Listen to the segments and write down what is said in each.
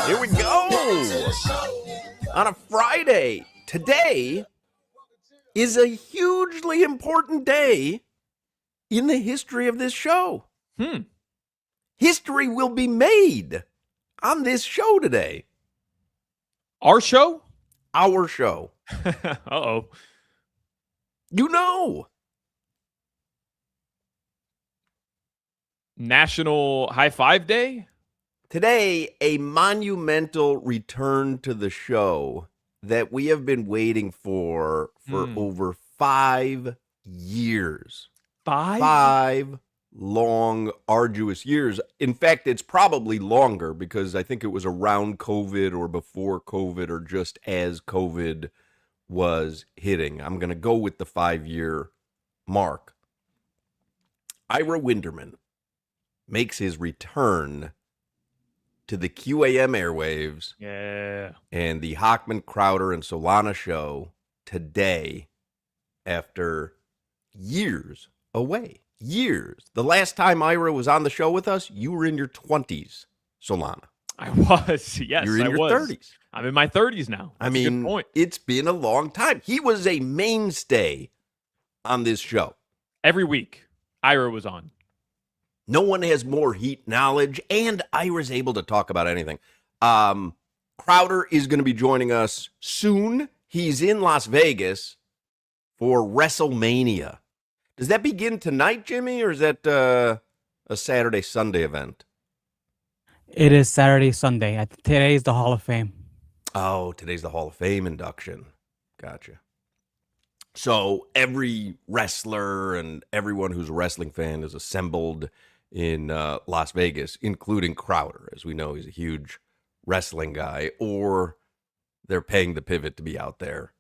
Here we go. On a Friday. Today is a hugely important day in the history of this show. History will be made on this show today. Our show? Our show. Uh-oh. You know. National High Five Day? Today, a monumental return to the show that we have been waiting for over 5 years. 5? 5 long, arduous years. In fact, it's probably longer because I think it was around COVID or before COVID or just as COVID was hitting. I'm going to go with the 5-year mark. Ira Winderman makes his return to the QAM airwaves. Yeah. And the Hochman, Crowder, and Solana show today after years away. Years. The last time Ira was on the show with us, you were in your 20s, Solana. I was, yes, You're in I your was. 30s. I'm in my 30s now. That's a good point. It's been a long time. He was a mainstay on this show. Every week, Ira was on. No one has more Heat knowledge, and Ira's able to talk about anything. Crowder is going to be joining us soon. He's in Las Vegas for WrestleMania. Does that begin tonight, Jimmy, or is that a Saturday, Sunday event? It is Saturday, Sunday. Today is the Hall of Fame. Oh, today's the Hall of Fame induction. Gotcha. So every wrestler and everyone who's a wrestling fan is assembled in Las Vegas, including Crowder. As we know, he's a huge wrestling guy, or they're paying the pivot to be out there,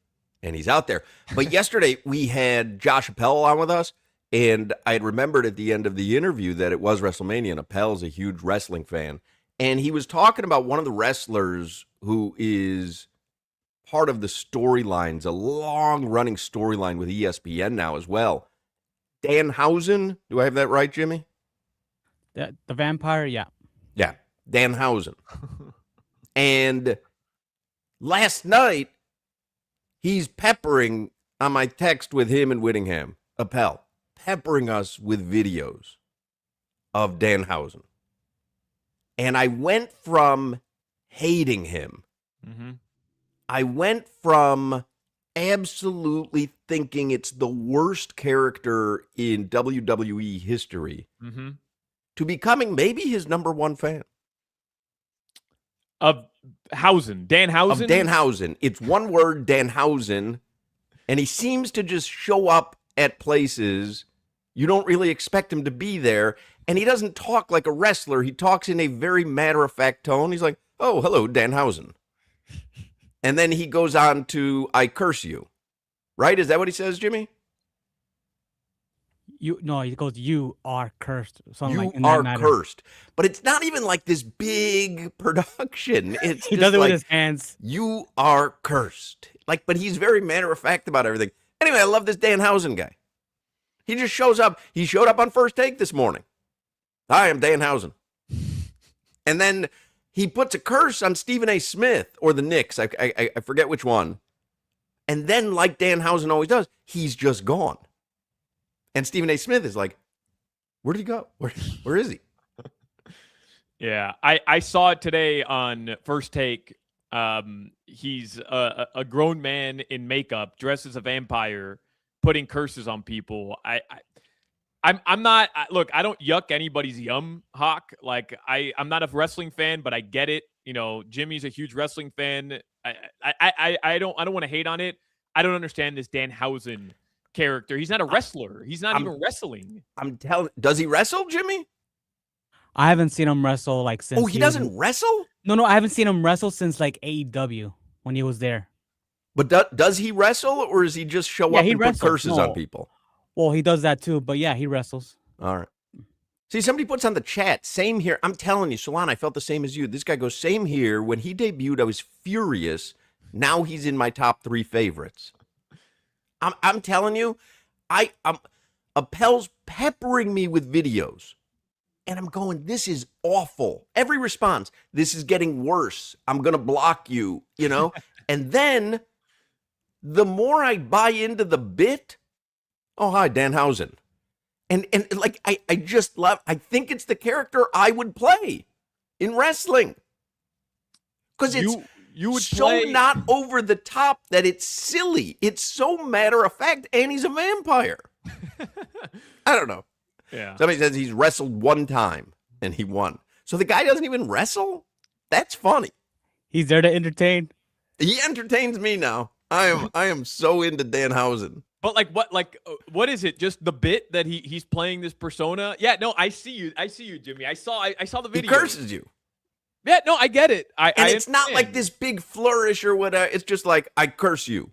and he's out there. But yesterday we had Josh Appel on with us, and I had remembered at the end of the interview that it was WrestleMania, and Appel's a huge wrestling fan, and he was talking about one of the wrestlers who is part of the storylines, a long-running storyline with ESPN now as well. Danhausen, do I have that right, Jimmy? The vampire, yeah. Yeah, Danhausen. And last night, he's peppering on my text with him and Whittingham, Appel, peppering us with videos of Danhausen. And I went from hating him. I went from absolutely thinking it's the worst character in WWE history to becoming maybe his number one fan. Of Hausen. Danhausen? Of Danhausen. It's one word, Danhausen. And he seems to just show up at places you don't really expect him to be there. And he doesn't talk like a wrestler. He talks in a very matter-of-fact tone. He's like, oh, hello, Danhausen. And then he goes on to, I curse you. Right? Is that what he says, Jimmy? No, he goes, you are cursed. You like, are cursed. But it's not even like this big production. It's he just does it like, with his hands. You are cursed. Like, but he's very matter-of-fact about everything. Anyway, I love this Danhausen guy. He just shows up. He showed up on First Take this morning. Hi, I'm Danhausen. And then he puts a curse on Stephen A. Smith or the Knicks. I forget which one. And then, like Danhausen always does, he's just gone. And Stephen A. Smith is like, where did he go? Where is he? Yeah, I saw it today on First Take. He's a grown man in makeup, dressed as a vampire, putting curses on people. I'm not, look, I don't yuck anybody's yum, Hawk. Like, I'm not a wrestling fan, but I get it. You know, Jimmy's a huge wrestling fan. I don't want to hate on it. I don't understand this Danhausen character. He's not a wrestler. He's not even wrestling. I'm telling, does he wrestle, Jimmy? I haven't seen him wrestle like since. Oh, he doesn't wrestle? No, I haven't seen him wrestle since like AEW when he was there. But does he wrestle, or does he just show up and put curses on people? Well, he does that too, but yeah, he wrestles. All right. See, somebody puts on the chat, same here. I'm telling you, Solana, I felt the same as you. This guy goes, same here. When he debuted, I was furious. Now he's in my top 3 favorites. I'm telling you, Appel's peppering me with videos. And I'm going, this is awful. Every response, this is getting worse. I'm going to block you, And then the more I buy into the bit, oh, hi, Danhausen. And like, I just love, I think it's the character I would play in wrestling. Because it's you would so play... not over the top that it's silly. It's so matter of fact, and he's a vampire. I don't know. Yeah. Somebody says he's wrestled one time and he won. So the guy doesn't even wrestle? That's funny. He's there to entertain. He entertains me now. I am so into Danhausen. But what is it? Just the bit that he's playing this persona? Yeah, no, I see you, Jimmy. I saw the video. He curses you. Yeah, no, I get it. It's not like this big flourish or whatever. It's just like, I curse you.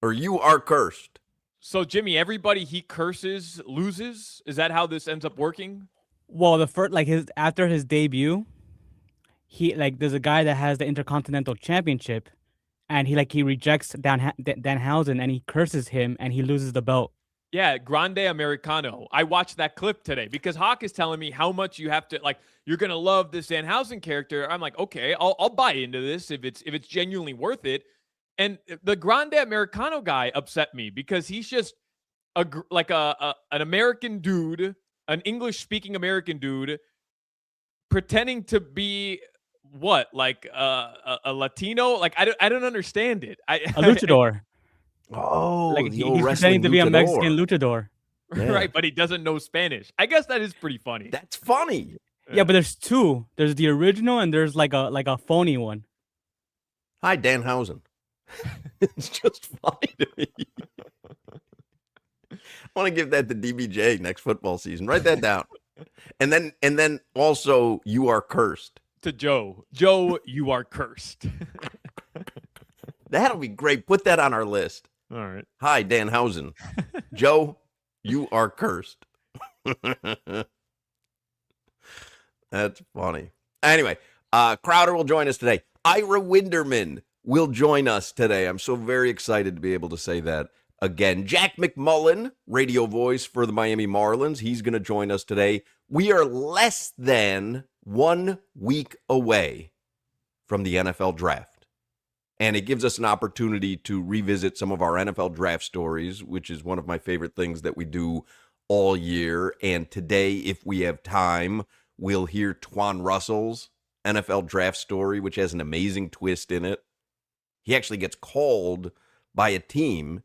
Or you are cursed. So, Jimmy, everybody he curses loses? Is that how this ends up working? Well, the first after his debut, there's a guy that has the Intercontinental Championship, and he rejects Danhausen and he curses him and he loses the belt. Yeah, Grande Americano. I watched that clip today because Hoch is telling me how much you have to you're gonna love this Danhausen character. I'm like, okay, I'll buy into this if it's genuinely worth it. And the Grande Americano guy upset me because he's just an American dude, an English-speaking American dude, pretending to be what, a Latino? I don't understand it. A luchador. Oh, he's pretending to be a Mexican luchador. Yeah. Right, but he doesn't know Spanish. I guess that is pretty funny. That's funny. Yeah, but there's two. There's the original and there's like a phony one. Hi, Danhausen. It's just funny to me. I want to give that to DBJ next football season. Write that down. And then also, you are cursed. To Joe. Joe, you are cursed. That'll be great. Put that on our list. All right. Hi, Danhausen. Joe, you are cursed. That's funny. Anyway, Crowder will join us today. Ira Winderman will join us today. I'm so very excited to be able to say that again. Jack McMullen, radio voice for the Miami Marlins. He's going to join us today. We are less than 1 week away from the NFL draft. And it gives us an opportunity to revisit some of our NFL draft stories, which is one of my favorite things that we do all year. And today, if we have time, we'll hear Twan Russell's NFL draft story, which has an amazing twist in it. He actually gets called by a team,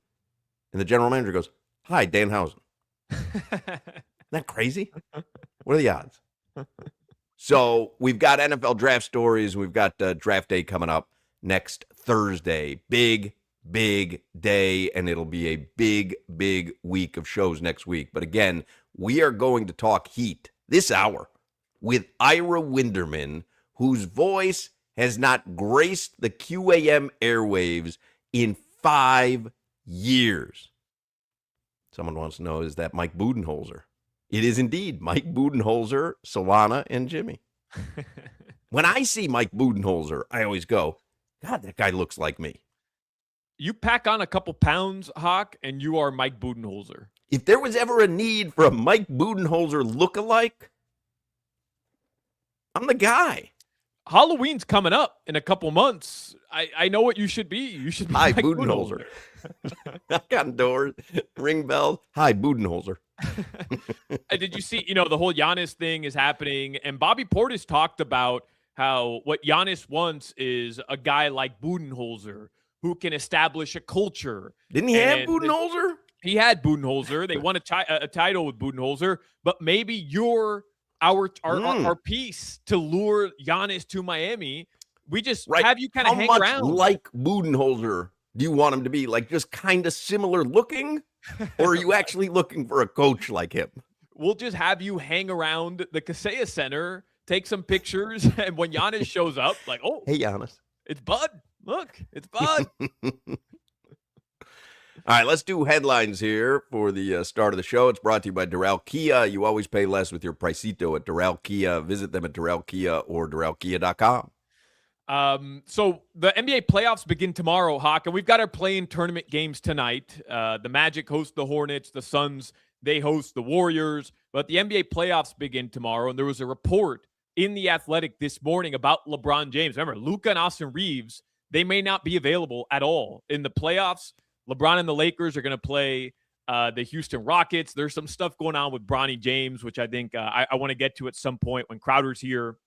and the general manager goes, hi, Danhausen. Isn't that crazy? What are the odds? So we've got NFL draft stories. We've got draft day coming up next Thursday. Big day, and it'll be a big week of shows next week. But again, we are going to talk Heat this hour with Ira Winderman, whose voice has not graced the QAM airwaves in 5 years. Someone wants to know, is that Mike Budenholzer? It is indeed Mike Budenholzer, Solana, and Jimmy. When I see Mike Budenholzer, I always go, God, that guy looks like me. You pack on a couple pounds, Hoch, and you are Mike Budenholzer. If there was ever a need for a Mike Budenholzer lookalike, I'm the guy. Halloween's coming up in a couple months. I know what you should be. You should be Hi, Mike Budenholzer. Knock on doors, ring bells. Hi, Budenholzer. Did you see, the whole Giannis thing is happening, and Bobby Portis talked about how what Giannis wants is a guy like Budenholzer who can establish a culture. Didn't he have Budenholzer? He had Budenholzer. They won a title with Budenholzer, but maybe you're our piece to lure Giannis to Miami. We just have you kind of hang around. How much like Budenholzer do you want him to be? Like just kind of similar looking? Or are you actually looking for a coach like him? We'll just have you hang around the Kaseya Center, take some pictures, and when Giannis shows up, like, oh, hey, Giannis. It's Bud. Look, it's Bud. All right, let's do headlines here for the start of the show. It's brought to you by Doral Kia. You always pay less with your Pricito at Doral Kia. Visit them at Doral Kia or DoralKia.com. So the NBA playoffs begin tomorrow, Hoch, and we've got our play-in tournament games tonight. The Magic host the Hornets. The Suns They host the Warriors, but the NBA playoffs begin tomorrow. And there was a report in The Athletic this morning about LeBron James. Remember, Luka and Austin Reeves, they may not be available at all in the playoffs. LeBron and the Lakers are going to play the Houston Rockets. There's some stuff going on with Bronny James, which I think I want to get to at some point when Crowder's here,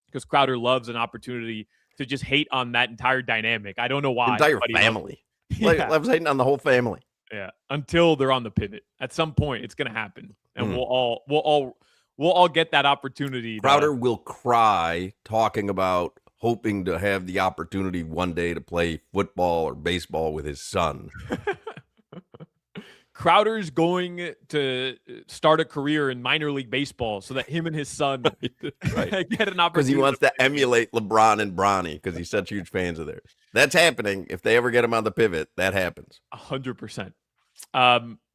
because Crowder loves an opportunity to just hate on that entire dynamic. I don't know why. Entire family. Loves hating on the whole family. Yeah, until they're on the pivot. At some point, it's going to happen, and we'll all get that opportunity. Crowder will cry talking about hoping to have the opportunity one day to play football or baseball with his son. Crowder's going to start a career in minor league baseball so that him and his son right. get an opportunity. Because he wants to emulate LeBron and Bronny because he's such huge fans of theirs. That's happening. If they ever get him on the pivot, that happens. 100%.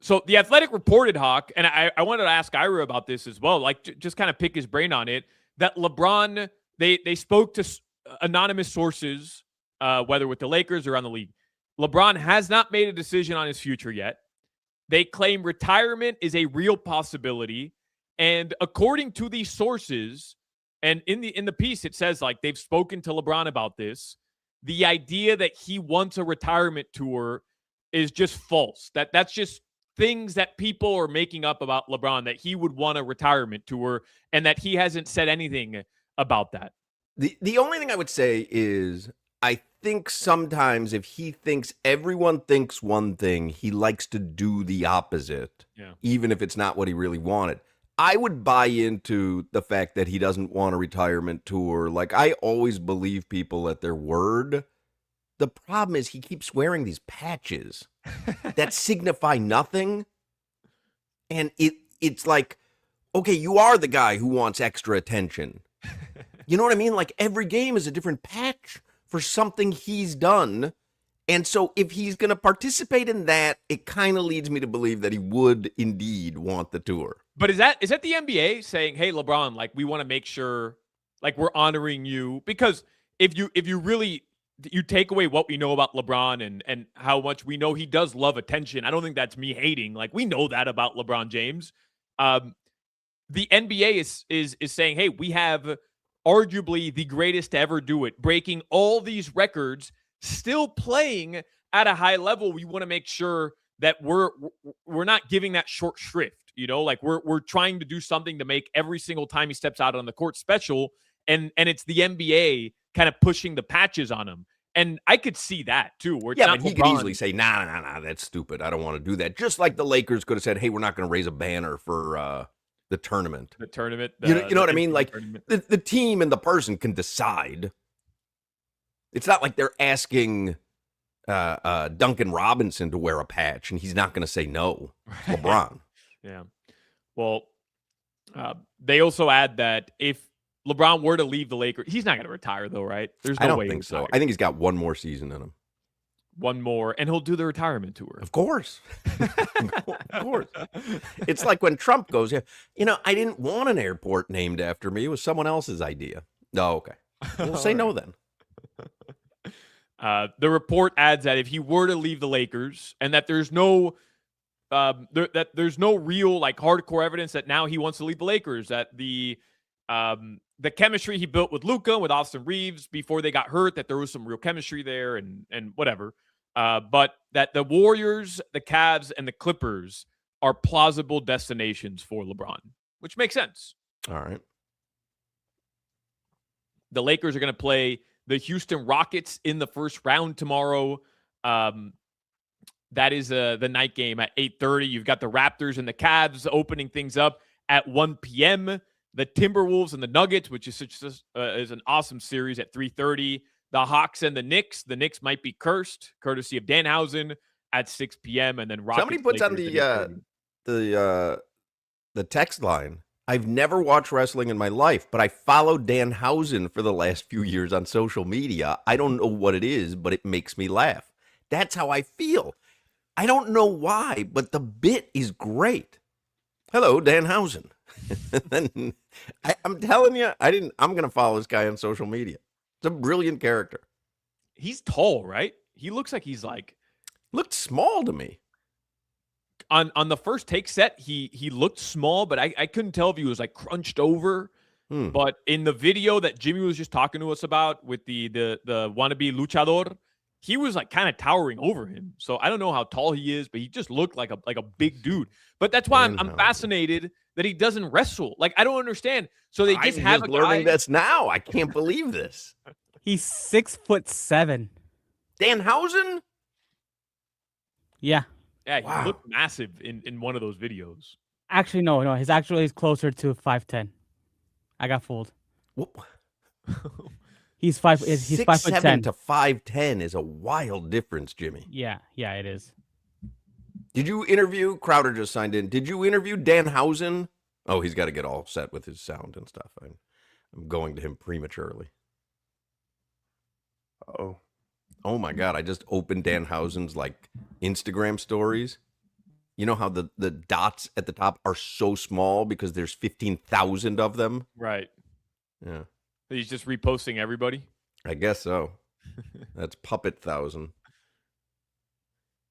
So the Athletic reported, Hawk, and I wanted to ask Ira about this as well, like just kind of pick his brain on it, that LeBron, they spoke to anonymous sources, whether with the Lakers or on the league. LeBron has not made a decision on his future yet. They claim retirement is a real possibility. And according to these sources, and in the piece, it says like they've spoken to LeBron about this. The idea that he wants a retirement tour is just false. That's just things that people are making up about LeBron, that he would want a retirement tour and that he hasn't said anything about that. The only thing I would say is I think sometimes if he thinks everyone thinks one thing, he likes to do the opposite, even if it's not what he really wanted. I would buy into the fact that he doesn't want a retirement tour. Like, I always believe people at their word. The problem is he keeps wearing these patches that signify nothing. And it's like, okay, you are the guy who wants extra attention. You know what I mean? Like, every game is a different patch for something he's done. And so if he's going to participate in that, it kind of leads me to believe that he would indeed want the tour. But is that the NBA saying, hey, LeBron, like, we want to make sure, like, we're honoring you? Because if you really take away what we know about LeBron and how much we know he does love attention, I don't think that's me hating. Like, we know that about LeBron James. The NBA is saying, hey, we have arguably the greatest to ever do it, breaking all these records, still playing at a high level. We want to make sure that we're not giving that short shrift. You know, like we're trying to do something to make every single time he steps out on the court special, and it's the NBA kind of pushing the patches on him. And I could see that too. Where but he could easily say, nah, that's stupid. I don't want to do that. Just like the Lakers could have said, hey, we're not going to raise a banner for the tournament. The tournament. You know what I mean? Like the team and the person can decide. It's not like they're asking Duncan Robinson to wear a patch, and he's not going to say no. LeBron. Yeah. Well, they also add that if LeBron were to leave the Lakers, he's not going to retire, though, right? There's no way. I don't think so. I think he's got one more season in him. One more, and he'll do the retirement tour. Of course. Of course. It's like when Trump goes, you know, I didn't want an airport named after me. It was someone else's idea. Oh, okay. We'll say no then. The report adds that if he were to leave the Lakers, and that there's no there's no real like hardcore evidence that now he wants to leave the Lakers, that the chemistry he built with Luka, with Austin Reeves before they got hurt, that there was some real chemistry there and whatever. But that the Warriors, the Cavs, and the Clippers are plausible destinations for LeBron, which makes sense. All right. The Lakers are going to play the Houston Rockets in the first round tomorrow. That is the night game at 8:30. You've got the Raptors and the Cavs opening things up at 1 p.m. The Timberwolves and the Nuggets, which is is an awesome series, at 3:30. The Hawks and the Knicks. The Knicks might be cursed, courtesy of Danhausen, at 6 p.m. And then Rockets. Somebody puts on the text line, I've never watched wrestling in my life, but I followed Danhausen for the last few years on social media. I don't know what it is, but it makes me laugh. That's how I feel. I don't know why, but the bit is great. Hello, Danhausen. Then I'm telling you, I'm going to follow this guy on social media. It's a brilliant character. He's tall, right? He looks like he's like... Looked small to me. on the first take set, he looked small, but I couldn't tell if he was like crunched over. But in the video that Jimmy was just talking to us about with the wannabe luchador, he was like kind of towering over him. So I don't know how tall he is, but he just looked like a big dude. But that's why I'm fascinated that he doesn't wrestle. Like, I don't understand. So they just have a guy. Learning this now. I can't believe this. He's 6'7". Danhausen? Yeah. Yeah, he looked massive in one of those videos. Actually, no. He's closer to 5'10". I got fooled. What? He's 5'10" to 5'10" is a wild difference, Jimmy. Yeah, it is. Did you interview? Crowder just signed in. Did you interview Danhausen? Oh, he's got to get all set with his sound and stuff. I'm going to him prematurely. Oh my God! I just opened Danhausen's like Instagram stories. You know how the dots at the top are so small because there's 15,000 of them? Right. Yeah. He's just reposting everybody? I guess so. That's puppet thousand.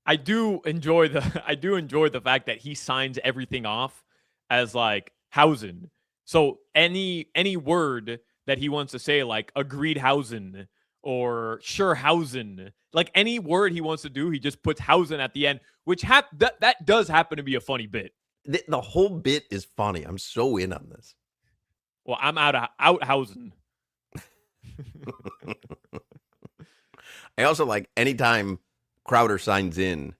I do enjoy the fact that he signs everything off as like Hausen. So any word that he wants to say, like agreed Hausen or sure Hausen, like any word he wants to do, he just puts Hausen at the end, which that does happen to be a funny bit. The whole bit is funny. I'm so in on this. Well, I'm out Hausen. I also like anytime Crowder signs in,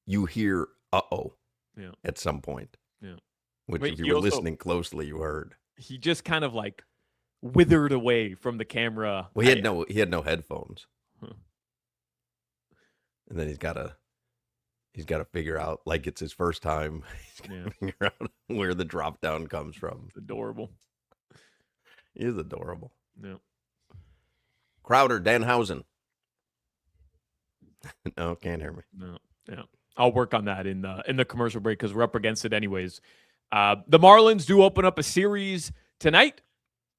you hear at some point. Yeah. Which if you were listening closely, you heard. He just kind of like withered away from the camera. Well, he had no headphones. And then he's got to figure out, like it's his first time. He's got to figure out where the drop down comes from. It's adorable. He is adorable. Yeah. Crowder, Danhausen. No, can't hear me. No. Yeah. I'll work on that in the commercial break because we're up against it anyways. The Marlins do open up a series tonight.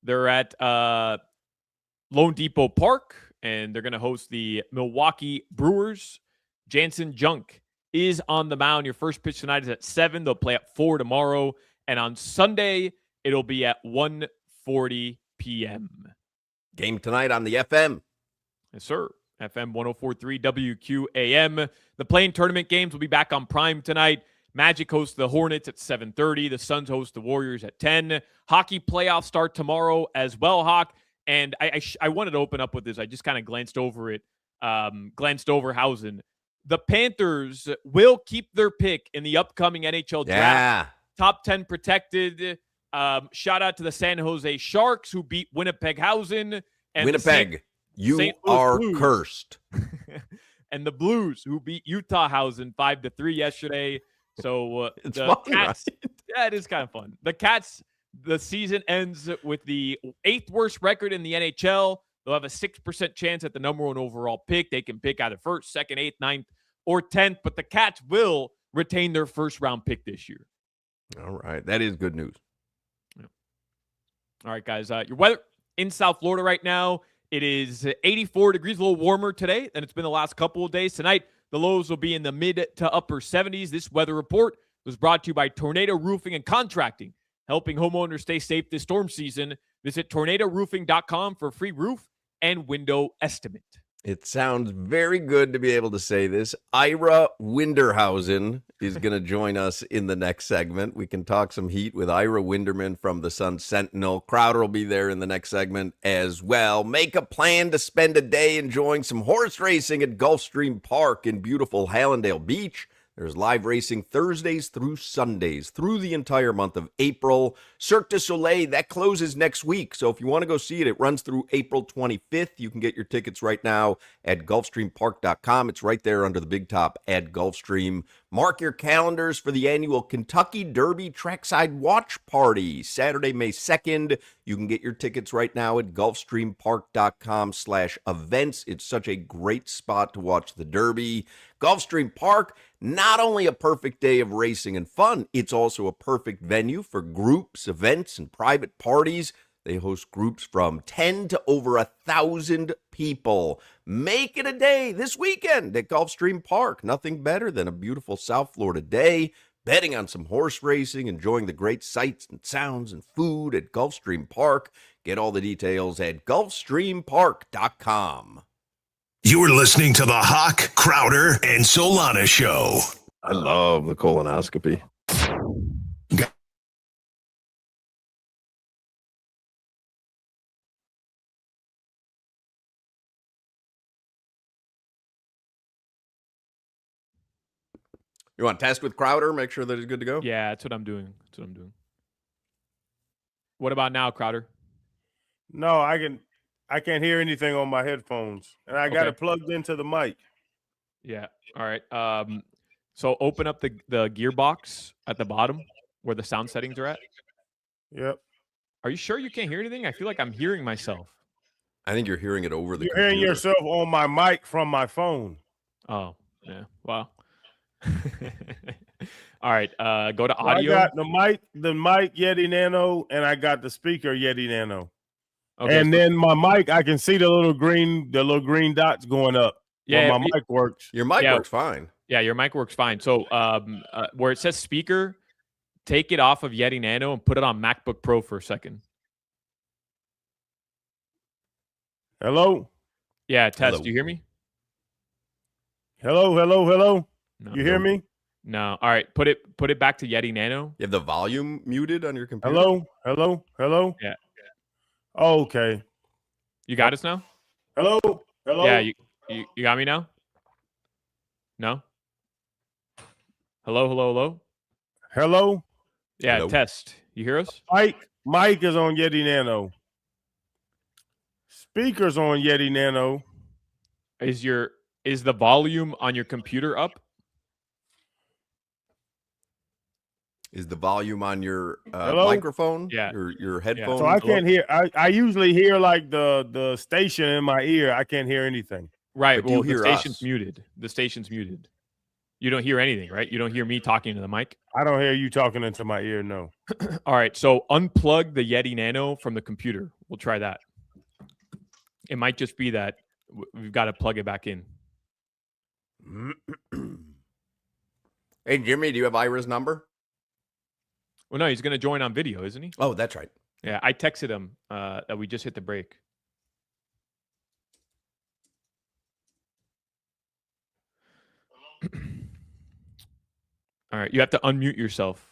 They're at Lone Depot Park, and they're going to host the Milwaukee Brewers. Jansen Junk is on the mound. Your first pitch tonight is at 7. They'll play at 4 tomorrow. And on Sunday, it'll be at 1:40 p.m. Game tonight on the FM. Yes, sir. FM 104.3 WQAM. The playing tournament games will be back on Prime tonight. Magic hosts the Hornets at 7:30. The Suns host the Warriors at 10. Hockey playoffs start tomorrow as well, Hawk. And I wanted to open up with this. I just kind of glanced over it, glanced over Hausen. The Panthers will keep their pick in the upcoming NHL draft. Yeah. Top 10 protected. Shout out to the San Jose Sharks who beat Winnipeg Hausen. And Winnipeg, you are Blues. Cursed. And the Blues who beat Utah Hausen 5-3 yesterday. So it's the fun, Cats, right? Yeah, it is kind of fun. The Cats, the season ends with the 8th worst record in the NHL. They'll have a 6% chance at the number 1 overall pick. They can pick either 1st, 2nd, 8th, 9th, or 10th, but the Cats will retain their first round pick this year. All right. That is good news. Yeah. All right, guys. Your weather in South Florida right now, it is 84 degrees, a little warmer today than it's been the last couple of days. Tonight, the lows will be in the mid to upper 70s. This weather report was brought to you by Tornado Roofing and Contracting, helping homeowners stay safe this storm season. Visit tornadoroofing.com for a free roof and window estimate. It sounds very good to be able to say this. Ira Winderhausen is going to join us in the next segment. We can talk some Heat with Ira Winderman from the Sun Sentinel. Crowder will be there in the next segment as well. Make a plan to spend a day enjoying some horse racing at Gulfstream Park in beautiful Hallandale Beach. There's live racing Thursdays through Sundays through the entire month of April. Cirque du Soleil, that closes next week. So if you want to go see it, it runs through April 25th. You can get your tickets right now at GulfstreamPark.com. It's right there under the big top at Gulfstream. Mark your calendars for the annual Kentucky Derby Trackside Watch Party, Saturday, May 2nd. You can get your tickets right now at GulfstreamPark.com/events. It's such a great spot to watch the Derby. Gulfstream Park, not only a perfect day of racing and fun, it's also a perfect venue for groups, events, and private parties. They host groups from 10 to over 1,000 people. Make it a day this weekend at Gulfstream Park. Nothing better than a beautiful South Florida day, betting on some horse racing, enjoying the great sights and sounds and food at Gulfstream Park. Get all the details at gulfstreampark.com. You're listening to the Hoch, Crowder, and Solana Show. I love the colonoscopy. You want to test with Crowder? Make sure that he's good to go? Yeah, that's what I'm doing. What about now, Crowder? No, I can't hear anything on my headphones, and I got it plugged into the mic. Yeah. All right. So open up the gearbox at the bottom where the sound settings are at. Yep. Are you sure you can't hear anything? I feel like I'm hearing myself. I think you're hearing it over the You're computer. hearing yourself on my mic from my phone. Oh, yeah. Wow. All right. Go to So audio. I got the mic Yeti Nano, and I got the speaker Yeti Nano. Okay, and then my mic, I can see the little green dots going up. Yeah, my mic works. Your mic works fine. Yeah, your mic works fine. So where it says speaker, take it off of Yeti Nano and put it on MacBook Pro for a second. Hello? Yeah, test. Hello. Do you hear me? Hello? No. You hear me? No. All right, put it back to Yeti Nano. You have the volume muted on your computer? Hello? Yeah. Okay. You got us now? Hello? Yeah, you got me now? No? Hello? Hello? Yeah, Hello? test. You hear us? Mic is on Yeti Nano. Speakers on Yeti Nano. Is the volume on your computer up? Is the volume on your Hello? microphone? Yeah. Your headphones? So I can't hear. I usually hear like the station in my ear. I can't hear anything. Right. But do you Well, hear the station's us? muted. The station's muted. You don't hear anything, right? You don't hear me talking to the mic. I don't hear you talking into my ear. No. All right. So unplug the Yeti Nano from the computer. We'll try that. It might just be that we've got to plug it back in. Hey, Jimmy, do you have Ira's number? Well, no, he's going to join on video, isn't he? Oh, that's right. Yeah, I texted him that we just hit the break. All right, you have to unmute yourself.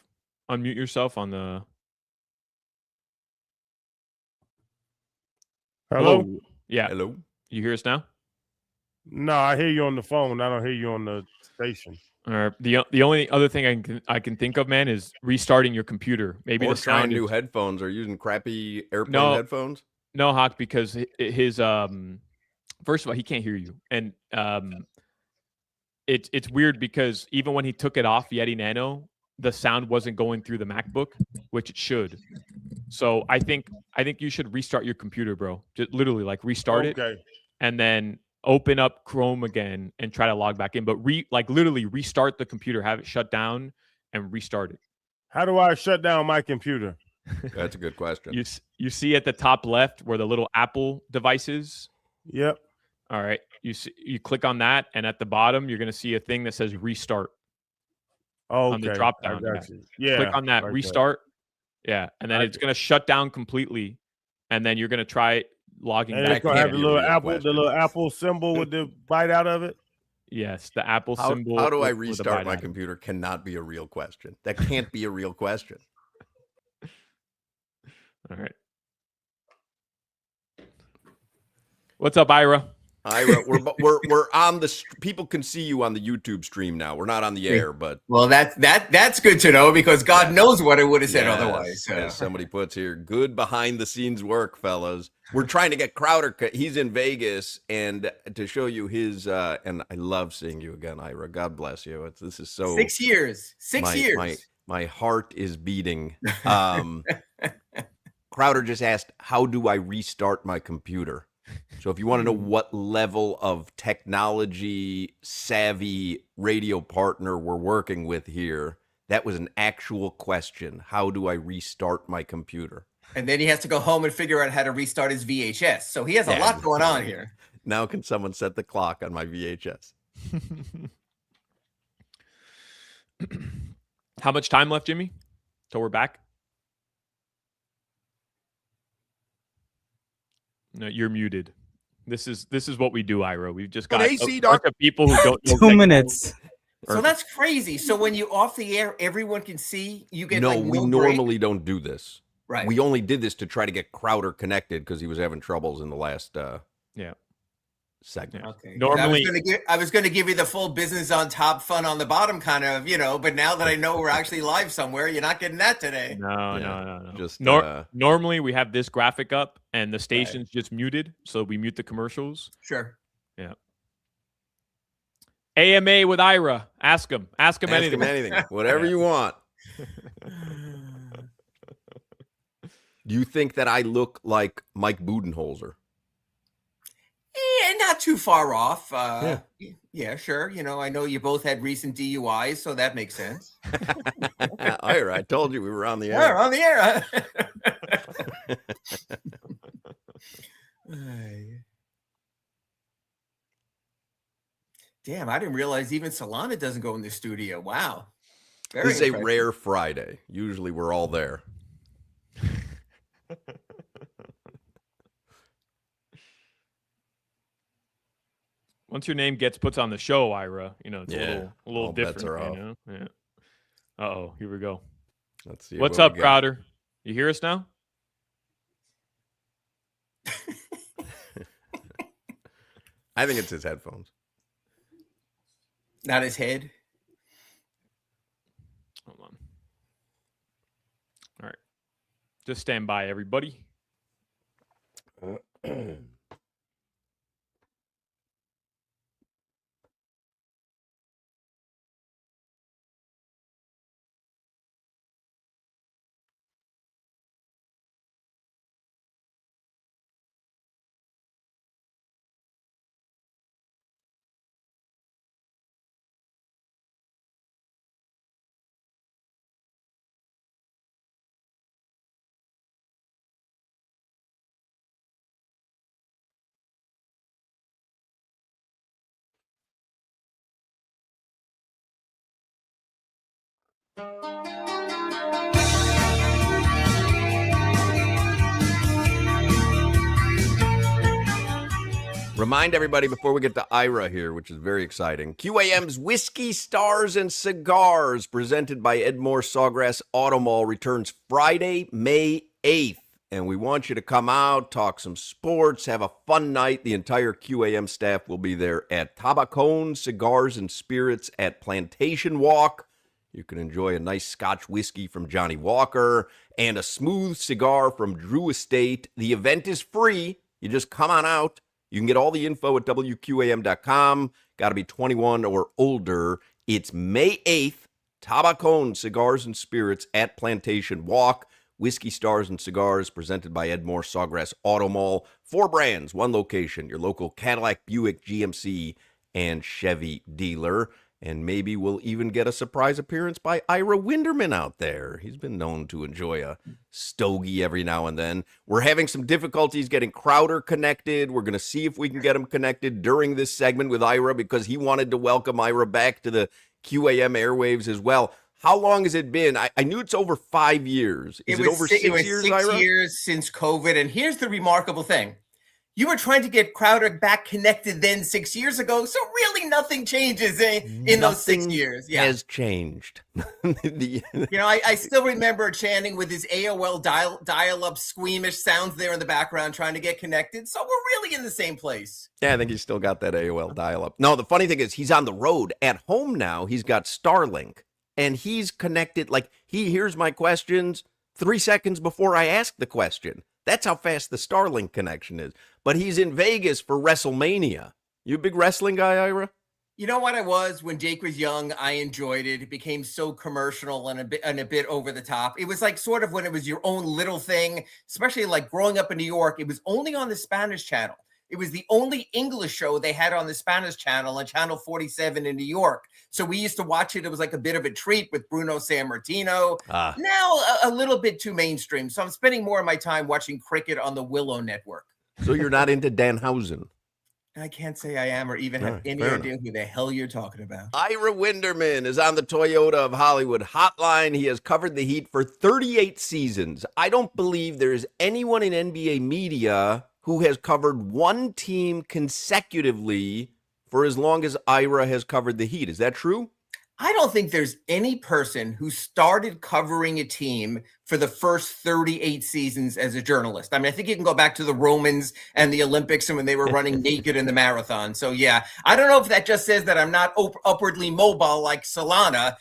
Unmute yourself on the. Hello? Yeah. Hello? You hear us now? No, I hear you on the phone. I don't hear you on the station. All right. The only other thing I can think of, man, is restarting your computer. Maybe Or the trying sound new is, headphones or using crappy airplane No. headphones? No, Hoch, because his first of all, he can't hear you, and it's weird because even when he took it off Yeti Nano, the sound wasn't going through the MacBook, which it should. So I think you should restart your computer, bro. Just literally like restart it, Okay. and then open up Chrome again and try to log back in. But literally restart the computer, have it shut down, and restart it. How do I shut down my computer? That's a good question. You see at the top left where the little Apple device is? Yep. All right. You click on that, and at the bottom, you're going to see a thing that says restart. Oh, On the drop down, I got you. Yeah. Click on that, like restart. Yeah. And then it's going to shut down completely. And then you're going to try logging And back it's gonna can't have be a real question. the little apple symbol with the bite out of it. Yes, the Apple How symbol. do I with a restart bite my out. computer cannot be a real question. That can't be a real question. All right. What's up, Ira? Ira, we're on the people can see you on the YouTube stream now. We're not on the air, but Well, that's good to know because God knows what I would have said yes, otherwise. So. as somebody puts here, good behind the scenes work, fellas. We're trying to get Crowder. He's in Vegas, and to show you his. And I love seeing you again, Ira. God bless you. This is so 6 years. Six years. My heart is beating. Crowder just asked, "How do I restart my computer?" So if you want to know what level of technology savvy radio partner we're working with here, that was an actual question. How do I restart my computer? And then he has to go home and figure out how to restart his VHS. So he has a lot going on here. Now can someone set the clock on my VHS? How much time left, Jimmy? Till we're back? No, you're muted. This is what we do, Ira. We've just got AC, a bunch of people who don't know 2 minutes. So that's crazy. So when you off the air, everyone can see. You get No, like we break? normally don't do this. Right. We only did this to try to get Crowder connected because he was having troubles in the last segment. Okay. Normally, I was going to give you the full business on top, fun on the bottom kind of, but now that I know we're actually live somewhere, you're not getting that today. No. Just normally we have this graphic up and the station's just muted, so we mute the commercials. Sure. Yeah. AMA with Ira. Ask him anything. Whatever you want. Do you think that I look like Mike Budenholzer? Yeah, not too far off. Yeah, sure. I know you both had recent DUIs, so that makes sense. Ira, I told you we were on the air. We're on the air. Damn, I didn't realize even Solana doesn't go in the studio. Wow. This is a rare Friday. Usually we're all there. Once your name gets put on the show, Ira, it's a little different. Yeah. Uh-oh, here we go. Let's see. What's up, Crowder? You hear us now? I think it's his headphones. Not his head. Hold on. All right. Just stand by, everybody. Remind everybody before we get to Ira here, which is very exciting. QAM's Whiskey, Stars, and Cigars, presented by Edmore Sawgrass Auto Mall, returns Friday, May 8th. And we want you to come out, talk some sports, have a fun night. The entire QAM staff will be there at Tabacone Cigars and Spirits at Plantation Walk. You can enjoy a nice Scotch whiskey from Johnny Walker and a smooth cigar from Drew Estate. The event is free. You just come on out. You can get all the info at WQAM.com. Got to be 21 or older. It's May 8th, Tabacone Cigars and Spirits at Plantation Walk. Whiskey, Stars, and Cigars, presented by Edmore Sawgrass Auto Mall. 4 brands, 1 location, your local Cadillac, Buick, GMC, and Chevy dealer. And maybe we'll even get a surprise appearance by Ira Winderman out there. He's been known to enjoy a stogie every now and then. We're having some difficulties getting Crowder connected. We're going to see if we can get him connected during this segment with Ira because he wanted to welcome Ira back to the QAM airwaves as well. How long has it been? I knew it's over 5 years. Is it over 6 years, Ira? 6 years since COVID. And here's the remarkable thing. You were trying to get Crowder back connected then 6 years ago, so really nothing changes in those 6 years. Yeah, has changed. I still remember chanting with his AOL dial-up squeamish sounds there in the background trying to get connected, so we're really in the same place. Yeah, I think he's still got that AOL dial-up. No, the funny thing is he's on the road. At home now, he's got Starlink, and he's connected. Like, he hears my questions 3 seconds before I ask the question. That's how fast the Starlink connection is. But he's in Vegas for WrestleMania. You a big wrestling guy, Ira? You know what I was when Jake was young? I enjoyed it. It became so commercial and a bit over the top. It was like sort of when it was your own little thing, especially like growing up in New York. It was only on the Spanish channel. It was the only English show they had on the Spanish channel on Channel 47 in New York. So we used to watch it. It was like a bit of a treat with Bruno Sammartino. Now a little bit too mainstream. So I'm spending more of my time watching cricket on the Willow Network. So you're not into Danhausen? I can't say I am or even have any idea who the hell you're talking about. Ira Winderman is on the Toyota of Hollywood hotline. He has covered the Heat for 38 seasons. I don't believe there is anyone in NBA media who has covered one team consecutively for as long as Ira has covered the Heat. Is that true? I don't think there's any person who started covering a team for the first 38 seasons as a journalist. I mean, I think you can go back to the Romans and the Olympics and when they were running naked in the marathon. So, yeah, I don't know if that just says that I'm not upwardly mobile like Solana,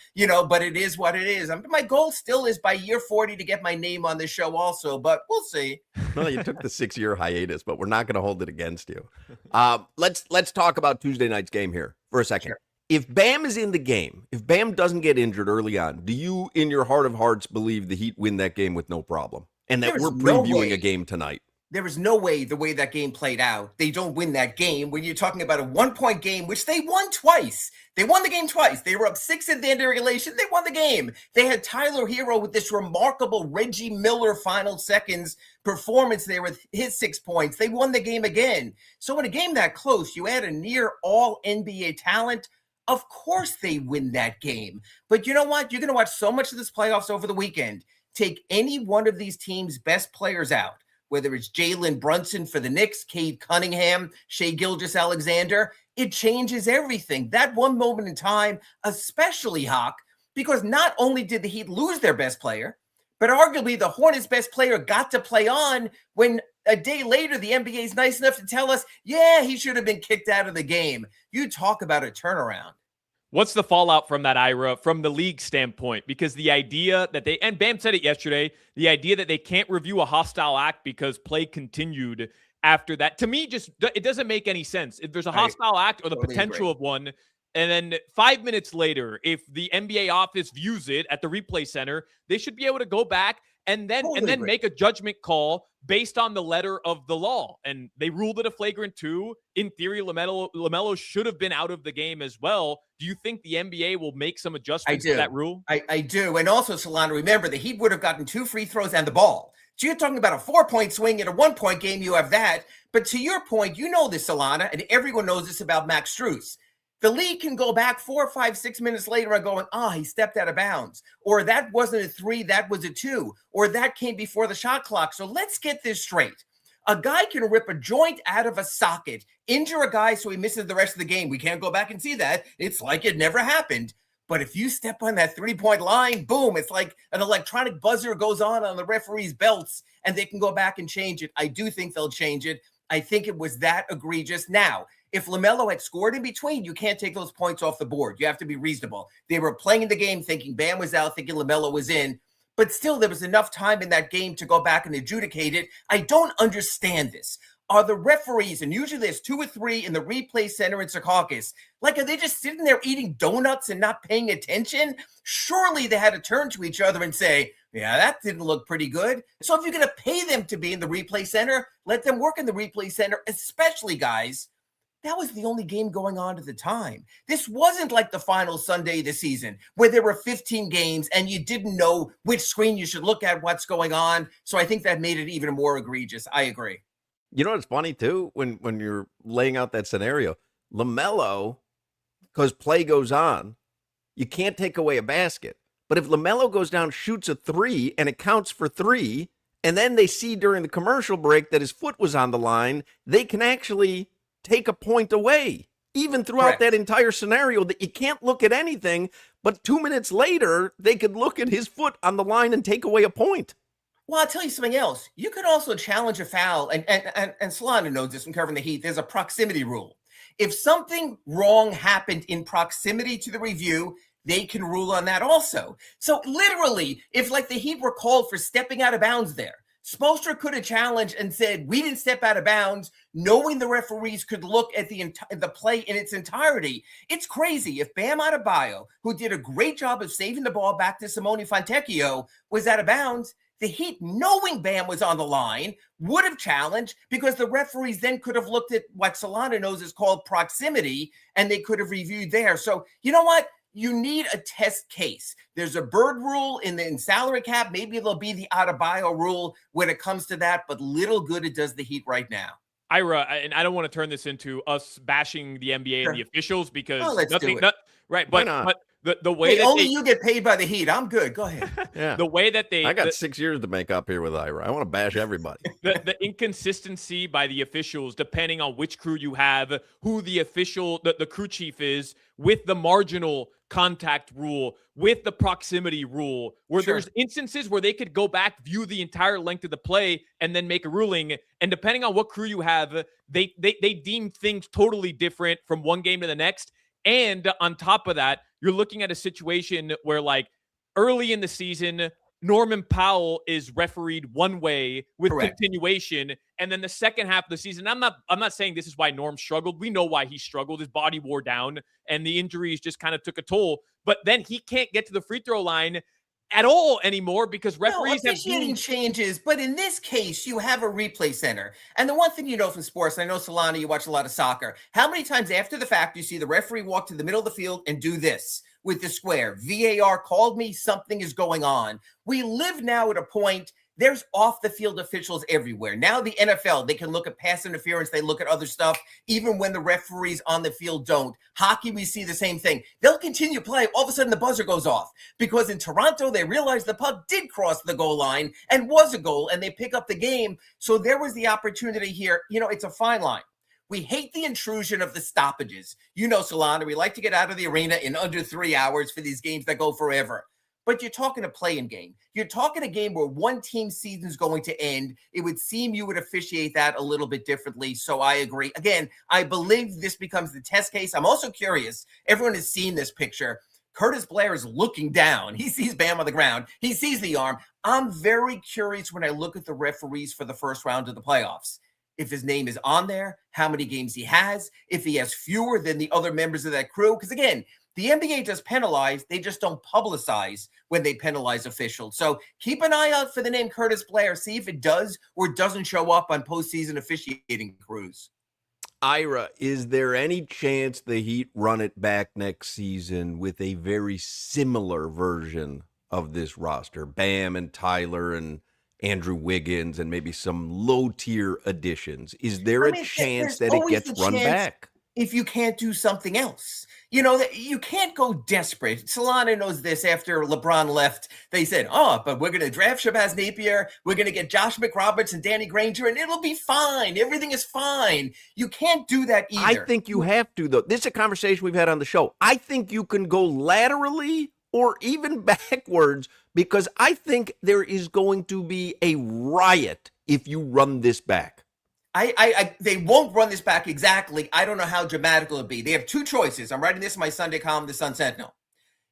but it is what it is. My goal still is by year 40 to get my name on this show also, but we'll see. Well, you took the 6-year hiatus, but we're not going to hold it against you. Let's talk about Tuesday night's game here for a second. Sure. If Bam is in the game, if Bam doesn't get injured early on, do you, in your heart of hearts, believe the Heat win that game with no problem? And that we're previewing a game tonight? There is no way the way that game played out, they don't win that game when you're talking about a 1-point game, which they won twice. They won the game twice. They were up 6 at the end of regulation. They won the game. They had Tyler Hero with this remarkable Reggie Miller final seconds performance there with his 6 points. They won the game again. So in a game that close, you add a near all NBA talent. Of course they win that game. But you know what? You're going to watch so much of this playoffs over the weekend. Take any one of these teams' best players out, whether it's Jalen Brunson for the Knicks, Cade Cunningham, Shai Gilgeous-Alexander. It changes everything. That one moment in time, especially Hoch, because not only did the Heat lose their best player, but arguably the Hornets' best player got to play on when a day later, the NBA is nice enough to tell us, yeah, he should have been kicked out of the game. You talk about a turnaround. What's the fallout from that, Ira, from the league standpoint? Because the idea that and Bam said it yesterday, the idea that they can't review a hostile act because play continued after that, to me, it doesn't make any sense. If there's a hostile act or the potential of one, and then 5 minutes later, if the NBA office views it at the replay center, they should be able to go back and then make a judgment call based on the letter of the law. And they ruled it a flagrant 2. In theory, LaMelo should have been out of the game as well. Do you think the NBA will make some adjustments to that rule? I do. And also, Solana, remember, the Heat would have gotten 2 free throws and the ball. So you're talking about a 4-point swing in a 1-point game. You have that. But to your point, you know this, Solana, and everyone knows this about Max Strus. The league can go back 4, 5, 6 minutes later and going, he stepped out of bounds. Or that wasn't a 3, that was a 2. Or that came before the shot clock. So let's get this straight. A guy can rip a joint out of a socket, injure a guy so he misses the rest of the game. We can't go back and see that. It's like it never happened. But if you step on that 3-point line, boom, it's like an electronic buzzer goes on the referee's belts, and they can go back and change it. I do think they'll change it. I think it was that egregious. Now, if LaMelo had scored in between, you can't take those points off the board. You have to be reasonable. They were playing the game thinking Bam was out, thinking LaMelo was in. But still, there was enough time in that game to go back and adjudicate it. I don't understand this. Are the referees, and usually there's 2 or 3 in the replay center in Secaucus, like, are they just sitting there eating donuts and not paying attention? Surely they had to turn to each other and say, yeah, that didn't look pretty good. So if you're going to pay them to be in the replay center, let them work in the replay center, especially guys. That was the only game going on at the time. This wasn't like the final Sunday this season where there were 15 games and you didn't know which screen you should look at, what's going on. So I think that made it even more egregious. I agree. You know what's funny, too, when you're laying out that scenario? LaMelo, because play goes on, you can't take away a basket. But if LaMelo goes down, shoots a 3, and it counts for 3, and then they see during the commercial break that his foot was on the line, they can actually take a point away, even throughout that entire scenario, that you can't look at anything, but 2 minutes later, they could look at his foot on the line and take away a point. Well, I'll tell you something else. You could also challenge a foul, and Solana knows this from covering the Heat. There's a proximity rule. If something wrong happened in proximity to the review, they can rule on that also. So literally, if like the Heat were called for stepping out of bounds there, Spoelstra could have challenged and said, we didn't step out of bounds, knowing the referees could look at the play in its entirety. It's crazy. If Bam Adebayo, who did a great job of saving the ball back to Simone Fontecchio, was out of bounds, The Heat, knowing Bam was on the line, would have challenged because the referees then could have looked at what Solana knows is called proximity, and they could have reviewed there. So you know what? You need a test case. There's a bird rule in salary cap. Maybe there'll be the Adebayo rule when it comes to that, but little good it does the Heat right now. Ira, and I don't want to turn this into us bashing the NBA and the officials because let's nothing, do it. right? Why But not? the way that only you get paid by the Heat. I'm good. Go ahead. Yeah. the way that I got 6 years to make up here with Ira. I want to bash everybody. the inconsistency by the officials, depending on which crew you have, who the official, the crew chief is, with the marginal contact rule, with the proximity rule, where there's instances where they could go back, view the entire length of the play, and then make a ruling. And depending on what crew you have, they deem things totally different from one game to the next. And on top of that, you're looking at a situation where, like, early in the season, Norman Powell is refereed one way with continuation, and then the second half of the season, I'm not saying this is why Norm struggled. We know why he struggled. His body wore down, and the injuries just kind of took a toll. But then he can't get to the free throw line at all anymore because referees officiating changes. But in this case, you have a replay center. And the one thing you know from sports, I know, Solana, you watch a lot of soccer. How many times after the fact you see the referee walk to the middle of the field and do this with the square? VAR called me. Something is going on. We live now at a point. There's off-the-field officials everywhere. Now the NFL, they can look at pass interference. They look at other stuff, even when the referees on the field don't. Hockey, we see the same thing. They'll continue to play. All of a sudden, the buzzer goes off because in Toronto, they realized the puck did cross the goal line and was a goal, and they pick up the game. So there was the opportunity here. You know, it's a fine line. We hate the intrusion of the stoppages. You know, Solana, we like to get out of the arena in under 3 hours for these games that go forever. But you're talking a play-in game. You're talking a game where one team's season is going to end. It would seem you would officiate that a little bit differently. So I agree. Again, I believe this becomes the test case. I'm also curious. Everyone has seen this picture. Curtis Blair is looking down. He sees Bam on the ground. He sees the arm. I'm very curious when I look at the referees for the first round of the playoffs. If his name is on there, how many games he has, if he has fewer than the other members of that crew. Because again, the NBA does penalize. They just don't publicize when they penalize officials. So keep an eye out for the name Curtis Blair. See if it does or doesn't show up on postseason officiating crews. Ira, is there any chance the Heat run it back next season with a very similar version of this roster? Bam and Tyler and Andrew Wiggins and maybe some low-tier additions. Is there a chance that it gets run back? If you can't do something else. You know, you can't go desperate. Solana knows this after LeBron left. They said, but we're going to draft Shabazz Napier. We're going to get Josh McRoberts and Danny Granger, and it'll be fine. Everything is fine. You can't do that either. I think you have to, though. This is a conversation we've had on the show. I think you can go laterally or even backwards because I think there is going to be a riot if you run this back. They won't run this back exactly. I don't know how dramatic it'll be. They have two choices. I'm writing this in my Sunday column, the Sun Sentinel.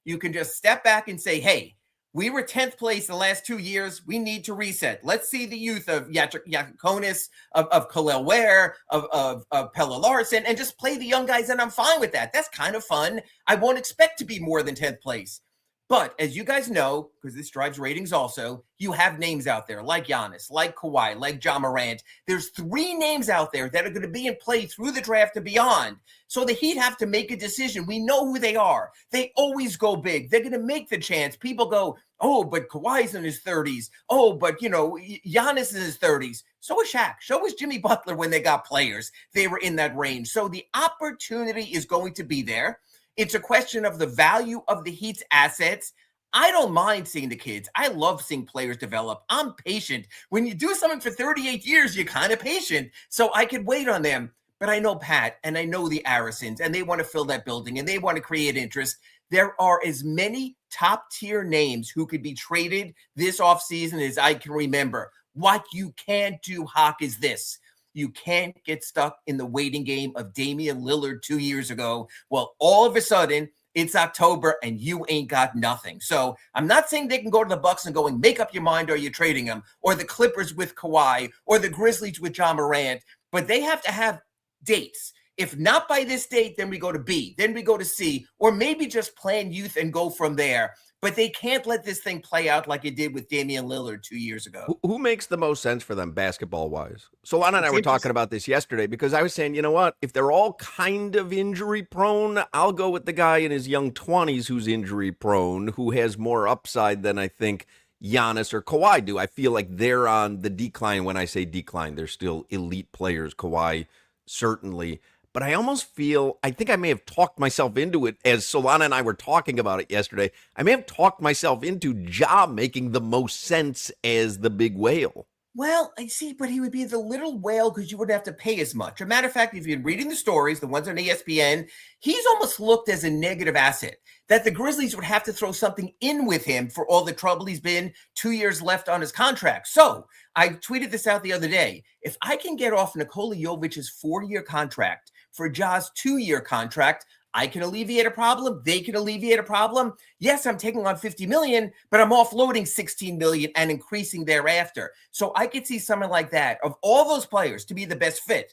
You can just step back and say, hey, we were 10th place in the last 2 years. We need to reset. Let's see the youth of Yakonis, of Khalil Ware, of Pelle Larson, and just play the young guys, and I'm fine with that. That's kind of fun. I won't expect to be more than 10th place. But as you guys know, because this drives ratings also, you have names out there like Giannis, like Kawhi, like Ja Morant. There's 3 names out there that are going to be in play through the draft and beyond. So the Heat have to make a decision. We know who they are. They always go big. They're going to make the chance. People go, but Kawhi's in his 30s. But, Giannis is in his 30s. So was Shaq. So was Jimmy Butler when they got players. They were in that range. So the opportunity is going to be there. It's a question of the value of the Heat's assets. I don't mind seeing the kids. I love seeing players develop. I'm patient. When you do something for 38 years, you're kind of patient. So I could wait on them. But I know Pat and I know the Arisons, and they want to fill that building and they want to create interest. There are as many top-tier names who could be traded this offseason as I can remember. What you can't do, Hoch, is this. You can't get stuck in the waiting game of Damian Lillard 2 years ago. Well, all of a sudden, it's October and you ain't got nothing. So I'm not saying they can go to the Bucks and go and make up your mind, or you're trading them, or the Clippers with Kawhi, or the Grizzlies with Ja Morant, but they have to have dates. If not by this date, then we go to B, then we go to C, or maybe just plan youth and go from there. but they can't let this thing play out like it did with Damian Lillard 2 years ago. Who makes the most sense for them basketball-wise? Solana and I were talking about this yesterday because I was saying, you know what? If they're all kind of injury-prone, I'll go with the guy in his young 20s who's injury-prone, who has more upside than I think Giannis or Kawhi do. I feel like they're on the decline. When I say decline, they're still elite players. Kawhi, certainly. But I almost feel, I think I may have talked myself into it as Solana and I were talking about it yesterday. I may have talked myself into Ja making the most sense as the big whale. Well, I see, but he would be the little whale because you wouldn't have to pay as much. As a matter of fact, if you've been reading the stories, the ones on ESPN, he's almost looked as a negative asset, that the Grizzlies would have to throw something in with him for all the trouble he's been, 2 years left on his contract. So I tweeted this out the other day. If I can get off Nikola Jovic's 4-year contract for Ja's 2-year contract, I can alleviate a problem. They can alleviate a problem. Yes, I'm taking on $50 million, but I'm offloading $16 million and increasing thereafter. So I could see someone like that, of all those players, to be the best fit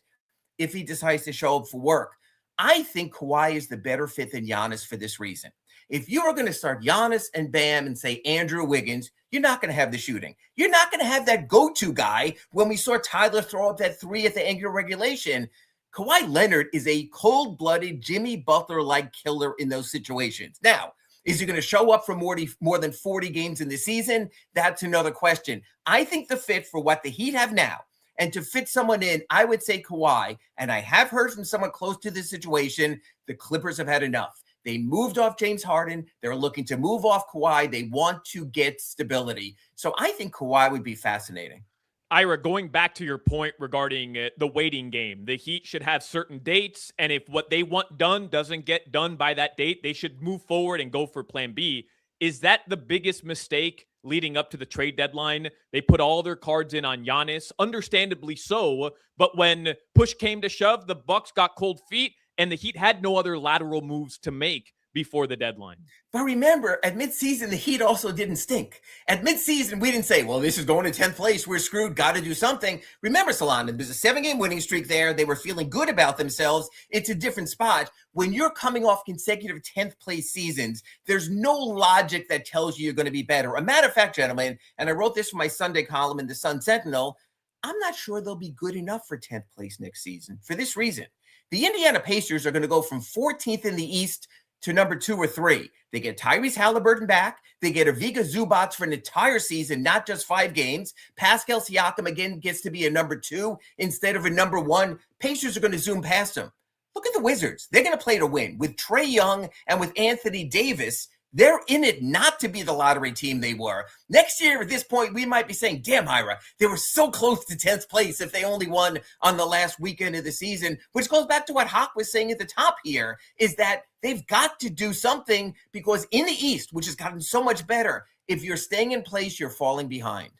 if he decides to show up for work. I think Kawhi is the better fit than Giannis for this reason. If you are going to start Giannis and Bam and say Andrew Wiggins, you're not going to have the shooting. You're not going to have that go-to guy. When we saw Tyler throw up that 3 at the end of regulation, Kawhi Leonard is a cold-blooded Jimmy Butler-like killer in those situations. Now, is he going to show up for more than 40 games in the season? That's another question. I think the fit for what the Heat have now, and to fit someone in, I would say Kawhi, and I have heard from someone close to this situation, the Clippers have had enough. They moved off James Harden. They're looking to move off Kawhi. They want to get stability. So I think Kawhi would be fascinating. Ira, going back to your point regarding the waiting game, the Heat should have certain dates, and if what they want done doesn't get done by that date, they should move forward and go for plan B. Is that the biggest mistake leading up to the trade deadline? They put all their cards in on Giannis, understandably so, but when push came to shove, the Bucks got cold feet, and the Heat had no other lateral moves to make before the deadline. But remember, at midseason, the Heat also didn't stink. At midseason, we didn't say, well, this is going to 10th place. We're screwed. Got to do something. Remember, Solana, there's a 7-game winning streak there. They were feeling good about themselves. It's a different spot. When you're coming off consecutive 10th place seasons, there's no logic that tells you you're going to be better. A matter of fact, gentlemen, and I wrote this for my Sunday column in the Sun Sentinel, I'm not sure they'll be good enough for 10th place next season for this reason. The Indiana Pacers are going to go from 14th in the East to number 2 or 3. They get Tyrese Halliburton back. They get Ivica Zubac for an entire season, not just 5 games. Pascal Siakam again gets to be a number 2 instead of a number 1. Pacers are going to zoom past them. Look at the Wizards. They're going to play to win. With Trae Young and with Anthony Davis, they're in it not to be the lottery team they were. Next year, at this point, we might be saying, damn, Ira, they were so close to 10th place if they only won on the last weekend of the season, which goes back to what Hoch was saying at the top here, is that they've got to do something because in the East, which has gotten so much better, if you're staying in place, you're falling behind.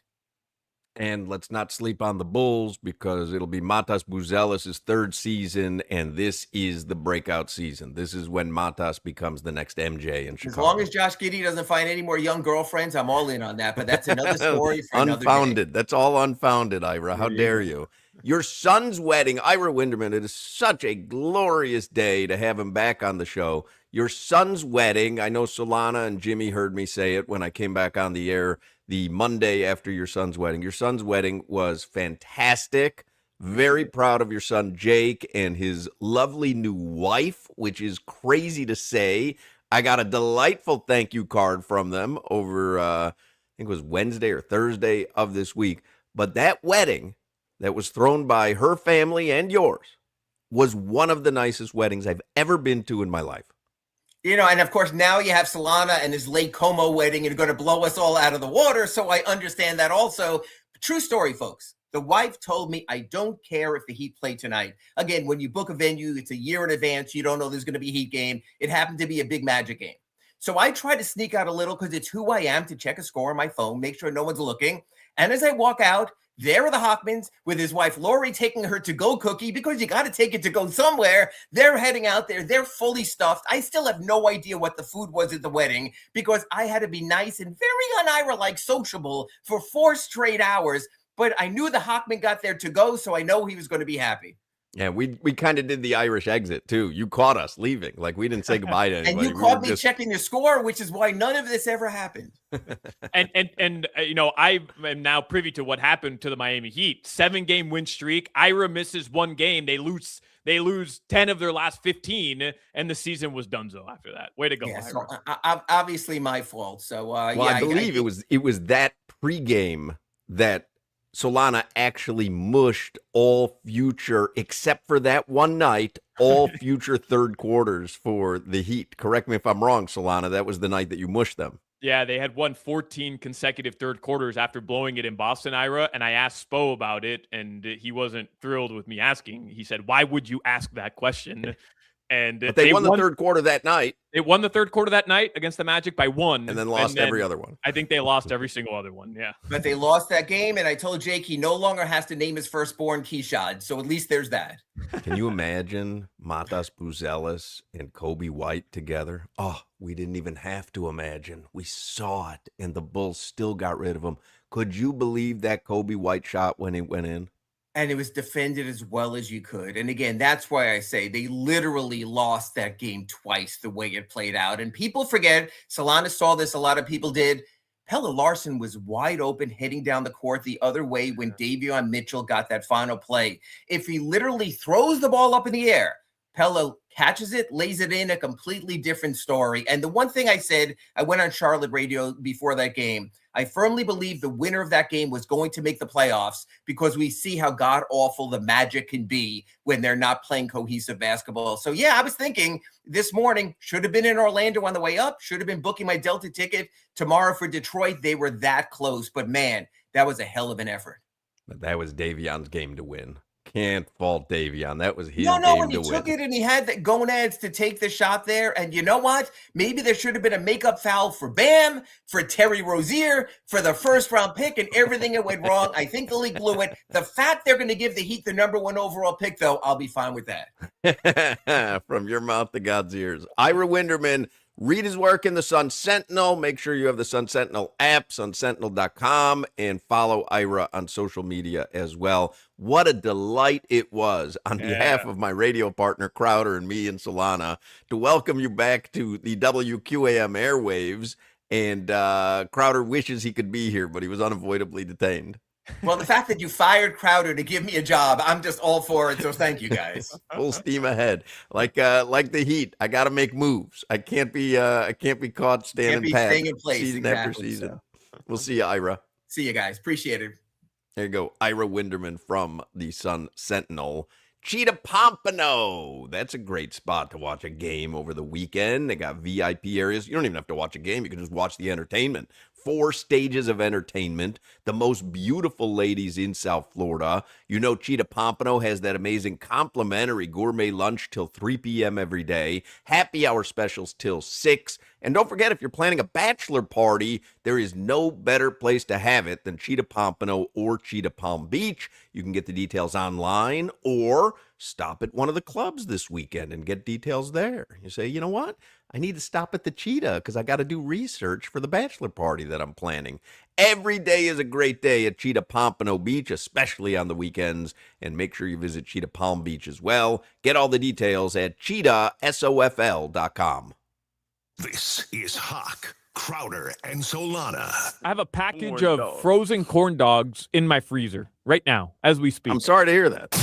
And let's not sleep on the Bulls because it'll be Matas Buzelis' 3rd season, and this is the breakout season. This is when Matas becomes the next MJ in Chicago. As long as Josh Giddey doesn't find any more young girlfriends, I'm all in on that, but that's another story for another Unfounded. day. That's all unfounded, Ira. How dare you? Your son's wedding, Ira Winderman, it is such a glorious day to have him back on the show. Your son's wedding, I know Solana and Jimmy heard me say it when I came back on the air the Monday after your son's wedding. Your son's wedding was fantastic. Very proud of your son, Jake, and his lovely new wife, which is crazy to say. I got a delightful thank you card from them over, I think it was Wednesday or Thursday of this week. But that wedding that was thrown by her family and yours was one of the nicest weddings I've ever been to in my life. You know, and of course, now you have Solana and his Lake Como wedding and going to blow us all out of the water. So I understand that also. True story, folks. The wife told me, I don't care if the Heat play tonight. Again, when you book a venue, it's a year in advance. You don't know there's going to be a Heat game. It happened to be a big Magic game. So I try to sneak out a little because it's who I am to check a score on my phone, make sure no one's looking. And as I walk out, there are the Hochmans with his wife, Lori, taking her to-go cookie because you got to take it to go somewhere. They're heading out there. They're fully stuffed. I still have no idea what the food was at the wedding because I had to be nice and very un-Ira-like sociable for 4 straight hours. But I knew the Hochman got there to go, so I know he was going to be happy. Yeah, we kind of did the Irish exit too. You caught us leaving. Like we didn't say goodbye to And anybody. you We caught were me just checking the score, which is why none of this ever happened. And I am now privy to what happened to the Miami Heat. 7-game win streak. Ira misses one game. They lose 10 of their last 15, and the season was donezo after that. Way to go, Yeah, Ira. so obviously my fault. So well, yeah, I believe it was that pregame that Solana actually mushed all future, except for that one night, all future third quarters for the Heat. Correct me if I'm wrong, Solana. That was the night that you mushed them. Yeah, they had won 14 consecutive third quarters after blowing it in Boston, Ira. And I asked Spo about it, and he wasn't thrilled with me asking. He said, "Why would you ask that question?" And But they won the third quarter that night. They won the third quarter that night against the Magic by 1. And then lost every other one. I think they lost every single other one, yeah. But they lost that game, and I told Jake he no longer has to name his firstborn Keyshawn. So at least there's that. Can you imagine Matas Buzelis and Kobe White together? Oh, we didn't even have to imagine. We saw it, and the Bulls still got rid of him. Could you believe that Kobe White shot when it went in? And it was defended as well as you could. And again, that's why I say they literally lost that game twice the way it played out. And people forget, Solana saw this, a lot of people did. Pelle Larsson was wide open heading down the court the other way when Davion Mitchell got that final play. If he literally throws the ball up in the air, Pelle catches it, lays it in, a completely different story. And the one thing I said, I went on Charlotte radio before that game. I firmly believe the winner of that game was going to make the playoffs because we see how god-awful the Magic can be when they're not playing cohesive basketball. So, yeah, I was thinking this morning, should have been in Orlando on the way up, should have been booking my Delta ticket tomorrow for Detroit. They were that close. But, man, that was a hell of an effort. But that was Davion's game to win. Can't fault Davion. That was his No, game when he to took win. it and he had the gonads to take the shot there. And you know what? Maybe there should have been a makeup foul for Bam, for Terry Rozier, for the first round pick, and everything that went wrong. I think the league blew it. The fact they're going to give the Heat the #1 overall pick, though, I'll be fine with that. From your mouth to God's ears. Ira Winderman, read his work in the Sun Sentinel. Make sure you have the Sun Sentinel app, sunsentinel.com, and follow Ira on social media as well. What a delight it was on behalf of my radio partner, Crowder, and me and Solana to welcome you back to the WQAM airwaves. And Crowder wishes he could be here, but he was unavoidably detained. Well, the fact that you fired Crowder to give me a job, I'm just all for it. So thank you, guys. Full steam ahead, like the Heat. I got to make moves. I can't be caught standing pat staying in place season after season. So. We'll see you, Ira. See you guys. Appreciate it. There you go, Ira Winderman from the Sun Sentinel. Cheetah Pompano. That's a great spot to watch a game over the weekend. They got VIP areas. You don't even have to watch a game. You can just watch the entertainment. 4 stages of entertainment. The most beautiful ladies in South Florida. You know Cheetah Pompano has that amazing complimentary gourmet lunch till 3 p.m. every day. Happy hour specials till 6. And don't forget, if you're planning a bachelor party, there is no better place to have it than Cheetah Pompano or Cheetah Palm Beach. You can get the details online or stop at one of the clubs this weekend and get details there. You say, you know what? I need to stop at the Cheetah because I got to do research for the bachelor party that I'm planning. Every day is a great day at Cheetah Pompano Beach, especially on the weekends. And make sure you visit Cheetah Palm Beach as well. Get all the details at cheetahsofl.com. This is Hoch, Crowder, and Solana. I have a package of frozen corn dogs in my freezer right now as we speak. I'm sorry to hear that.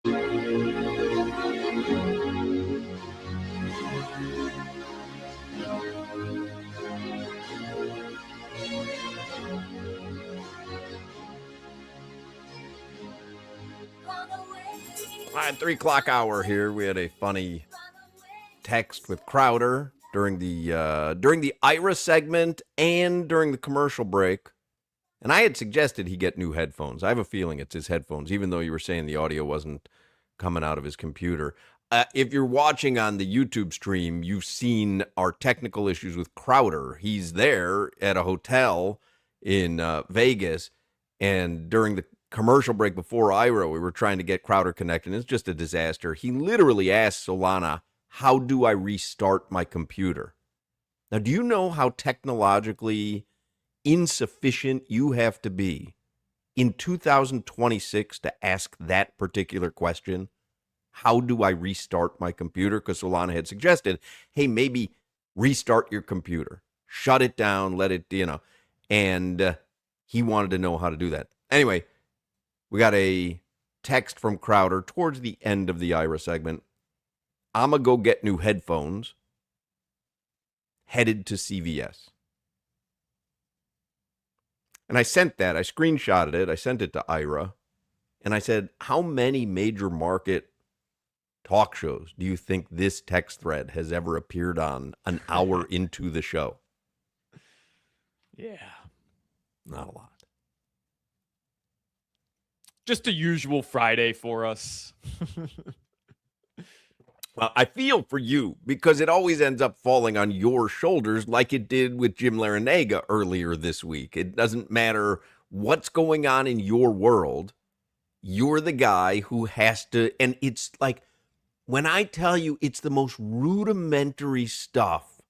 All right, 3 o'clock hour here. We had a funny text with Crowder during the Ira segment and during the commercial break. And I had suggested he get new headphones. I have a feeling it's his headphones, even though you were saying the audio wasn't coming out of his computer. If you're watching on the YouTube stream, you've seen our technical issues with Crowder. He's there at a hotel in Vegas, and during the commercial break before Ira, we were trying to get Crowder connected. It's just a disaster. He literally asked Solana, how do I restart my computer? Now, do you know how technologically insufficient you have to be in 2026 to ask that particular question? How do I restart my computer? Because Solana had suggested, hey, maybe restart your computer, shut it down, let it, and he wanted to know how to do that. Anyway, we got a text from Crowder towards the end of the Ira segment. I'm going to go get new headphones, headed to CVS. And I sent that. I screenshotted it. I sent it to Ira. And I said, how many major market talk shows do you think this text thread has ever appeared on an hour into the show? Yeah. Not a lot. Just a usual Friday for us. Well, I feel for you because it always ends up falling on your shoulders like it did with Jim Larinaga earlier this week. It doesn't matter what's going on in your world. You're the guy who has to, and it's like, when I tell you it's the most rudimentary stuff,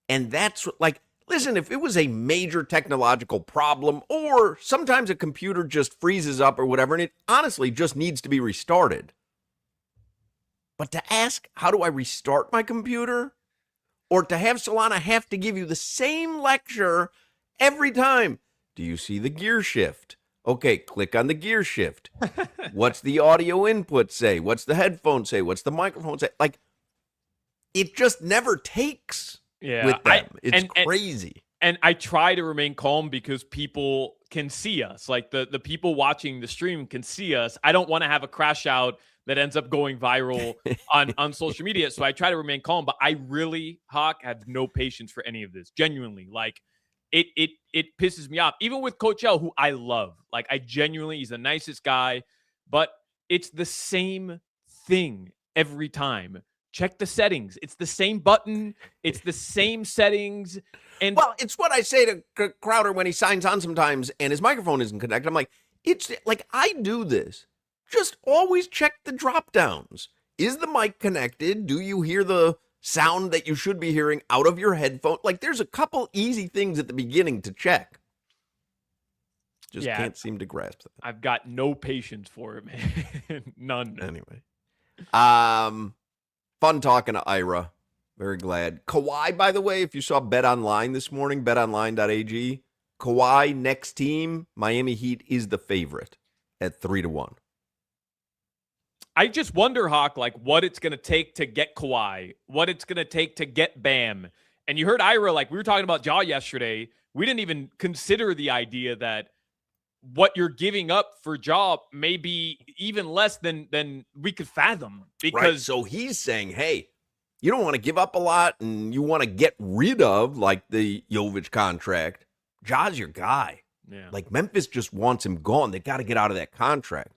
and that's like, listen, if it was a major technological problem or sometimes a computer just freezes up or whatever, and it honestly just needs to be restarted. But to ask, how do I restart my computer? Or to have Solana have to give you the same lecture every time. Do you see the gear shift? Okay, click on the gear shift. What's the audio input say? What's the headphone say? What's the microphone say? Like, it just never takes with them. It's crazy. And I try to remain calm because people can see us. Like the people watching the stream can see us. I don't want to have a crash out that ends up going viral on social media. So I try to remain calm, but I really, Hoch, have no patience for any of this. Genuinely. Like it pisses me off. Even with Coach L, who I love. Like I genuinely, he's the nicest guy, but it's the same thing every time. Check the settings. It's the same button. It's the same settings. And well, it's what I say to Crowder when he signs on sometimes and his microphone isn't connected. I'm like, it's like, I do this. Just always check the drop downs. Is the mic connected? Do you hear the sound that you should be hearing out of your headphone? Like, there's a couple easy things at the beginning to check. Just can't seem to grasp that. I've got no patience for it, man. None. Anyway. Fun talking to Ira. Very glad. Kawhi, by the way, if you saw Bet Online this morning, betonline.ag, Kawhi next team, Miami Heat is the favorite at 3-1. I just wonder, Hoch, like what it's going to take to get Kawhi, what it's going to take to get Bam. And you heard Ira, like we were talking about Ja yesterday. We didn't even consider the idea that what you're giving up for Ja may be even less than we could fathom. Because right. So he's saying, hey, you don't want to give up a lot and you want to get rid of like the Jovic contract. Ja's your guy. Yeah. Like Memphis just wants him gone. They got to get out of that contract.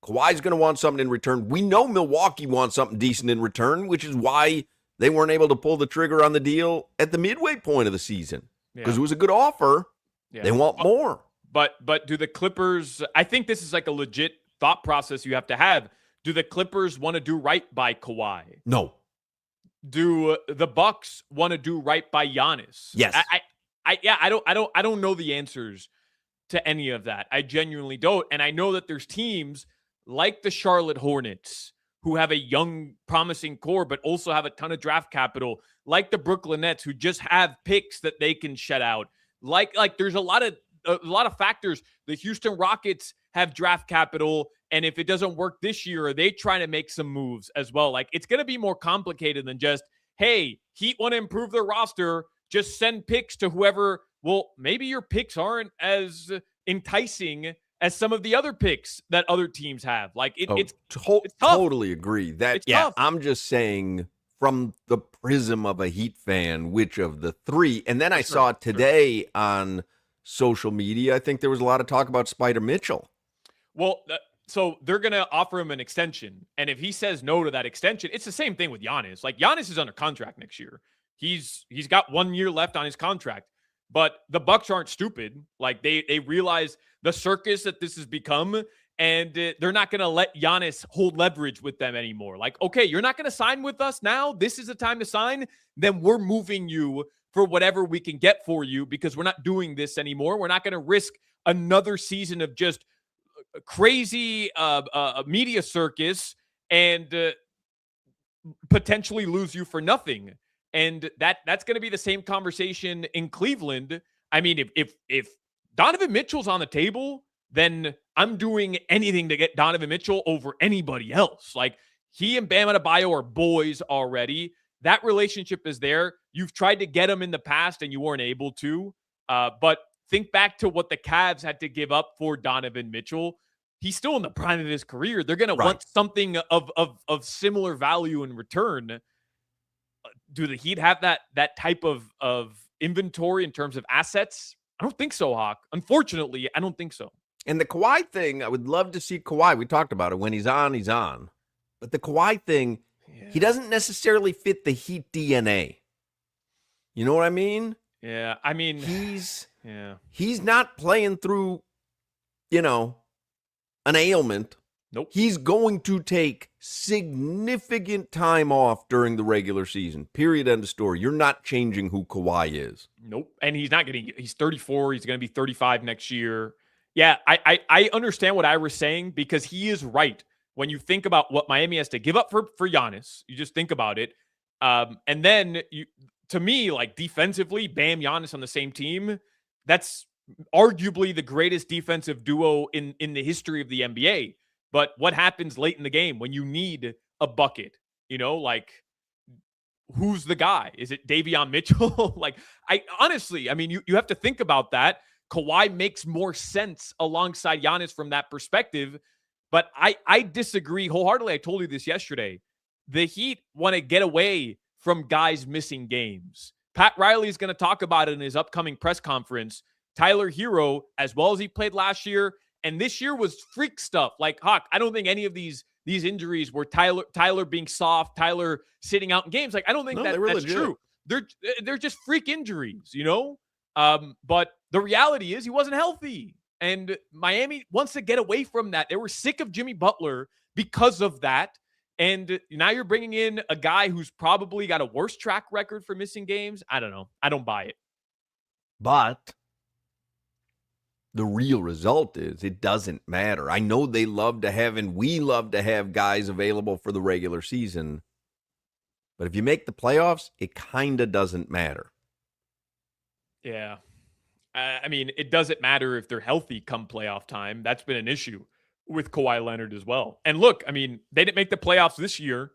Kawhi's going to want something in return. We know Milwaukee wants something decent in return, which is why they weren't able to pull the trigger on the deal at the midway point of the season because it was a good offer. Yeah. They want more. But do the Clippers, I think this is like a legit thought process you have to have. Do the Clippers want to do right by Kawhi? No. Do the Bucks want to do right by Giannis? Yes. I don't know the answers to any of that. I genuinely don't. And I know that there's teams like the Charlotte Hornets who have a young, promising core, but also have a ton of draft capital, like the Brooklyn Nets who just have picks that they can shed out. Like there's a lot of a lot of factors. The Houston Rockets have draft capital, and if it doesn't work this year, are they trying to make some moves as well? Like, it's going to be more complicated than just, hey, Heat want to improve their roster, just send picks to whoever. Well, maybe your picks aren't as enticing as some of the other picks that other teams have. Like, it's tough. Totally agree. It's tough. I'm just saying from the prism of a Heat fan, which of the three. And then I saw today on social media, I think there was a lot of talk about Spider Mitchell. Well, so they're going to offer him an extension. And if he says no to that extension, it's the same thing with Giannis. Like, Giannis is under contract next year. He's got 1 year left on his contract. But the Bucks aren't stupid. Like, they realize the circus that this has become, and they're not going to let Giannis hold leverage with them anymore. Like, okay, you're not going to sign with us now. This is the time to sign. Then we're moving you for whatever we can get for you because we're not doing this anymore. We're not going to risk another season of just crazy media circus and potentially lose you for nothing. And that's going to be the same conversation in Cleveland. I mean, if Donovan Mitchell's on the table, then I'm doing anything to get Donovan Mitchell over anybody else. Like, he and Bam Adebayo are boys already. That relationship is there. You've tried to get him in the past and you weren't able to. But think back to what the Cavs had to give up for Donovan Mitchell. He's still in the prime of his career. They're going to want something of similar value in return. Do the Heat have that type of inventory in terms of assets? I don't think so, Hoch. Unfortunately, I don't think so. And the Kawhi thing, I would love to see Kawhi. We talked about it. When he's on, he's on. But the Kawhi thing, he doesn't necessarily fit the Heat DNA. You know what I mean? Yeah, I mean, he's not playing through, an ailment. Nope. He's going to take significant time off during the regular season. Period. End of story. You're not changing who Kawhi is. Nope. And he's 34. He's going to be 35 next year. Yeah, I understand what Ira's saying because he is right. When you think about what Miami has to give up for Giannis, you just think about it. And then, to me, like, defensively, Bam, Giannis on the same team, that's arguably the greatest defensive duo in the history of the NBA. But what happens late in the game when you need a bucket? Like, who's the guy? Is it Davion Mitchell? Like, I mean, you have to think about that. Kawhi makes more sense alongside Giannis from that perspective. But I disagree wholeheartedly. I told you this yesterday. The Heat want to get away from guys missing games. Pat Riley is going to talk about it in his upcoming press conference. Tyler Hero, as well as he played last year, and this year was freak stuff. Like, Hoch, I don't think any of these injuries were Tyler being soft, Tyler sitting out in games. Like, I don't think that's legit. True. They're just freak injuries, But the reality is he wasn't healthy. And Miami wants to get away from that. They were sick of Jimmy Butler because of that. And now you're bringing in a guy who's probably got a worse track record for missing games. I don't know. I don't buy it. But the real result is it doesn't matter. I know they love to have, and we love to have guys available for the regular season. But if you make the playoffs, it kind of doesn't matter. Yeah. I mean, it doesn't matter if they're healthy come playoff time. That's been an issue with Kawhi Leonard as well. And look, I mean, they didn't make the playoffs this year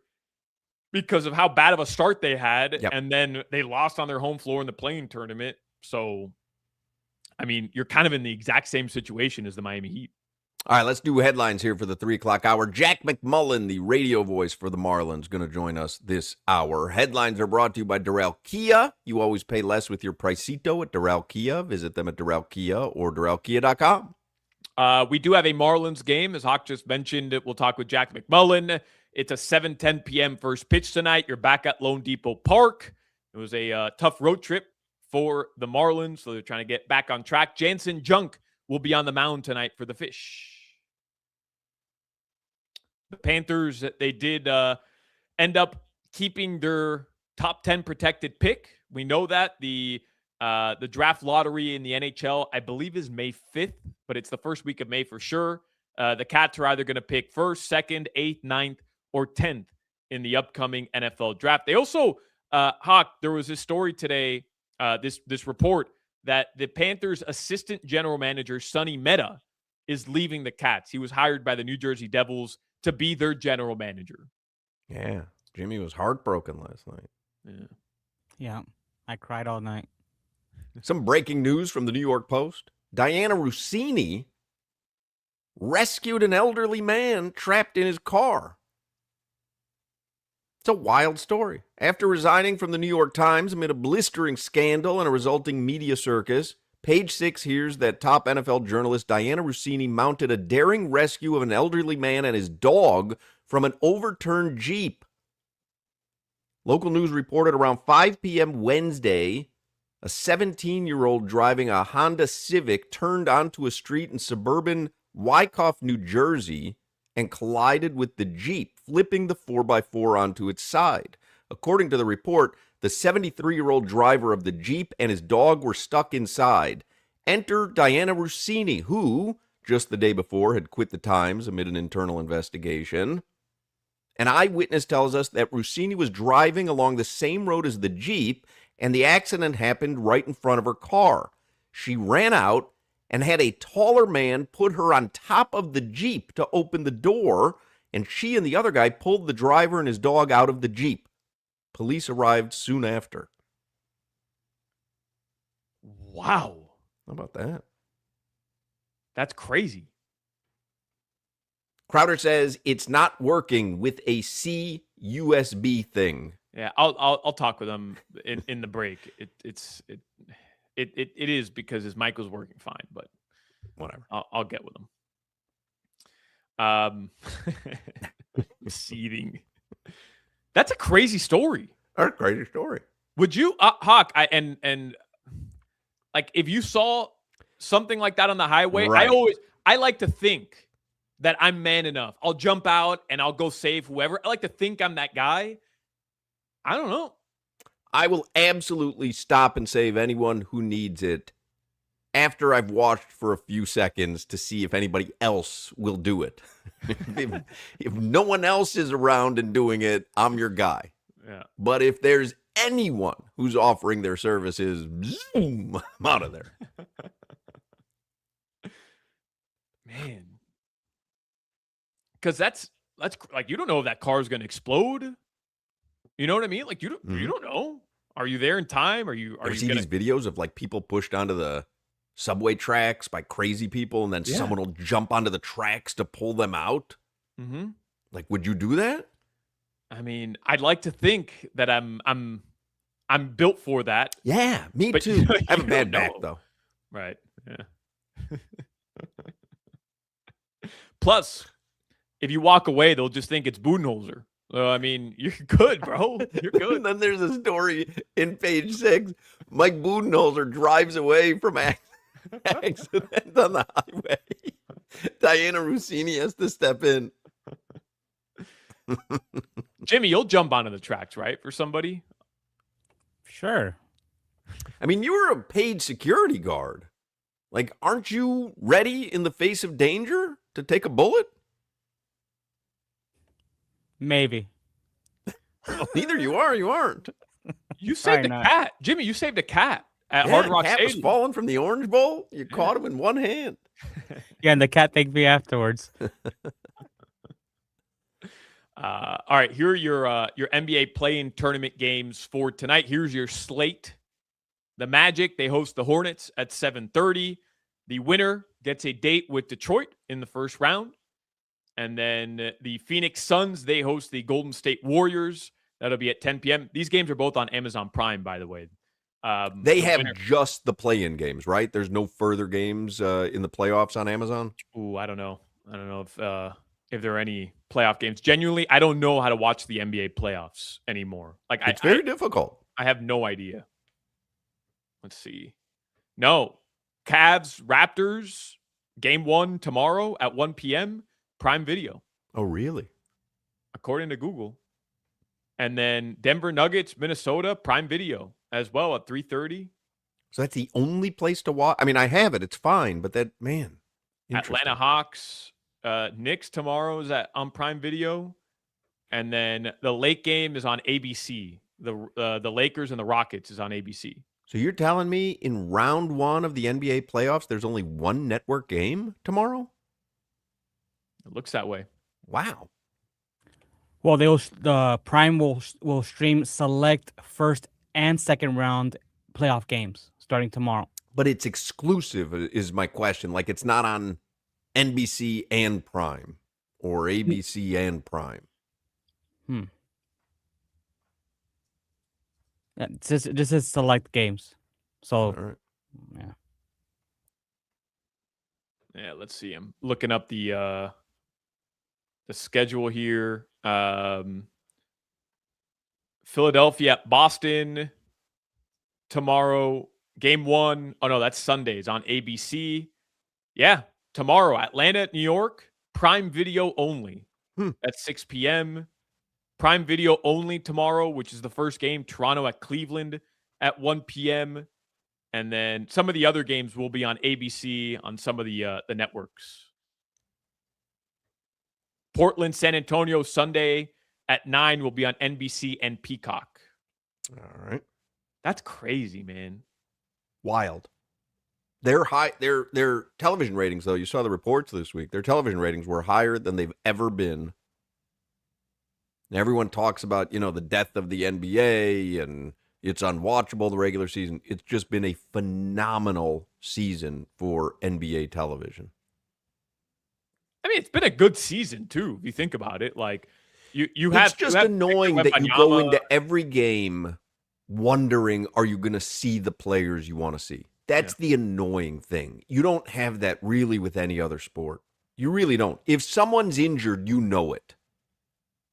because of how bad of a start they had. Yep. And then they lost on their home floor in the play-in tournament. So, I mean, you're kind of in the exact same situation as the Miami Heat. All right, let's do headlines here for the 3 o'clock hour. Jack McMullen, the radio voice for the Marlins, going to join us this hour. Headlines are brought to you by Durrell Kia. You always pay less with your Pricito at Durrell Kia. Visit them at Durrell Kia or DurrellKia.com. We do have a Marlins game, as Hoch just mentioned. We'll talk with Jack McMullen. It's a 7:10 p.m. first pitch tonight. You're back at Lone Depot Park. It was a tough road trip for the Marlins, so they're trying to get back on track. Jansen Junk will be on the mound tonight for the Fish. The Panthers, they did end up keeping their top 10 protected pick. We know that the draft lottery in the NHL, I believe, is May 5th, but it's the first week of May for sure. The Cats are either going to pick 1st, 2nd, 8th, 9th, or 10th in the upcoming NFL draft. They also, Hoch, there was this story today, this report that the Panthers' assistant general manager, Sonny Mehta, is leaving the Cats. He was hired by the New Jersey Devils to be their general manager. Yeah. Jimmy was heartbroken last night. Yeah. Yeah, I cried all night. Some breaking news from the New York Post. Diana Rossini rescued an elderly man trapped in his car. It's a wild story. After resigning from the New York Times amid a blistering scandal and a resulting media circus, Page 6 hears that top NFL journalist Diana Rossini mounted a daring rescue of an elderly man and his dog from an overturned Jeep. Local news reported around 5 p.m. Wednesday, a 17-year-old driving a Honda Civic turned onto a street in suburban Wyckoff, New Jersey, and collided with the Jeep, flipping the 4x4 onto its side. According to the report, the 73-year-old driver of the Jeep and his dog were stuck inside. Enter Diana Rossini, who, just the day before, had quit the Times amid an internal investigation. An eyewitness tells us that Rossini was driving along the same road as the Jeep, and the accident happened right in front of her car. She ran out and had a taller man put her on top of the Jeep to open the door, and she and the other guy pulled the driver and his dog out of the Jeep. Police arrived soon after. Wow. How about that? That's crazy. Crowder says it's not working with a C USB thing. Yeah, I'll talk with him in the break. It is because his mic was working fine, but Whatever. I'll get with him. Seething. That's a crazy story. That's a crazy story. Would you, Hawk? And like if you saw something like that on the highway, Right. I like to think that I'm man enough. I'll jump out and I'll go save whoever. I like to think I'm that guy. I don't know. I will absolutely stop and save anyone who needs it after I've watched for a few seconds to see if anybody else will do it. if no one else is around and doing it, I'm your guy. Yeah. But if there's anyone who's offering their services, zoom, I'm out of there. Man. Because that's like, you don't know if that car is going to explode. You know what I mean? Like you don't know. Are you there in time? Are you see gonna... these videos of like people pushed onto the subway tracks by crazy people, and then someone will jump onto the tracks to pull them out? Mm-hmm. Like, would you do that? I mean, I'd like to think that I'm built for that. Yeah, me But too. I have a you bad don't back know. though. Right. Yeah. Plus, if you walk away, they'll just think it's Budenholzer. I mean, you're good, bro. You're good. And then there's a story in Page 6. Mike Budenholzer drives away from accident on the highway. Diana Rossini has to step in. Jimmy, you'll jump onto the tracks, right? For somebody? Sure. I mean, you were a paid security guard. Like, aren't you ready in the face of danger to take a bullet? Maybe. Well, either you are or you aren't. You saved a not. cat. Jimmy, you saved a cat at Yeah, Hard Rock cat was Stadium. falling from the Orange Bowl. You caught him in one hand. Yeah, and the cat thanked me afterwards. All right, here are your NBA play-in tournament games for tonight. Here's your slate. The Magic, they host the Hornets at 7:30. The winner gets a date with Detroit in the first round. And then the Phoenix Suns, they host the Golden State Warriors. That'll be at 10 p.m. These games are both on Amazon Prime, by the way. They have just the play-in games, right? There's no further games in the playoffs on Amazon? Ooh, I don't know. I don't know if there are any playoff games. Genuinely, I don't know how to watch the NBA playoffs anymore. Like It's very difficult. I have no idea. Let's see. No. Cavs, Raptors, game 1 tomorrow at 1 p.m. Prime Video, Oh, really? according to Google. And then Denver Nuggets, Minnesota, Prime Video as well at 3:30. So that's the only place to watch? I mean, I have it. It's fine. But that, man. Atlanta Hawks, Knicks tomorrow is on Prime Video. And then the late game is on ABC. The Lakers and the Rockets is on ABC. So you're telling me in round 1 of the NBA playoffs, there's only one network game tomorrow? It looks that way. Wow. Well, the Prime will stream select first and second round playoff games starting tomorrow. But it's exclusive is my question. Like it's not on NBC and Prime or ABC and Prime. Yeah, this is select games. So, All right. yeah. Yeah, let's see. I'm looking up the schedule here. Philadelphia, Boston tomorrow. Game 1. Oh no, that's Sundays on ABC. Yeah, tomorrow Atlanta at New York. Prime Video only. At 6 p.m. Prime Video only tomorrow, which is the first game. Toronto at Cleveland at 1 p.m. And then some of the other games will be on ABC on some of the networks. Portland, San Antonio, Sunday at 9 will be on NBC and Peacock. All right. That's crazy, man. Wild. Their television ratings, though, you saw the reports this week. Their television ratings were higher than they've ever been. And everyone talks about, the death of the NBA and it's unwatchable, the regular season. It's just been a phenomenal season for NBA television. I mean, it's been a good season, too, if you think about it. Like, you have... It's just annoying that you go into every game wondering, are you going to see the players you want to see? That's the annoying thing. You don't have that really with any other sport. You really don't. If someone's injured, you know it.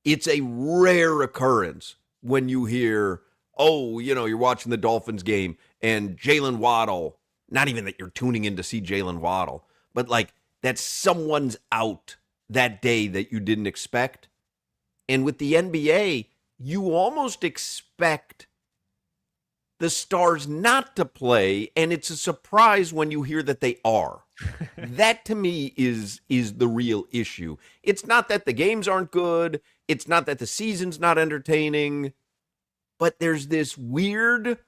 It's a rare occurrence when you hear, you're watching the Dolphins game and Jalen Waddle, not even that you're tuning in to see Jalen Waddle, but like that someone's out that day that you didn't expect. And with the NBA, you almost expect the stars not to play, and it's a surprise when you hear that they are. That to me is the real issue. It's not that the games aren't good. It's not that the season's not entertaining. But there's this weird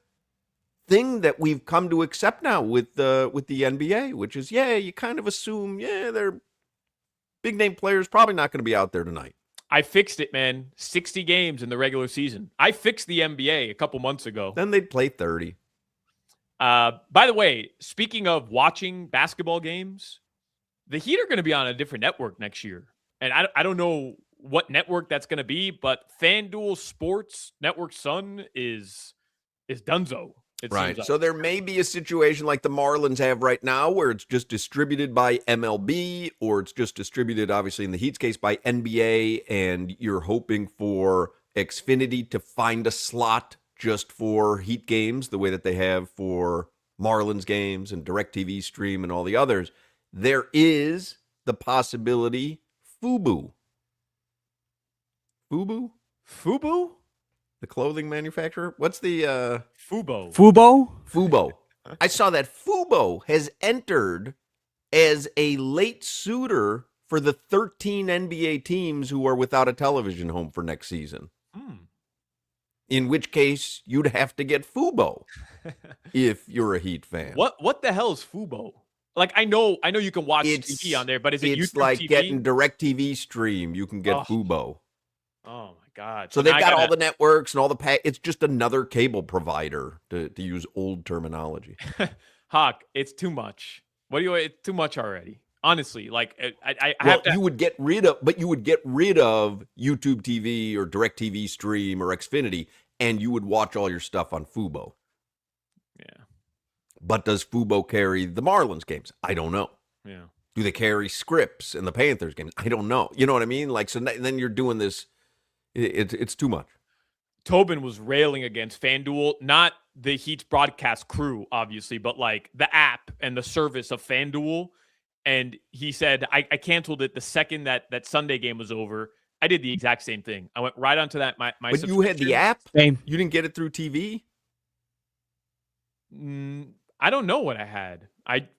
thing that we've come to accept now with the NBA, which is, you kind of assume, they're big name players probably not going to be out there tonight. I fixed it, man. 60 games in the regular season. I fixed the NBA a couple months ago. Then they'd play 30. By the way, speaking of watching basketball games, the Heat are going to be on a different network next year. And I don't know what network that's going to be, but FanDuel Sports Network Sun is donezo. Right. So there may be a situation like the Marlins have right now where it's just distributed by MLB or it's just distributed, obviously, in the Heat's case, by NBA, and you're hoping for Xfinity to find a slot just for Heat games the way that they have for Marlins games and DirecTV Stream and all the others. There is the possibility FUBU. FUBU? The clothing manufacturer? What's the Fubo? Fubo. I saw that Fubo has entered as a late suitor for the 13 NBA teams who are without a television home for next season. In which case, you'd have to get Fubo if you're a Heat fan. What the hell is Fubo? Like, I know you can watch TV on there, but is it it's YouTube like TV? Getting DirecTV Stream. You can get Fubo. Oh my God! So they've got all the networks and all the it's just another cable provider, to use old terminology. Hoch, it's too much. It's too much already. Honestly, like I have to. You would get rid of YouTube TV or DirecTV Stream or Xfinity, and you would watch all your stuff on Fubo. Yeah. But does Fubo carry the Marlins games? I don't know. Yeah. Do they carry Scripps and the Panthers games? I don't know. You know what I mean? Like, so then you're doing this. It's too much. Tobin was railing against FanDuel, not the Heat's broadcast crew, obviously, but like the app and the service of FanDuel. And he said, I canceled it the second that Sunday game was over. I did the exact same thing. I went right onto that. But you had the app? Same. You didn't get it through TV? I don't know what I had.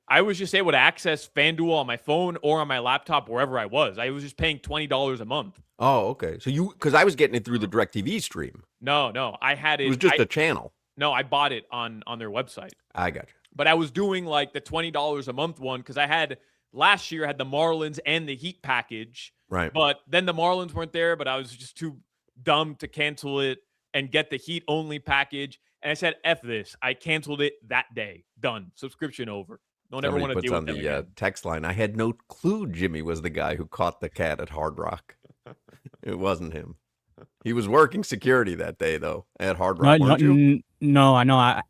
I was just able to access FanDuel on my phone or on my laptop, wherever I was. I was just paying $20 a month. Oh, okay. So because I was getting it through the DirecTV Stream. No, I had it. It was just a channel. No, I bought it on their website. I got you. But I was doing like the $20 a month one because I had last year I had the Marlins and the Heat package. Right. But then the Marlins weren't there, but I was just too dumb to cancel it and get the Heat only package. And I said, F this. I canceled it that day. Done. Subscription over. Don't ever want to deal with them again. Text line. I had no clue Jimmy was the guy who caught the cat at Hard Rock. It wasn't him. He was working security that day though at Hard Rock. Weren't you? No, I know. I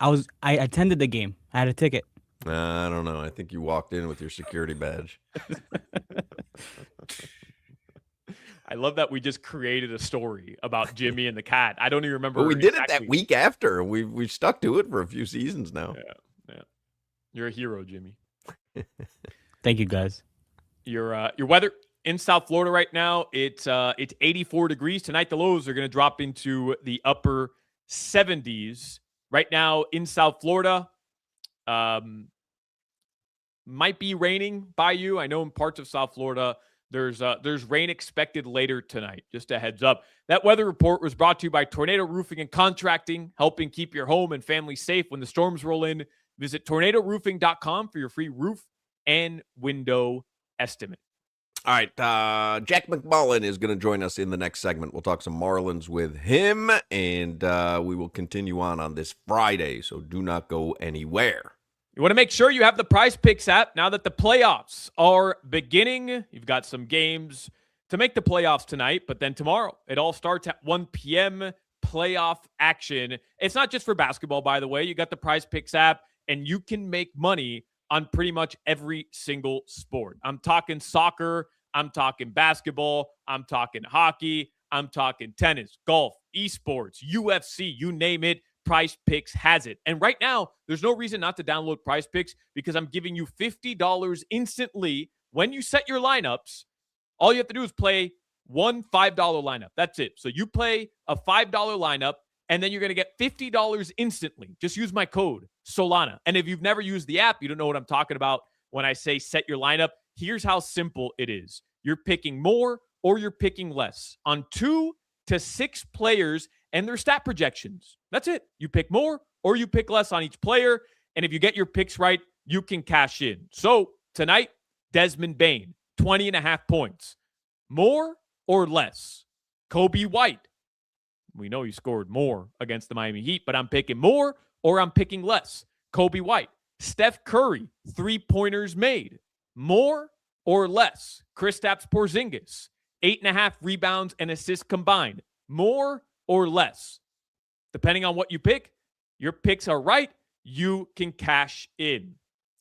attended the game. I had a ticket. I don't know. I think you walked in with your security badge. I love that we just created a story about Jimmy and the cat. I don't even remember. But we did it that week after. We've stuck to it for a few seasons now. Yeah. You're a hero, Jimmy. Thank you, guys. Your weather in South Florida right now, it's 84 degrees. Tonight, the lows are going to drop into the upper 70s. Right now in South Florida, might be raining by you. I know in parts of South Florida, there's rain expected later tonight. Just a heads up. That weather report was brought to you by Tornado Roofing and Contracting, helping keep your home and family safe when the storms roll in. Visit tornadoroofing.com for your free roof and window estimate. All right. Jack McMullen is going to join us in the next segment. We'll talk some Marlins with him, and we will continue on this Friday, so do not go anywhere. You want to make sure you have the Prize Picks app now that the playoffs are beginning. You've got some games to make the playoffs tonight, but then tomorrow it all starts at 1 p.m. playoff action. It's not just for basketball, by the way. You got the Prize Picks app, and you can make money on pretty much every single sport. I'm talking soccer. I'm talking basketball. I'm talking hockey. I'm talking tennis, golf, esports, UFC, you name it. Prize Picks has it. And right now, there's no reason not to download Prize Picks because I'm giving you $50 instantly when you set your lineups. All you have to do is play one $5 lineup. That's it. So you play a $5 lineup, and then you're going to get $50 instantly. Just use my code, Solana. And if you've never used the app, you don't know what I'm talking about when I say set your lineup. Here's how simple it is. You're picking more or you're picking less on 2 to 6 players and their stat projections. That's it. You pick more or you pick less on each player. And if you get your picks right, you can cash in. So tonight, Desmond Bain, 20.5 points. More or less? Kobe White. We know he scored more against the Miami Heat, but I'm picking more or I'm picking less. Kobe White. Steph Curry, 3-pointers made. More or less? Kristaps Porzingis, 8.5 rebounds and assists combined. More or less? Depending on what you pick, your picks are right, you can cash in.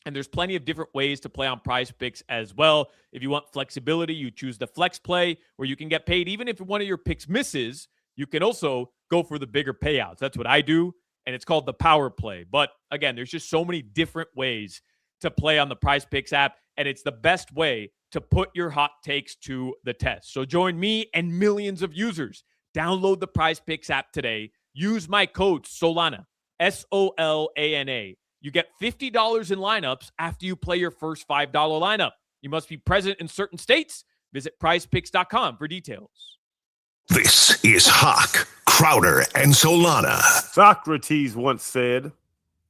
And there's plenty of different ways to play on Prize Picks as well. If you want flexibility, you choose the flex play where you can get paid even if one of your picks misses. You can also go for the bigger payouts. That's what I do, and it's called the power play. But again, there's just so many different ways to play on the Prize Picks app, and it's the best way to put your hot takes to the test. So join me and millions of users. Download the Prize Picks app today. Use my code Solana, SOLANA. You get $50 in lineups after you play your first $5 lineup. You must be present in certain states. Visit prizepicks.com for details. This is Hoch, Crowder, and Solana. Socrates once said,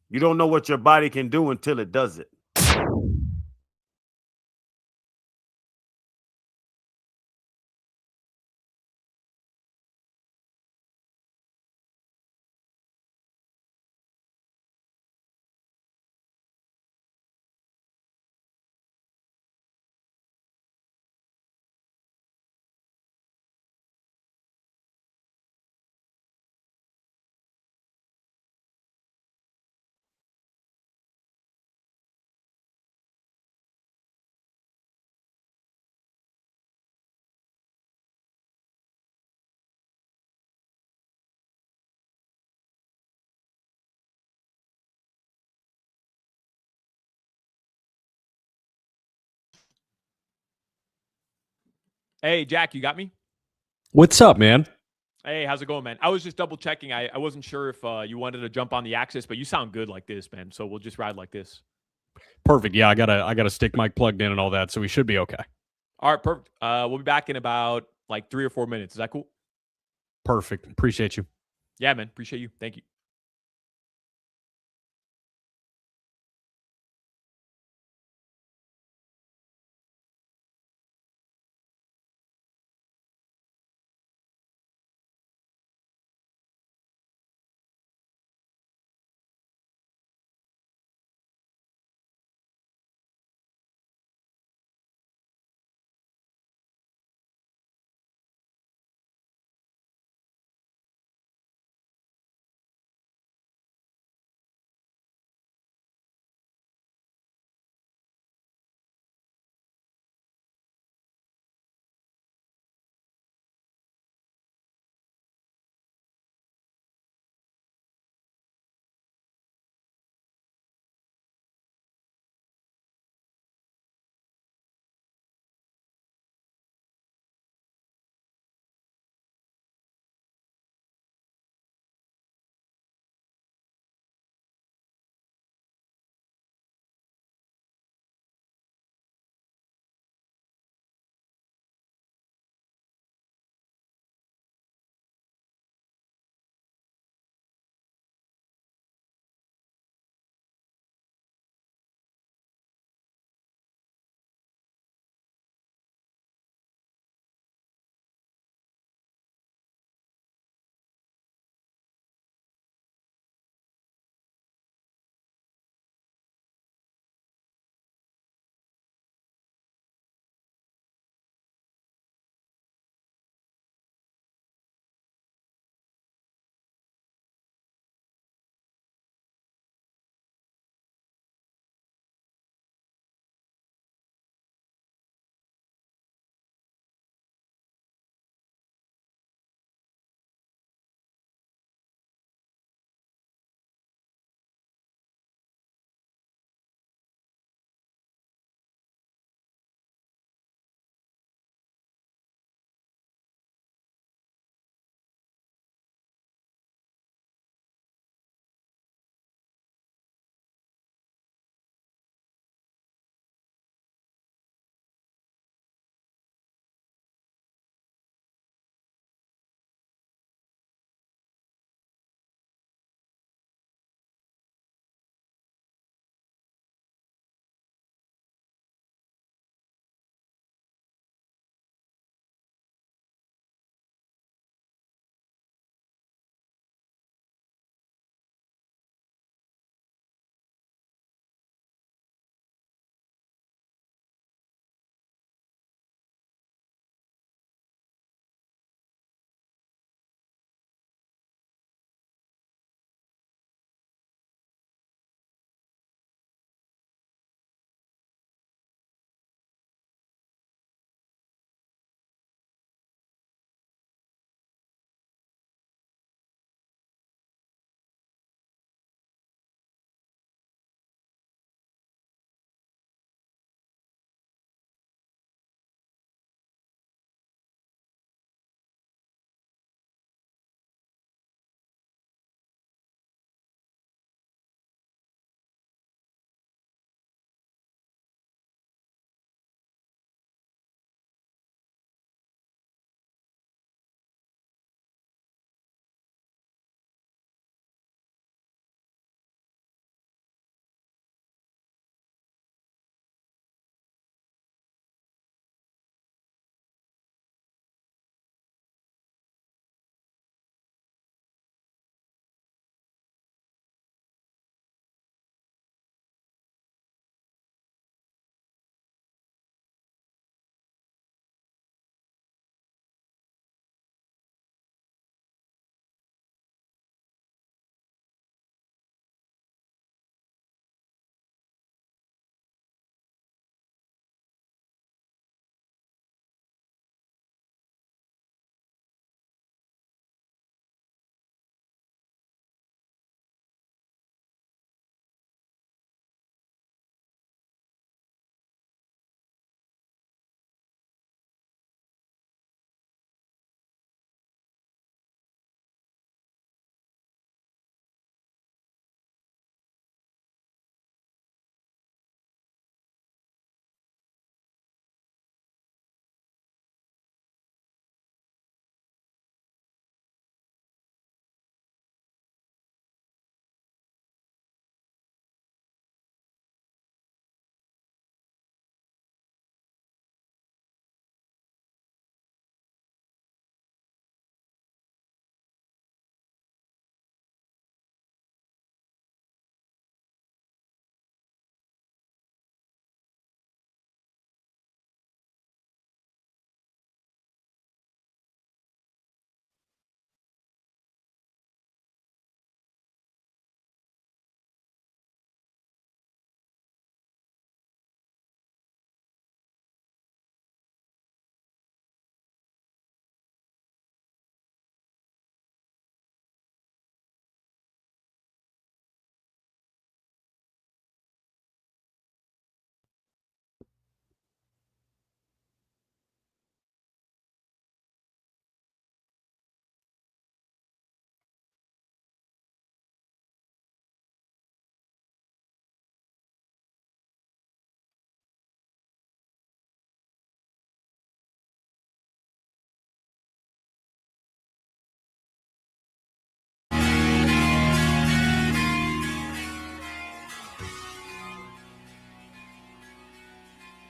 "You don't know what your body can do until it does it." Hey, Jack, you got me? What's up, man? Hey, how's it going, man? I was just double checking. I wasn't sure if you wanted to jump on the Axis, but you sound good like this, man. So we'll just ride like this. Perfect. Yeah, I got a stick mic plugged in and all that, so we should be okay. All right, perfect. We'll be back in about like 3 or 4 minutes. Is that cool? Perfect. Appreciate you. Yeah, man. Appreciate you. Thank you.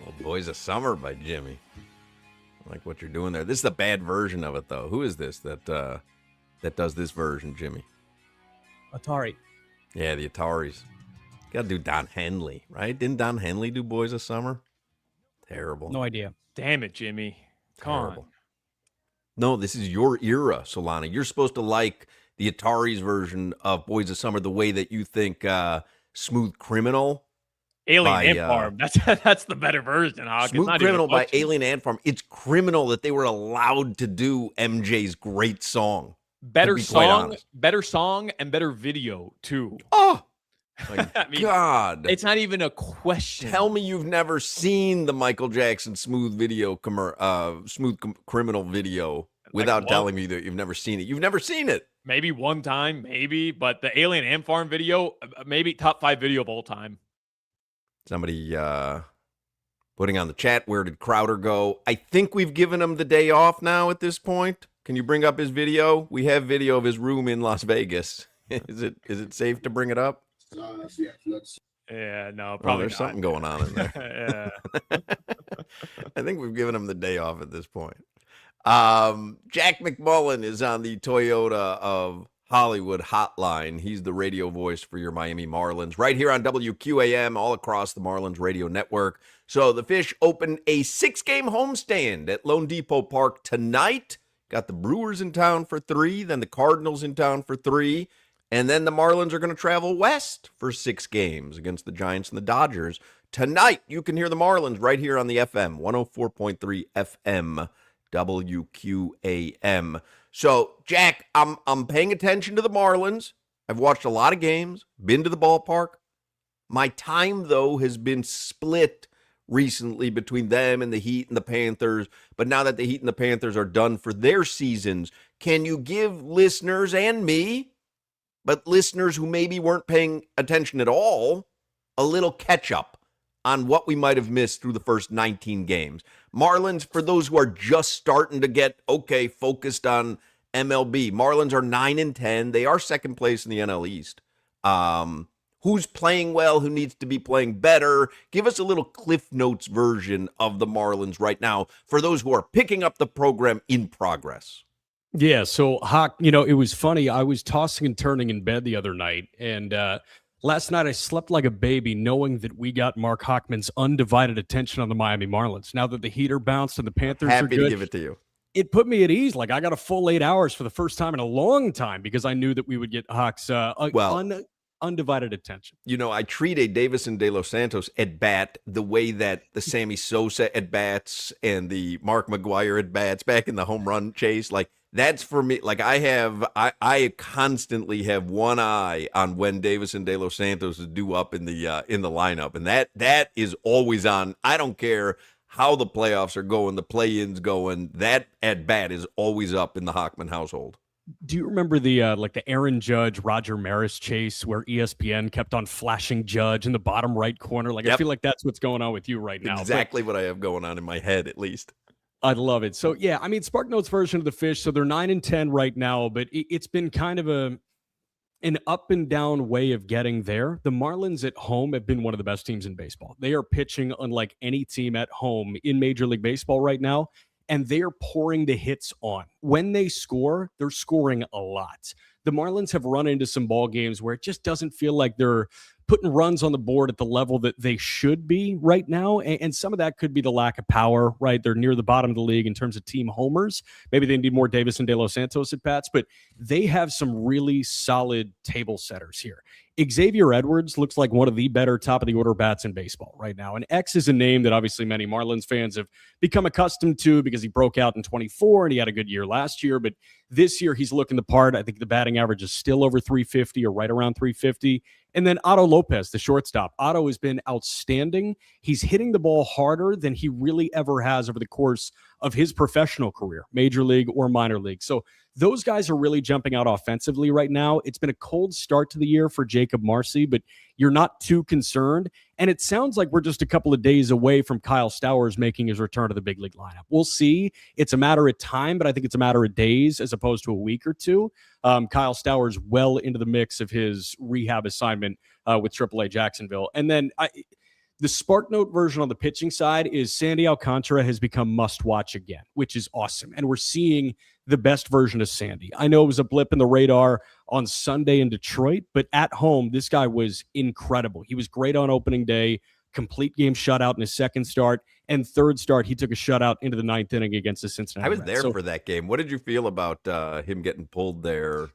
Well, Boys of Summer by Jimmy. I like what you're doing there. This is the bad version of it, though. Who is this that does this version, Jimmy? Atari. Yeah, the Ataris. Got to do Don Henley, right? Didn't Don Henley do Boys of Summer? Terrible. No idea. Damn it, Jimmy. Come on. Terrible. No, this is your era, Solana. You're supposed to like the Atari's version of Boys of Summer the way that you think Smooth Criminal. Alien by, Ant Farm. That's the better version, Hawk. It's Smooth not Criminal even a by question. Alien Ant Farm. It's criminal that they were allowed to do MJ's great song. Better be quite song, honest. better song, and better video too. Oh, my I mean, God. It's not even a question. Tell me you've never seen the Michael Jackson Smooth Criminal video without what? telling me that you've never seen it. You've never seen it. Maybe one time, maybe, but the Alien Ant Farm video, maybe top 5 video of all time. Somebody putting on the chat, where did Crowder go? I think we've given him the day off now at this point. Can you bring up his video? We have video of his room in Las Vegas. Is it safe to bring it up? Yeah, no, Oh, probably there's not. something going on in there. Yeah. I think we've given him the day off at this point. Jack McMullen is on the Toyota of Hollywood hotline. He's the radio voice for your Miami Marlins right here on WQAM all across the Marlins radio network. So the Fish open a 6-game homestand at Lone Depot Park tonight. Got the Brewers in town for 3, then the Cardinals in town for 3, and then the Marlins are going to travel west for 6 games against the Giants and the Dodgers. Tonight, you can hear the Marlins right here on the FM, 104.3 FM, WQAM. So, Jack, I'm paying attention to the Marlins. I've watched a lot of games, been to the ballpark. My time, though, has been split recently between them and the Heat and the Panthers. But now that the Heat and the Panthers are done for their seasons, can you give listeners and me, but listeners who maybe weren't paying attention at all, a little catch up on what we might have missed through the first 19 games? Marlins, for those who are just starting to get, focused on MLB, Marlins are 9-10. They are second place in the NL East. Who's playing well, who needs to be playing better? Give us a little Cliff Notes version of the Marlins right now for those who are picking up the program in progress. Yeah, so Hawk, it was funny. I was tossing and turning in bed the other night, and last night I slept like a baby knowing that we got Mark Hochman's undivided attention on the Miami Marlins. Now that the Heater bounced and the Panthers are Happy good, to give it to you. It put me at ease. Like, I got a full 8 hours for the first time in a long time because I knew that we would get Hawk's undivided attention. I treat a Davison De Los Santos at bat the way that the Sammy Sosa at bats and the Mark McGuire at bats back in the home run chase. Like, that's for me. Like, I constantly have one eye on when Davison De Los Santos is due up in the lineup, and that is always on. I don't care how the playoffs are going, the play-ins going. That at bat is always up in the Hochman household. Do you remember the Aaron Judge, Roger Maris chase where ESPN kept on flashing Judge in the bottom right corner? Like, Yep. I feel like that's what's going on with you right now. Exactly what I have going on in my head, at least. I love it. So, yeah, I mean, Spark Notes version of the Fish. So they're 9-10 right now, but it's been kind of an up and down way of getting there. The Marlins at home have been one of the best teams in baseball. They are pitching unlike any team at home in Major League Baseball right now. And they are pouring the hits on. When they score, they're scoring a lot. The Marlins have run into some ball games where it just doesn't feel like they're putting runs on the board at the level that they should be right now. And some of that could be the lack of power, right? They're near the bottom of the league in terms of team homers. Maybe they need more Davison De Los Santos at bats, but they have some really solid table setters here. Xavier Edwards looks like one of the better top of the order bats in baseball right now. And X is a name that obviously many Marlins fans have become accustomed to because he broke out in 24 and he had a good year last year. But this year he's looking the part. I think the batting average is still over 350 or right around 350. And then Otto Lopez, the shortstop. Otto has been outstanding. He's hitting the ball harder than he really ever has over the course of his professional career, major league or minor league. So those guys are really jumping out offensively right now. It's been a cold start to the year for Jacob Marcy, but you're not too concerned. And it sounds like we're just a couple of days away from Kyle Stowers making his return to the big league lineup. We'll see. It's a matter of time, but I think it's a matter of days as opposed to a week or two. Kyle Stowers well into the mix of his rehab assignment with AAA Jacksonville. And then The Spark Note version on the pitching side is Sandy Alcantara has become must-watch again, which is awesome. And we're seeing the best version of Sandy. I know it was a blip in the radar on Sunday in Detroit, but at home, this guy was incredible. He was great on opening day, complete game shutout in his second start, and third start, he took a shutout into the ninth inning against the Cincinnati I was Reds. there for that game. What did you feel about him getting pulled there?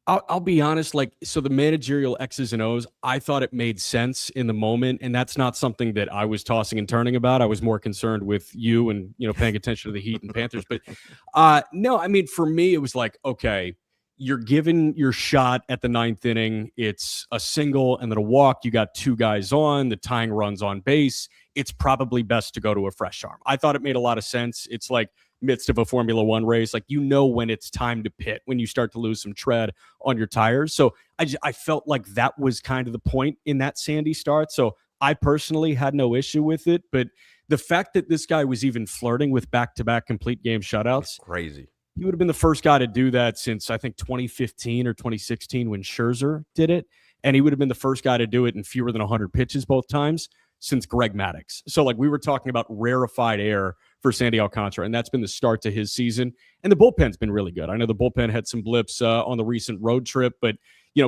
I'll be honest, so the managerial X's and O's, I thought it made sense in the moment, and that's not something that I was tossing and turning about. I was more concerned with you and, paying attention to the Heat and Panthers. But no, I mean, for me, it was like, okay, you're given your shot at the ninth inning. It's a single and then a walk. You got two guys on, the tying runs on base. It's probably best to go to a fresh arm. I thought it made a lot of sense. It's like midst of a Formula One race, when it's time to pit, when you start to lose some tread on your tires. So I felt like that was kind of the point in that Sandy start. So I personally had no issue with it, but the fact that this guy was even flirting with back-to-back complete game shutouts, That's crazy. He would have been the first guy to do that since I think 2015 or 2016 when Scherzer did it. And he would have been the first guy to do it in fewer than 100 pitches both times since Greg Maddux. So we were talking about rarefied air for Sandy Alcantara, and that's been the start to his season. And the bullpen's been really good. I know the bullpen had some blips on the recent road trip, but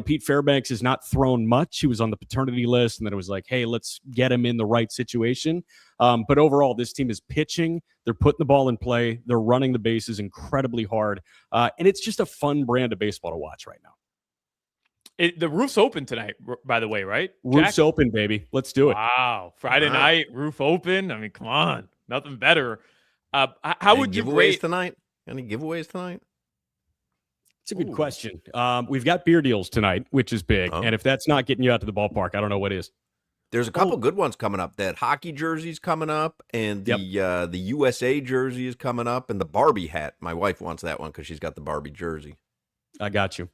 Pete Fairbanks has not thrown much. He was on the paternity list, and then it was like, hey, let's get him in the right situation. But overall, this team is pitching. They're putting the ball in play. They're running the bases incredibly hard. And it's just a fun brand of baseball to watch right now. The roof's open tonight, by the way, right? Roof's Jack? open, baby. Let's do it. Wow. Friday night, roof open. I mean, come on. Nothing better. How would you giveaways rate tonight? Any giveaways tonight? It's a good question. We've got beer deals tonight, which is big. Oh. And if that's not getting you out to the ballpark, I don't know what is. There's a couple good ones coming up. That hockey jersey's coming up, and the USA jersey is coming up, and the Barbie hat. My wife wants that one because she's got the Barbie jersey. I got you.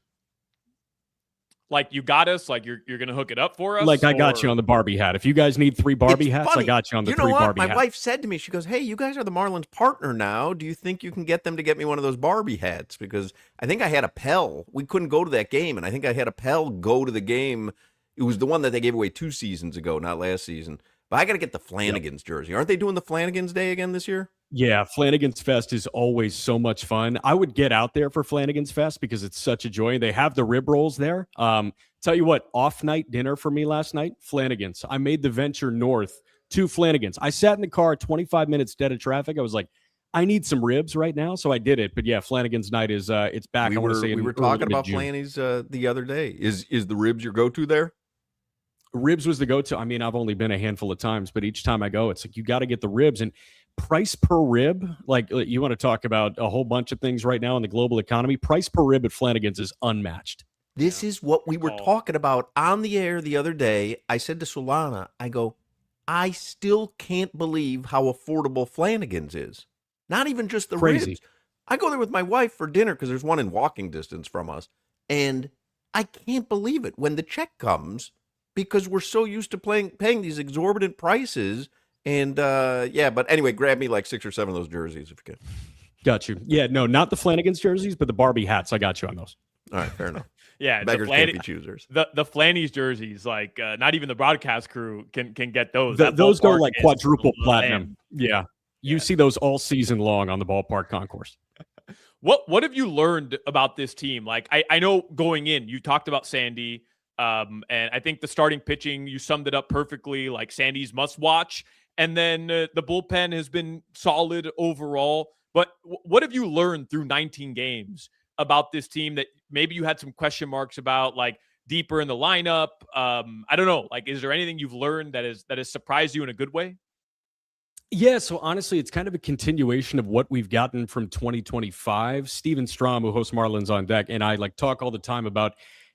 you got us? You're going to hook it up for us? I got you on the Barbie hat. If you guys need 3 Barbie hats, funny. I got you on the You know 3 what? Barbie My hats. wife said to me, she goes, hey, you guys are the Marlins partner now. Do you think you can get them to get me one of those Barbie hats? Because I think I had Appel. We couldn't go to that game, and I think I had Appel go to the game. It was the one that they gave away 2 seasons ago, not last season. But I got to get the Flanagan's jersey. Aren't they doing the Flanagan's Day again this year? Yeah, Flanagan's Fest is always so much fun. I would get out there for Flanagan's Fest because it's such a joy. They have the rib rolls there. Tell you what, off-night dinner for me last night, Flanagan's. I made the venture north to Flanagan's. I sat in the car 25 minutes dead of traffic. I was like, I need some ribs right now, so I did it. But yeah, Flanagan's night is it's back. We were talking about Flanny's the other day. Is the ribs your go-to there? Ribs was the go-to. I mean, I've only been a handful of times, but each time I go, it's like you got to get the ribs. And price per rib, you want to talk about a whole bunch of things right now in the global economy. Price per rib at Flanagan's is unmatched. This is what we were talking about on the air the other day. I said to Solana, I go, I still can't believe how affordable Flanagan's is. Not even just the Crazy. ribs. I go there with my wife for dinner because there's one in walking distance from us. And I can't believe it when the check comes because we're so used to paying these exorbitant prices. And but anyway, grab me 6 or 7 of those jerseys if you can. Got you. Yeah, no, not the Flanagan's jerseys, but the Barbie hats. I got you on those. All right, fair enough. Yeah, Beggars can't be choosers. The Flanny's jerseys, not even the broadcast crew can get those. Those go ballpark quadruple is platinum. Yeah. You see those all season long on the ballpark concourse. What have you learned about this team? I know going in, you talked about Sandy, and I think the starting pitching, you summed it up perfectly. Sandy's must watch, and then the bullpen has been solid overall. But what have you learned through 19 games about this team that maybe you had some question marks about, deeper in the lineup? I don't know. Is there anything you've learned that has surprised you in a good way? Yeah, so honestly, it's kind of a continuation of what we've gotten from 2025. Steven Strom, who hosts Marlins on Deck, and I talk all the time about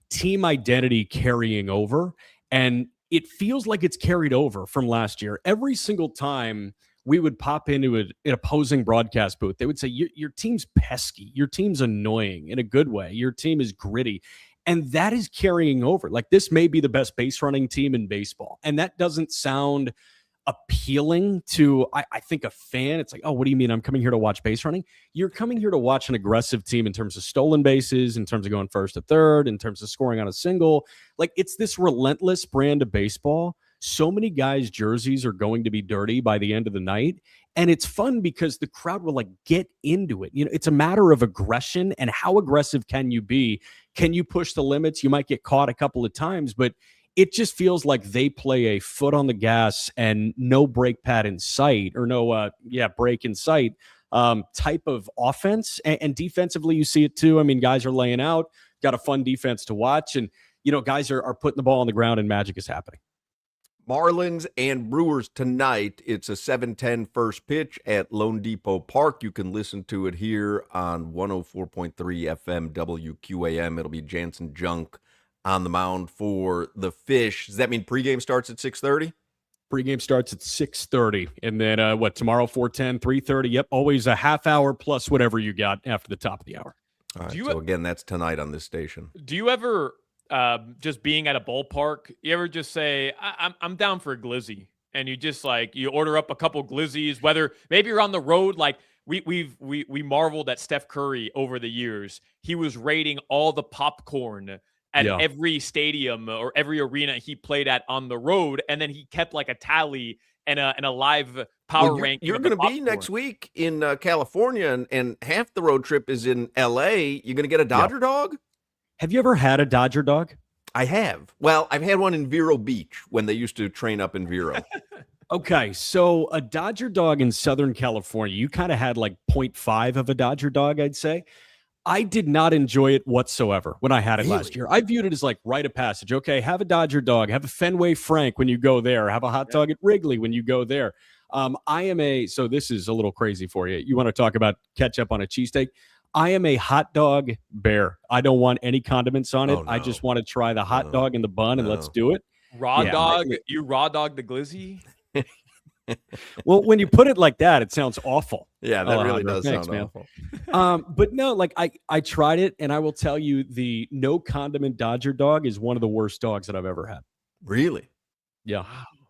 team identity carrying over, and it feels like it's carried over from last year. Every single time we would pop into an opposing broadcast booth, they would say, your team's pesky, your team's annoying in a good way, your team is gritty. And that is carrying over. This may be the best base running team in baseball. And that doesn't sound appealing to, I think, a fan. It's like, oh, what do you mean I'm coming here to watch base running? You're coming here to watch an aggressive team in terms of stolen bases, in terms of going first to third, in terms of scoring on a single. It's this relentless brand of baseball so many guys' jerseys are going to be dirty by the end of the night. And it's fun because the crowd will like get into it. It's a matter of aggression, and how aggressive can you be? Can you push the limits? You might get caught a couple of times, but it just feels like they play a foot on the gas and no brake pad in sight, or no, brake in sight type of offense. And defensively, you see it too. I mean, guys are laying out, got a fun defense to watch, and guys are putting the ball on the ground, and magic is happening. Marlins and Brewers tonight. It's a 7:10 first pitch at Lone Depot Park. You can listen to it here on 104.3 FM WQAM. It'll be Jansen Junk on the mound for the Fish. Does that mean pregame starts at 6:30? Pregame starts at 6:30. And then tomorrow, 4:10, 3:30. Yep, always a half hour plus whatever you got after the top of the hour. All right, so again, that's tonight on this station. Do you ever, just being at a ballpark, you ever just say, I'm down for a glizzy, and you just you order up a couple glizzies, whether maybe you're on the road, like we marveled at Steph Curry over the years. He was rating all the popcorn at every stadium or every arena he played at on the road, and then he kept like a tally and a live power ranking. You're going to be next week in California, and half the road trip is in L.A. You're going to get a Dodger dog? Have you ever had a Dodger dog? I have. Well, I've had one in Vero Beach when they used to train up in Vero. Okay, so a Dodger dog in Southern California, you kind of had like 0.5 of a Dodger dog, I'd say. I did not enjoy it whatsoever when I had it last year. I viewed it as like rite of passage. Okay, have a Dodger dog, have a Fenway Frank when you go there, have a hot dog at Wrigley when you go there. So this is a little crazy for you. You want to talk about ketchup on a cheesesteak? I am a hot dog bear. I don't want any condiments on it. Oh, no. I just want to try the hot dog in the bun, and let's do it. Raw dog? You raw dog the glizzy? Well, when you put it like that, it sounds awful. Yeah, that really does sound awful. But no, like I tried it, and I will tell you, the no condiment Dodger dog is one of the worst dogs that I've ever had. Really? Yeah.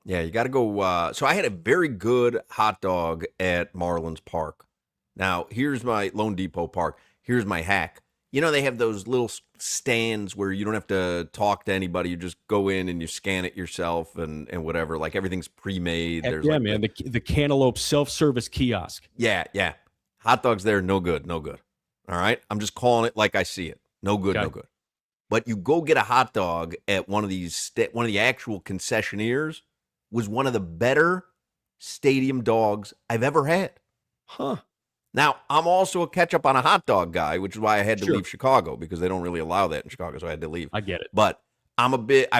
Yeah, you got to go. So I had a very good hot dog at Marlins Park. Now, here's my Lone Depot Park. Here's my hack. They have those little stands where you don't have to talk to anybody. You just go in and you scan it yourself and whatever. Like everything's pre-made. There's man. The Cantaloupe self-service kiosk. Yeah. Hot dogs there, no good. All right? I'm just calling it like I see it. No good. But you go get a hot dog at one of the actual concessionaires was one of the better stadium dogs I've ever had. Huh. Now, I'm also a ketchup on a hot dog guy, which is why I had to leave Chicago, because they don't really allow that in Chicago, so I had to leave. I get it. But I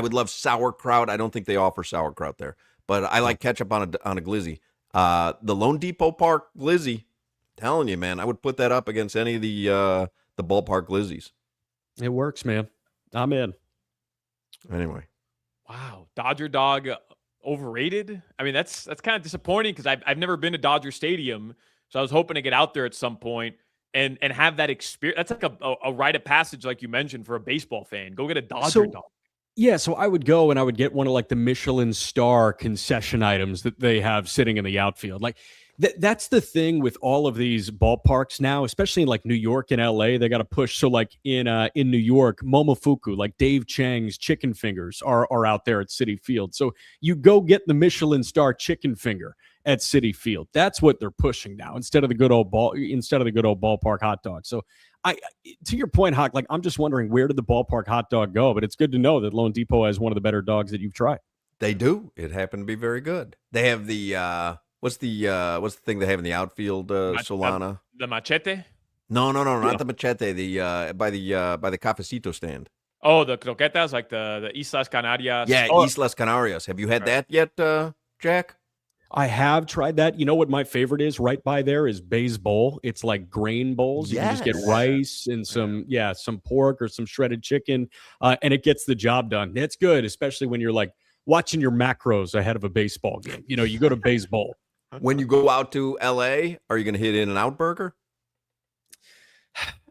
would love sauerkraut. I don't think they offer sauerkraut there, but I like ketchup on a glizzy. The Lone Depot Park glizzy, telling you, man, I would put that up against any of the ballpark glizzies. It works, man. I'm in. Anyway. Wow. Dodger dog overrated? I mean, that's kind of disappointing, because I've never been to Dodger Stadium. So I was hoping to get out there at some point and have that experience. That's like a rite of passage, like you mentioned, for a baseball fan. Go get a Dodger dog. Yeah, so I would go and I would get one of like the Michelin star concession items that they have sitting in the outfield. Like that's the thing with all of these ballparks now, especially in like New York and LA. They got to push. So like in New York, Momofuku, like Dave Chang's chicken fingers are out there at Citi Field. So you go get the Michelin star chicken finger at Citi Field. That's what they're pushing now, instead of the good old ballpark hot dog. So to your point, Hoch, like I'm just wondering, where did the ballpark hot dog go? But it's good to know that Lone Depot has one of the better dogs that you've tried. They do. It happened to be very good. They have the what's the thing they have in the outfield? Solana. The machete? No, not the machete. The by the cafecito stand. Oh, the croquetas, like the Islas Canarias. Yeah, Islas Canarias. Have you had that yet, Jack? I have tried that. You know what my favorite is right by there is Bay's Bowl. It's like grain bowls. You can just get rice and some pork or some shredded chicken, and it gets the job done. It's good, especially when you're like watching your macros ahead of a baseball game. You go to Bay's Bowl. When you go out to LA, are you going to hit In-N-Out Burger?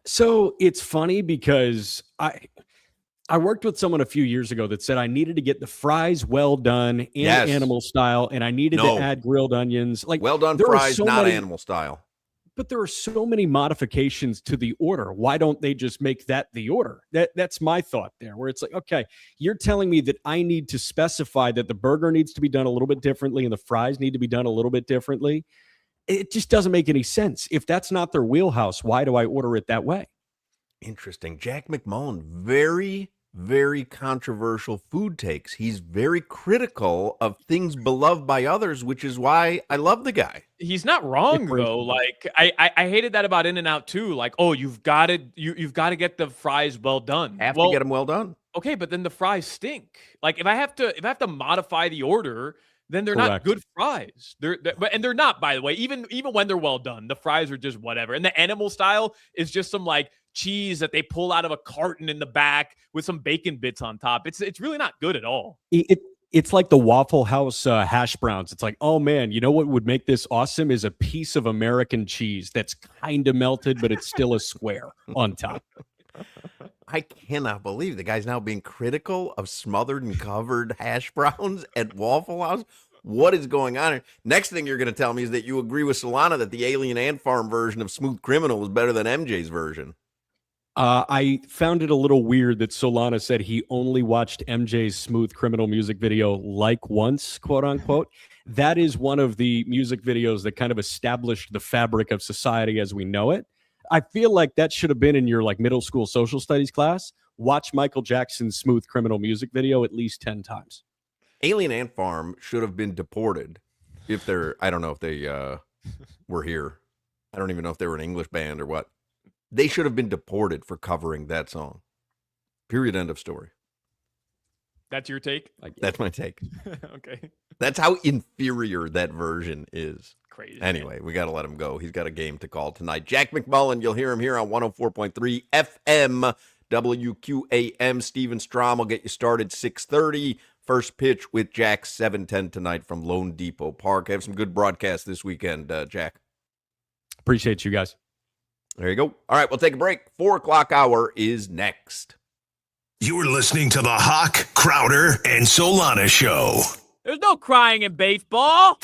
So it's funny because I worked with someone a few years ago that said I needed to get the fries well done and animal style, and I needed to add grilled onions. Like well done fries, not animal style. But there are so many modifications to the order. Why don't they just make that the order? That's my thought there, where it's like, okay, you're telling me that I need to specify that the burger needs to be done a little bit differently and the fries need to be done a little bit differently. It just doesn't make any sense. If that's not their wheelhouse, why do I order it that way? Interesting. Jack McMullen, very, very controversial food takes. He's very critical of things beloved by others, which is why I love the guy. He's not wrong though. Like I hated that about In-N-Out too. Like, oh, you've got to get the fries well done. Have to get them well done. Okay, but then the fries stink. Like if I have to modify the order, then they're not Correct. good fries. They're not, by the way. Even when they're well done, the fries are just whatever. And the animal style is just some like cheese that they pull out of a carton in the back with some bacon bits on top. It's really not good at all. It's like the Waffle House hash browns. It's like, oh man, you know what would make this awesome is a piece of American cheese that's kind of melted, but it's still a square on top. I cannot believe the guy's now being critical of smothered and covered hash browns at Waffle House. What is going on here? Next thing you're going to tell me is that you agree with Solana that the Alien Ant Farm version of Smooth Criminal is better than MJ's version. I found it a little weird that Solana said he only watched MJ's Smooth Criminal music video like once, quote unquote. That is one of the music videos that kind of established the fabric of society as we know it. I feel like that should have been in your like middle school social studies class. Watch Michael Jackson's Smooth Criminal music video at least 10 times. Alien Ant Farm should have been deported if they're, I don't know if they were here. I don't even know if they were an English band or what. They should have been deported for covering that song. Period. End of story. That's your take? That's my take. Okay. That's how inferior that version is. Crazy. Anyway, we got to let him go. He's got a game to call tonight. Jack McMullen, you'll hear him here on 104.3 FM WQAM. Steven Strom will get you started 6:30. First pitch with Jack 7:10 tonight from Lone Depot Park. Have some good broadcasts this weekend, Jack. Appreciate you guys. There you go. All right, we'll take a break. 4 o'clock hour is next. You're listening to the Hoch, Crowder, and Solana Show. There's no crying in baseball.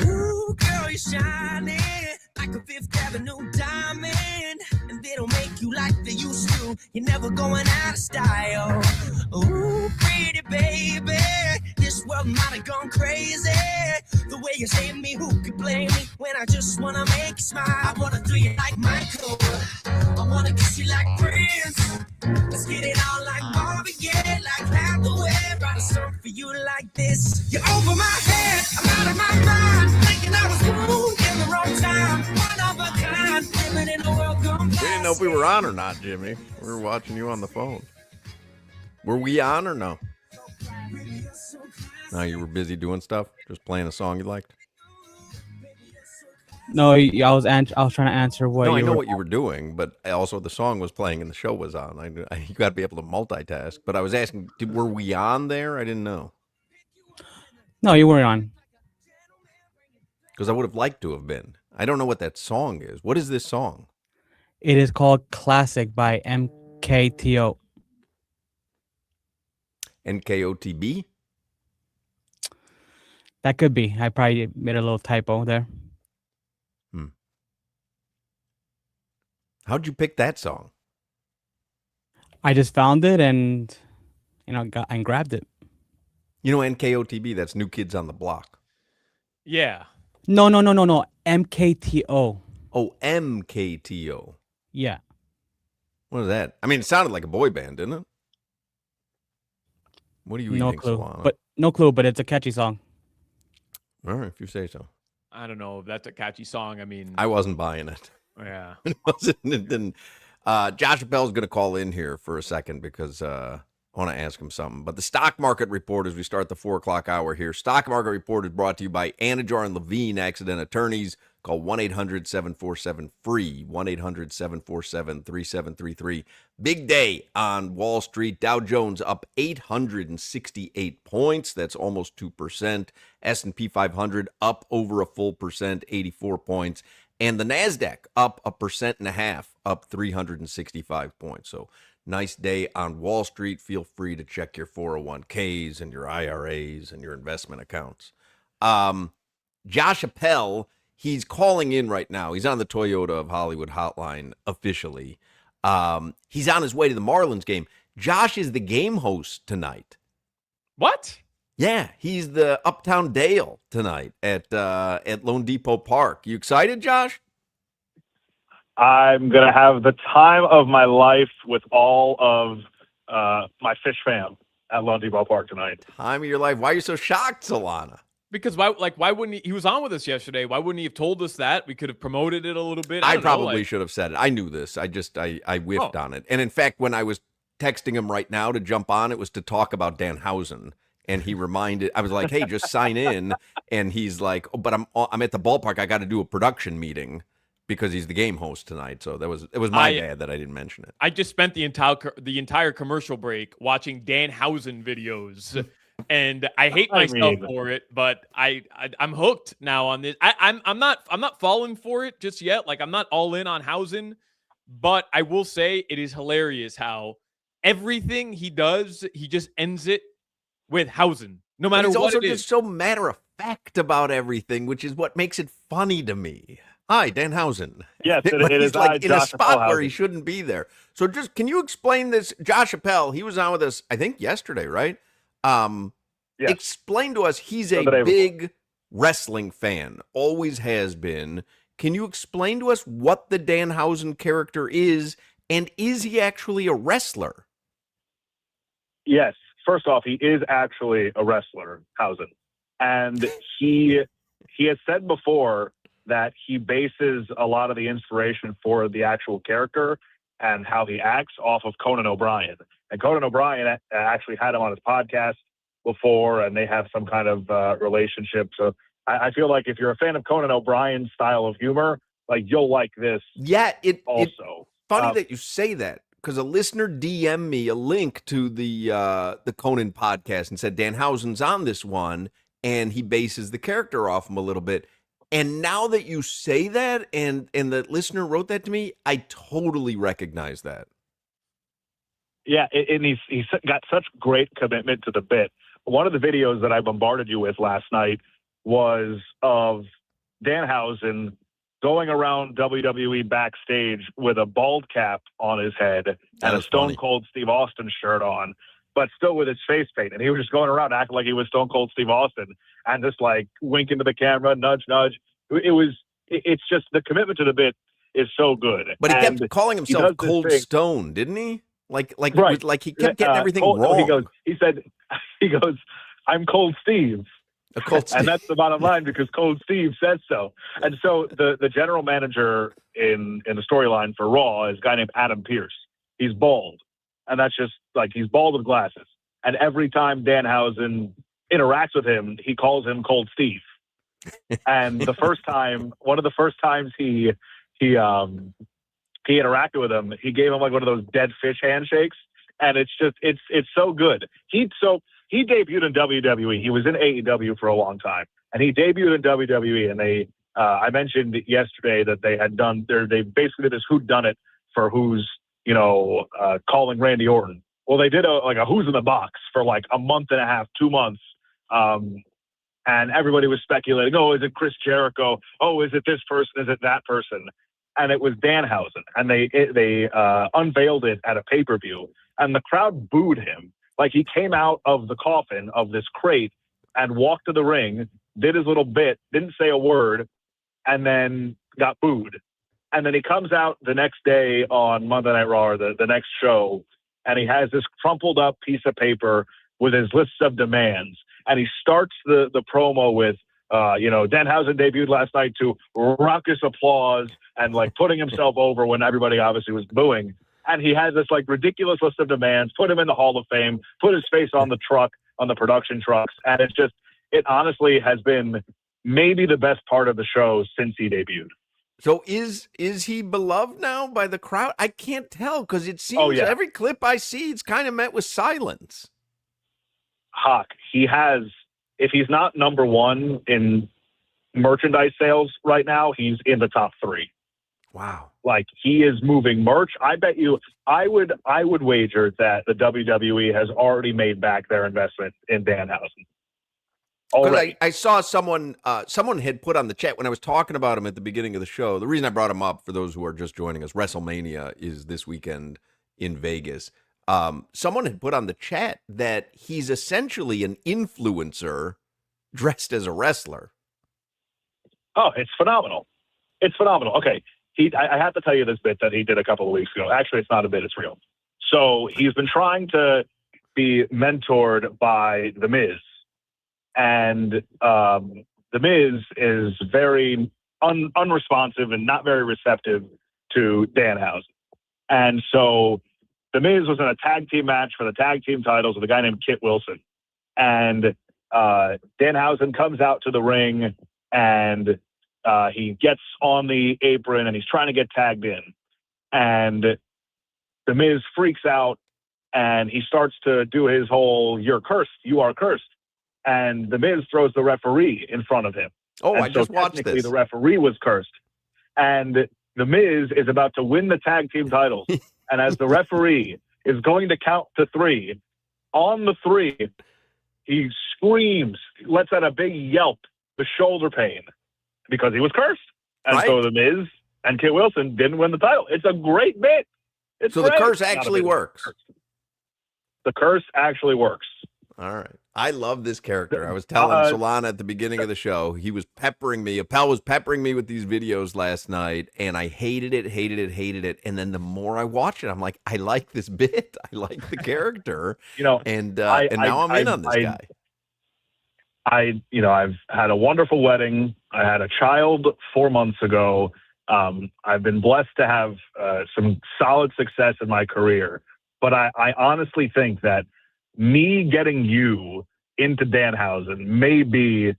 Ooh, girl, you're shining like a Fifth Avenue diamond, and they don't make you like they used to. You're never going out of style. Ooh, pretty baby, this world might have gone crazy. The way you save me, who could blame me when I just wanna make you smile? I wanna do you like Michael, I wanna kiss you like Prince. Let's get it on like Marvin, yeah, like Hathaway. Write a song for you like this. You're over my head, I'm out of my mind, thinking I was cool in the wrong time. One of a kind, living in a world gone We didn't know if we were on or not, Jimmy. We were watching you on the phone. Were we on or no? No, you were busy doing stuff, just playing a song you liked. No, I was trying to answer what. No, I you know were, what you were doing, but also the song was playing and the show was on. You got to be able to multitask. But I was asking, were we on there? I didn't know. No, you weren't on. Because I would have liked to have been. I don't know what that song is. What is this song? It is called Classic by MKTO. NKOTB? That could be. I probably made a little typo there. How'd you pick that song? I just found it and got and grabbed it. You know NKOTB, that's New Kids on the Block. Yeah. No. MKTO. Oh, MKTO. Yeah. What is that? I mean, it sounded like a boy band, didn't it? What do you No eating, clue. Solana? But it's a catchy song. All right, if you say so. I don't know if that's a catchy song. I mean, I wasn't buying it. yeah. It wasn't. It didn't. Josh Appel's going to call in here for a second because I want to ask him something. But the stock market report, as we start the 4 o'clock hour here, stock market report is brought to you by Anajar and Levine Accident Attorneys. Call 1-800-747-FREE, 1-800-747-3733. Big day on Wall Street. Dow Jones up 868 points. That's almost 2%. S&P 500 up over a full percent, 84 points. And the NASDAQ up 1.5%, up 365 points. So nice day on Wall Street. Feel free to check your 401ks and your IRAs and your investment accounts. Josh Appel, he's calling in right now. He's on the Toyota of Hollywood hotline officially. He's on his way to the Marlins game. Josh is the game host tonight. What? Yeah, he's the Uptown Dale tonight at Lone Depot Park. You excited, Josh? I'm going to have the time of my life with all of my fish fam at Lone Depot Park tonight. Time of your life. Why are you so shocked, Solana? Because why wouldn't he was on with us yesterday? Why wouldn't he have told us that? We could have promoted it a little bit. I don't know, probably should have said it. I knew this. I whiffed on it. And in fact, when I was texting him right now to jump on, it was to talk about Danhausen. And he reminded, I was like, hey, just sign in. And he's like, oh, but I'm at the ballpark. I got to do a production meeting because he's the game host tonight. So it was my bad that I didn't mention it. I just spent the entire commercial break watching Danhausen videos. And I hate myself for it, but I'm hooked now on this. I'm not falling for it just yet. Like, I'm not all in on Hausen, but I will say it is hilarious how everything he does, he just ends it with Hausen, no matter what. He's also it is. just so matter of fact about everything, which is what makes it funny to me. Hi, Danhausen. Yes, it he's is like in a Josh spot Appel where he shouldn't be there. So just can you explain this? Josh Appel, he was on with us, I think yesterday, right? Yes. Explain to us. He's a big wrestling fan, always has been. Can you explain to us what the Danhausen character is, and is he actually a wrestler? Yes. First off, he is actually a wrestler, Hausen. And he has said before that he bases a lot of the inspiration for the actual character and how he acts off of Conan O'Brien. And Conan O'Brien actually had him on his podcast before, and they have some kind of relationship. So I feel like if you're a fan of Conan O'Brien's style of humor, like, you'll like this. Yeah, also. It's funny that you say that, because a listener DM'd me a link to the Conan podcast and said Danhausen's on this one, and he bases the character off him a little bit. And now that you say that, and the listener wrote that to me, I totally recognize that. Yeah, and he's got such great commitment to the bit. One of the videos that I bombarded you with last night was of Danhausen going around WWE backstage with a bald cap on his head and a Stone Cold Steve Austin shirt on, but still with his face paint. And he was just going around acting like he was Stone Cold Steve Austin and just like winking to the camera, nudge, nudge. It's just the commitment to the bit is so good. But he kept calling himself Cold Stone, didn't he? Like right. Like he kept getting everything wrong. He goes, I'm Cold Steve. And that's the bottom line because Cold Steve says so. And so the general manager in the storyline for Raw is a guy named Adam Pearce. He's bald. And that's just like he's bald with glasses. And every time Danhausen interacts with him, he calls him Cold Steve. And one of the first times he interacted with him, he gave him like one of those dead fish handshakes. And it's so good. He debuted in WWE. He was in AEW for a long time, and he debuted in WWE. And I mentioned yesterday that they had they basically did this whodunit for who's calling Randy Orton. Well, they did a who's in the box for like a month and a half, 2 months, and everybody was speculating. Oh, is it Chris Jericho? Oh, is it this person? Is it that person? And it was Danhausen, and they unveiled it at a pay-per-view, and the crowd booed him. Like he came out of the coffin of this crate and walked to the ring, did his little bit, didn't say a word, and then got booed. And then he comes out the next day on Monday Night Raw, or the next show, and he has this crumpled up piece of paper with his list of demands. And he starts the promo with, Danhausen debuted last night to raucous applause and like putting himself over when everybody obviously was booing. And he has this like ridiculous list of demands, put him in the Hall of Fame, put his face on the truck, on the production trucks. And it honestly has been maybe the best part of the show since he debuted. So is he beloved now by the crowd? I can't tell because it seems every clip I see, it's kind of met with silence. Hoch, he has, if he's not number one in merchandise sales right now, he's in the top 3. Wow. Like he is moving merch. I bet you, I would wager that the WWE has already made back their investment in Danhausen. I saw someone had put on the chat when I was talking about him at the beginning of the show. The reason I brought him up for those who are just joining us, WrestleMania is this weekend in Vegas. Someone had put on the chat that he's essentially an influencer dressed as a wrestler. Oh, it's phenomenal. It's phenomenal. Okay. I have to tell you this bit that he did a couple of weeks ago. Actually, it's not a bit, it's real. So he's been trying to be mentored by The Miz. And The Miz is very unresponsive and not very receptive to Danhausen. And so The Miz was in a tag team match for the tag team titles with a guy named Kit Wilson. And Danhausen comes out to the ring and he gets on the apron and he's trying to get tagged in. And The Miz freaks out and he starts to do his whole, "You're cursed, you are cursed." And The Miz throws the referee in front of him. Oh, and I just watched this. The referee was cursed. And The Miz is about to win the tag team titles. And as the referee is going to count to 3, on the 3, he screams, lets out a big yelp, the shoulder pain, because he was cursed. And so The Miz and Kit Wilson didn't win the title. It's a great bit. It's so great. The curse actually works. The curse actually works. All right. I love this character. I was telling Solana at the beginning of the show, he was peppering me. Appel was peppering me with these videos last night, and I hated it. And then the more I watch it, I'm like, I like this bit. I like the character. And now I'm in on this guy. I've had a wonderful wedding. I had a child 4 months ago. I've been blessed to have some solid success in my career. But I honestly think that me getting you into Danhausen may be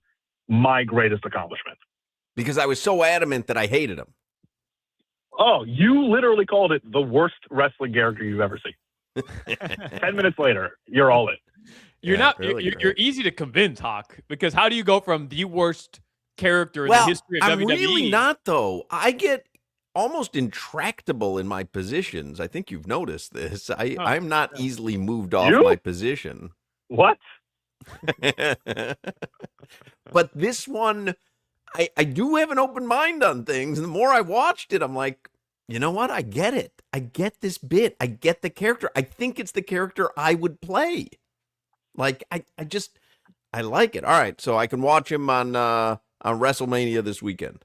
my greatest accomplishment. Because I was so adamant that I hated him. Oh, you literally called it the worst wrestling character you've ever seen. 10 minutes later, you're all in. You're easy to convince, Hoch, because how do you go from the worst character in Well, the history of I'm WWE. really not, though. I get almost intractable in my positions. I think you've noticed this. I'm not easily moved off You? my position. What? But this one, I do have an open mind on things. And the more I watched it, I'm like, you know what? I get it. I get this bit. I get the character. I think it's the character I would play. Like, I like it. All right, so I can watch him on WrestleMania this weekend.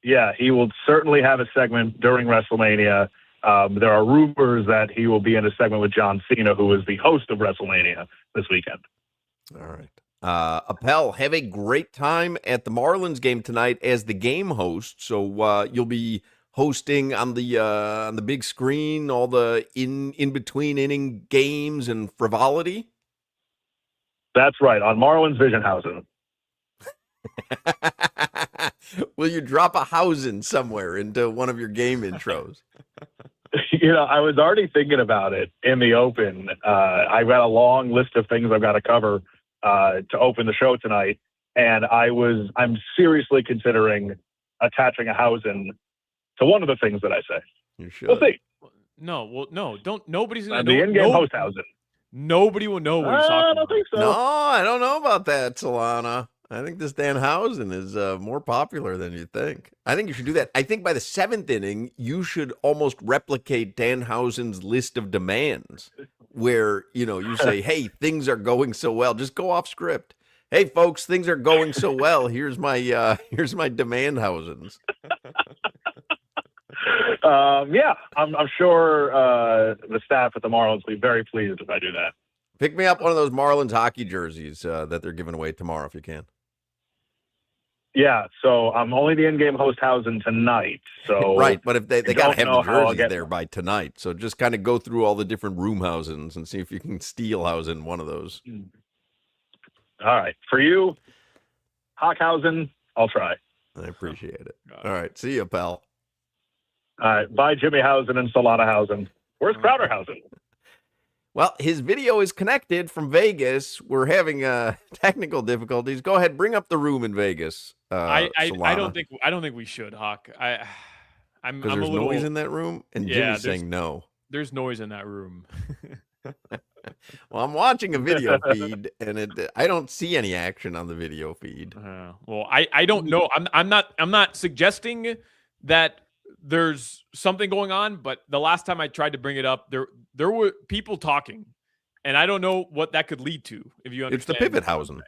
Yeah, he will certainly have a segment during WrestleMania. There are rumors that he will be in a segment with John Cena, who is the host of WrestleMania this weekend. All right. Appel, have a great time at the Marlins game tonight as the game host. So you'll be hosting on the big screen all the in between inning games and frivolity. That's right, on Marlins Visionhausen. Will you drop a Hausen somewhere into one of your game intros? I was already thinking about it in the open. I've got a long list of things I've got to cover to open the show tonight, and I'm seriously considering attaching a Hausen to one of the things that I say. You should. We'll see. No, don't. Nobody's gonna The know. in-game host Hausen. Nobody will know what you're I talking don't about. think so. No, I don't know about that, Solana. I think this Danhausen is more popular than you think. I think you should do that. I think by the 7th inning, you should almost replicate Danhausen's list of demands where, you say, hey, things are going so well. Just go off script. Hey, folks, things are going so well. Here's my demand Hausens. Yeah, I'm sure the staff at the Marlins will be very pleased if I do that. Pick me up one of those Marlins hockey jerseys that they're giving away tomorrow if you can. Yeah, so I'm only the in-game host Hausen tonight. So right, but if they got to have the jerseys there them. by tonight. So just kind of go through all the different room Hausens and see if you can steal Hausen one of those. All right. For you, Hockhausen, I'll try. I appreciate it. All right. See you, pal. All right. Bye, Jimmy Hausen and Solana Hausen. Where's Crowder Hausen? Well, his video is connected from Vegas. We're having technical difficulties. Go ahead, bring up the room in Vegas. I Solana. don't think we should, Hawk. I'm Because a there's little noise in that room, and Yeah, Jimmy's saying no. There's noise in that room. Well, I'm watching a video feed, and I don't see any action on the video feed. Well, I don't know. I'm not suggesting that there's something going on, but the last time I tried to bring it up, there were people talking, and I don't know what that could lead to. If you understand, It's the pivot Hausen.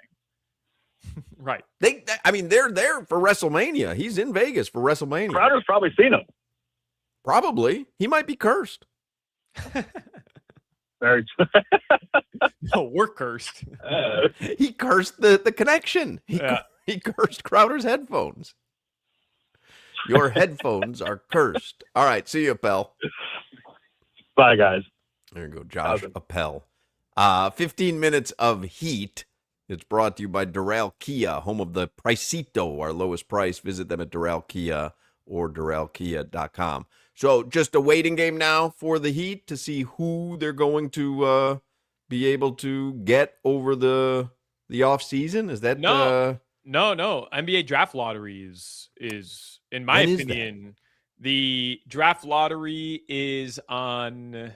Right. They're there for WrestleMania. He's in Vegas for WrestleMania. Crowder's probably seen him. Probably. He might be cursed. Very. No, we're cursed. He cursed the connection. He cursed Crowder's headphones. Your headphones are cursed. All right. See you, pal. Bye, guys. There you go, Josh Appel. 15 minutes of heat. It's brought to you by Doral Kia, home of the Pricito, our lowest price. Visit them at Doral Kia or DoralKia.com. So just a waiting game now for the Heat to see who they're going to be able to get over the off season. Is that No. NBA draft lottery is in my When is opinion, the draft lottery is on.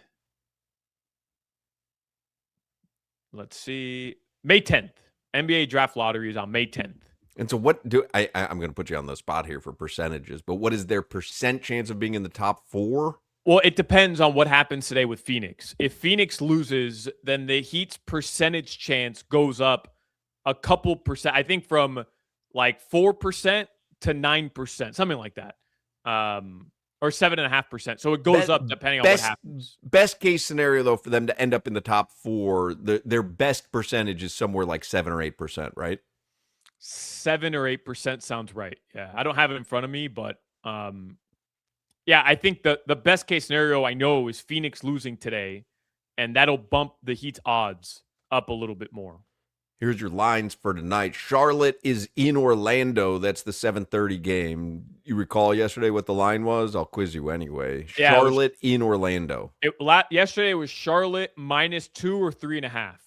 Let's see, May 10th. NBA draft lottery is on May 10th. And so what do I'm going to put you on the spot here for percentages, but what is their percent chance of being in the top 4? Well, it depends on what happens today with Phoenix. If Phoenix loses, then the Heat's percentage chance goes up a couple percent. I think from like 4% to 9%, something like that, or 7.5%. So it goes up depending on what happens. Best case scenario, though, for them to end up in the top 4, their best percentage is somewhere like 7 or 8%, right? 7 or 8% sounds right. Yeah, I don't have it in front of me, but yeah, I think the best case scenario I know is Phoenix losing today, and that'll bump the Heat's odds up a little bit more. Here's your lines for tonight. Charlotte is in Orlando. That's the 7:30 game. You recall yesterday what the line was? I'll quiz you anyway. Yeah, Charlotte in Orlando. Yesterday was Charlotte -2 or 3.5.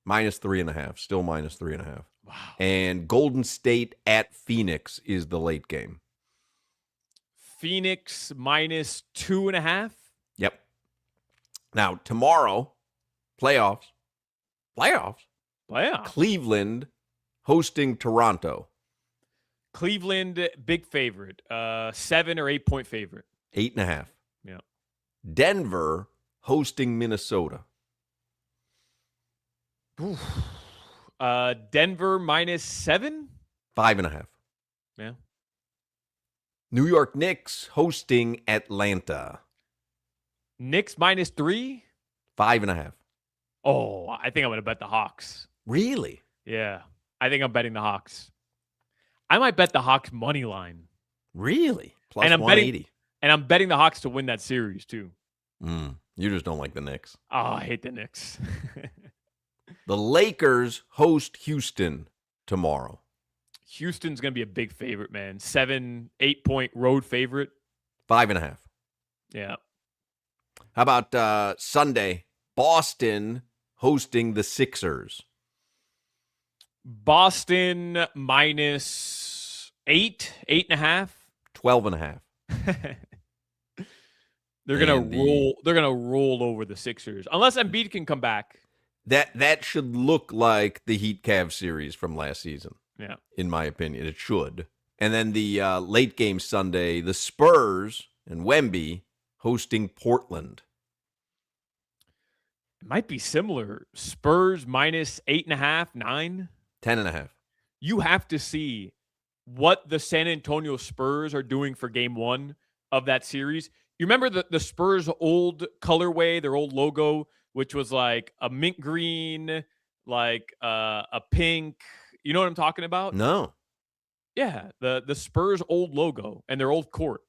-3.5. Still -3.5. And Golden State at Phoenix is the late game. Phoenix minus 2.5. Yep. Now, tomorrow, playoffs. Cleveland hosting Toronto. Cleveland, big favorite. 7 or 8 point favorite. 8.5. Yeah. Denver hosting Minnesota. Denver minus 7. 5.5. Yeah. New York Knicks hosting Atlanta. Knicks minus 3. 5.5. Oh, I think I'm going to bet the Hawks. Really? Yeah. I think I'm betting the Hawks. I might bet the Hawks money line. Really? Plus And I'm 180. And I'm betting the Hawks to win that series, too. You just don't like the Knicks. Oh, I hate the Knicks. The Lakers host Houston tomorrow. Houston's going to be a big favorite, man. 7, 8 point road favorite. 5.5. Yeah. How about Sunday? Boston hosting the Sixers. Boston minus 8, 8.5. 12.5. They're gonna roll. They're gonna roll over the Sixers unless Embiid can come back. That should look like the Heat Cavs series from last season. Yeah, in my opinion, it should. And then the late game Sunday, the Spurs and Wemby hosting Portland. it might be similar. Spurs minus 8.5, 9, 10.5. You have to see what the San Antonio Spurs are doing for Game 1 of that series. You remember the Spurs' old colorway, their old logo, which was like a mint green, like a pink. You know what I'm talking about? No. Yeah, the Spurs' old logo and their old court.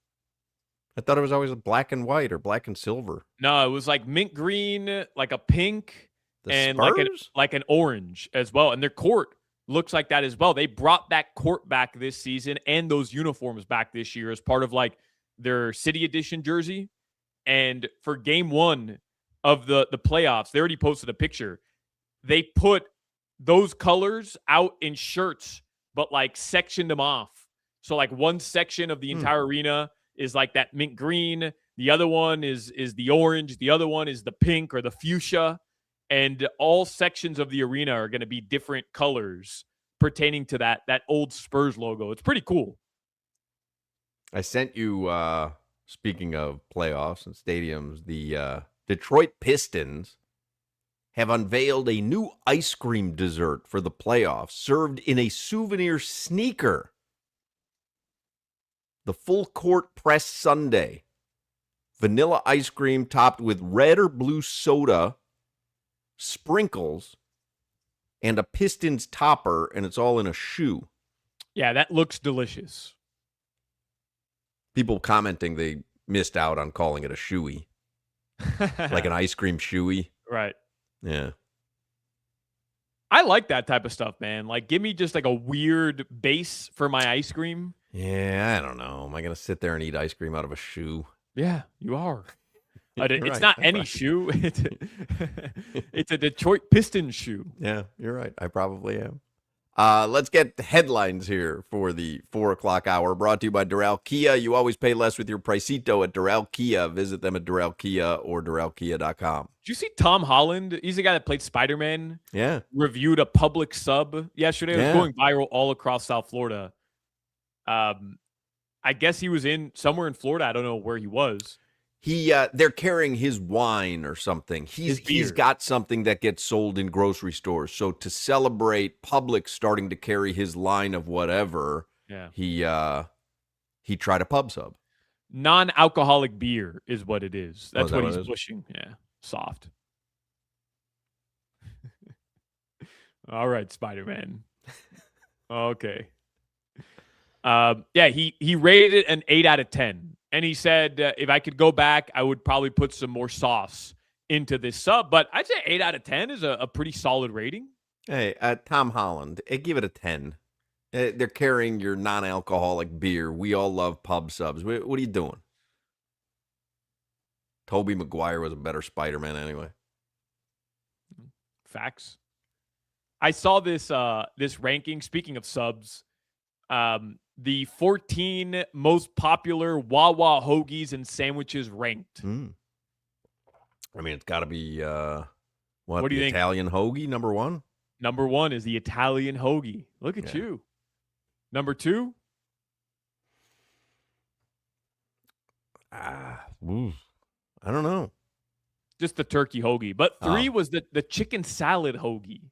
I thought it was always black and white or black and silver. No, it was like mint green, like a pink, The and Spurs? like an orange as well. And their court looks like that as well. They brought that court back this season and those uniforms back this year as part of like their City Edition jersey. And for Game 1 of the playoffs, they already posted a picture. They put those colors out in shirts, but like sectioned them off. So like one section of the entire arena is like that mint green. The other one is the orange. The other one is the pink or the fuchsia. And all sections of the arena are going to be different colors pertaining to that old Spurs logo. It's pretty cool. I sent you, speaking of playoffs and stadiums, the Detroit Pistons have unveiled a new ice cream dessert for the playoffs, served in a souvenir sneaker. The full court press sundae. Vanilla ice cream topped with red or blue soda, sprinkles, and a Pistons topper, and it's all in a shoe. Yeah, that looks delicious. People commenting they missed out on calling it a shoey. Like an ice cream shoey. Right. Yeah. I like that type of stuff, man. Like, give me just like a weird base for my ice cream. Yeah, I don't know. Am I going to sit there and eat ice cream out of a shoe? Yeah, you are. You're It's right. not I'm any right. shoe. It's a Detroit Pistons shoe. Yeah, you're right. I probably am. Let's get the headlines here for the 4 o'clock hour. Brought to you by Doral Kia. You always pay less with your Pricito at Doral Kia. Visit them at Doral Kia or DoralKia.com. Did you see Tom Holland? He's the guy that played Spider-Man. Yeah. Reviewed a public sub yesterday. It was Yeah. going viral all across South Florida. I guess he was somewhere in Florida. I don't know where he was. They're carrying his wine or something. His He's beer. got something that gets sold in grocery stores. So to celebrate Publix starting to carry his line of whatever, Yeah. he tried a pub sub. Non-alcoholic beer is what it is. That's is that what what he's it is? pushing. Yeah. Soft. All right, Spider-Man. Okay. Yeah, he rated it an 8 out of 10. And he said, if I could go back, I would probably put some more sauce into this sub. But I'd say 8 out of 10 is a pretty solid rating. Hey, Tom Holland, give it a 10. They're carrying your non-alcoholic beer. We all love pub subs. What are you doing? Tobey Maguire was a better Spider-Man anyway. Facts. I saw this this ranking. Speaking of subs, the 14 most popular Wawa hoagies and sandwiches ranked. Mm. I mean, it's got to be What do you think? Italian hoagie number one? Number 1 is the Italian hoagie. Look at you. Number 2, I don't know. just the turkey hoagie. But 3 was the chicken salad hoagie.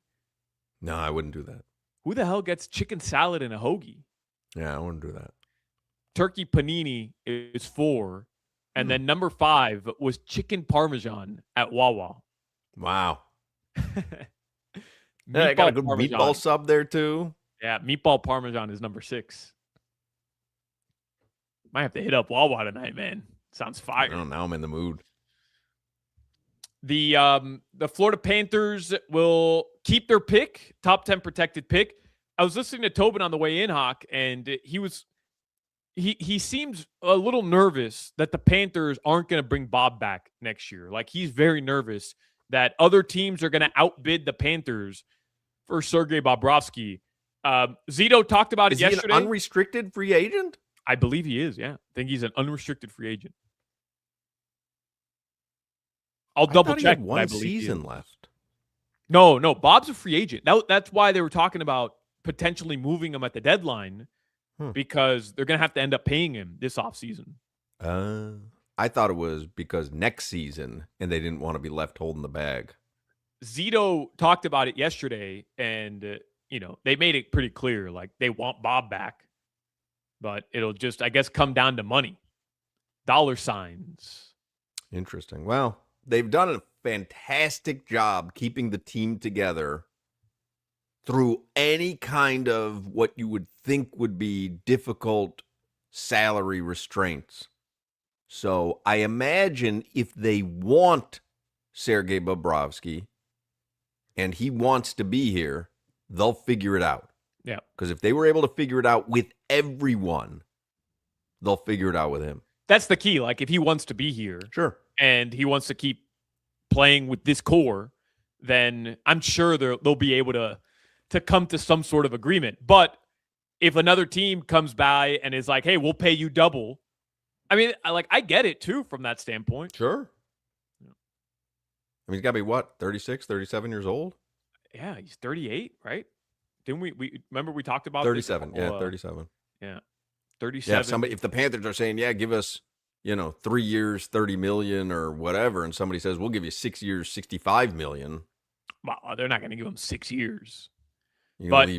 No, I wouldn't do that. Who the hell gets chicken salad in a hoagie? Yeah, I wouldn't do that. Turkey panini is 4. And then number 5 was chicken parmesan at Wawa. Wow. Yeah, I got a good meatball sub there too. Yeah, meatball parmesan is number 6. Might have to hit up Wawa tonight, man. Sounds fire. Oh, now I'm in the mood. The Florida Panthers will keep their pick, top 10 protected pick. I was listening to Tobin on the way in, Hoch, and he seems a little nervous that the Panthers aren't going to bring Bob back next year. Like, he's very nervous that other teams are going to outbid the Panthers for Sergei Bobrovsky. Zito talked about it yesterday. Is he an unrestricted free agent? I believe he is, yeah. I think he's an unrestricted free agent. I'll double check. One season left. No, Bob's a free agent. That's why they were talking about potentially moving him at the deadline because they're going to have to end up paying him this offseason. I thought it was because next season and they didn't want to be left holding the bag. Zito talked about it yesterday, and they made it pretty clear, like they want Bob back, but it'll just, I guess, come down to money, dollar signs. Interesting. Well, they've done a fantastic job keeping the team together through any kind of what you would think would be difficult salary restraints. So I imagine if they want Sergei Bobrovsky and he wants to be here, they'll figure it out. Yeah. Because if they were able to figure it out with everyone, they'll figure it out with him. That's the key. Like, if he wants to be here, sure, and he wants to keep playing with this core, then I'm sure they'll be able to come to some sort of agreement. But if another team comes by and is like, hey, we'll pay you double, I mean, I get it too from that standpoint. Sure. I mean, he's got to be what, 36, 37 years old? Yeah, he's 38, right? Didn't we remember we talked about 37? Yeah, 37. Yeah, 37. Yeah, if the Panthers are saying, yeah, give us, 3 years, 30 million or whatever, and somebody says, we'll give you 6 years, 65 million. Well, they're not going to give him 6 years. But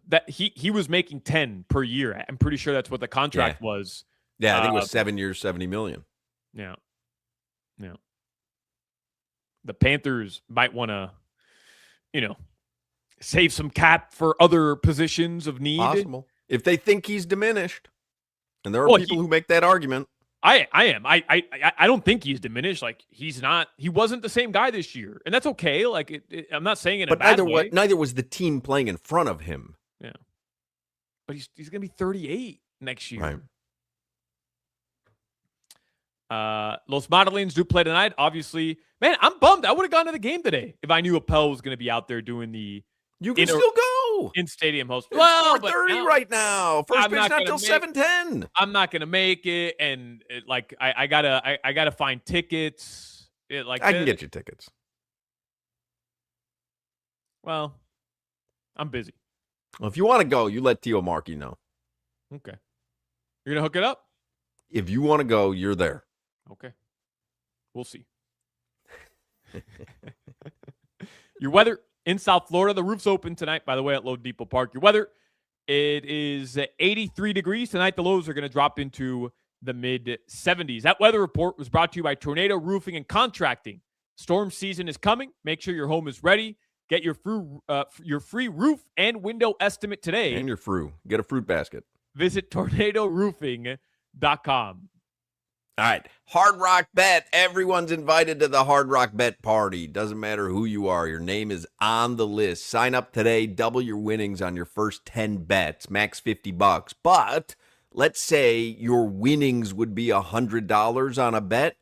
that he was making 10 per year. I'm pretty sure that's what the contract was. Yeah, I think it was 7 years, 70 million. Yeah. Yeah. The Panthers might want to, save some cap for other positions of need. Possible. If they think he's diminished. And there are people who make that argument. I am. I don't think he's diminished. Like, he's not. He wasn't the same guy this year, and that's okay. Like, I'm not saying it in a bad way. Neither was the team playing in front of him. Yeah, but he's gonna be 38 next year. Right. Los Marlins do play tonight. Obviously, man, I'm bummed. I would have gone to the game today if I knew Appel was going to be out there doing the. You can still go in stadium host. It's 4:30 right now. First pitch not till 7:10. I'm not gonna make it, and I gotta find tickets. I can get you tickets. Well, I'm busy. Well, if you want to go, you let Tio Markey know. Okay, you're gonna hook it up. If you want to go, you're there. Okay, we'll see. Your weather. In South Florida, the roof's open tonight, by the way, at Low Depot Park. Your weather, it is 83 degrees. Tonight, the lows are going to drop into the mid-70s. That weather report was brought to you by Tornado Roofing and Contracting. Storm season is coming. Make sure your home is ready. Get your free roof and window estimate today. And your fruit. Get a fruit basket. Visit tornadoroofing.com. All right, Hard Rock Bet. Everyone's invited to the Hard Rock Bet party. Doesn't matter who you are. Your name is on the list. Sign up today. Double your winnings on your first 10 bets. Max $50. But let's say your winnings would be $100 on a bet.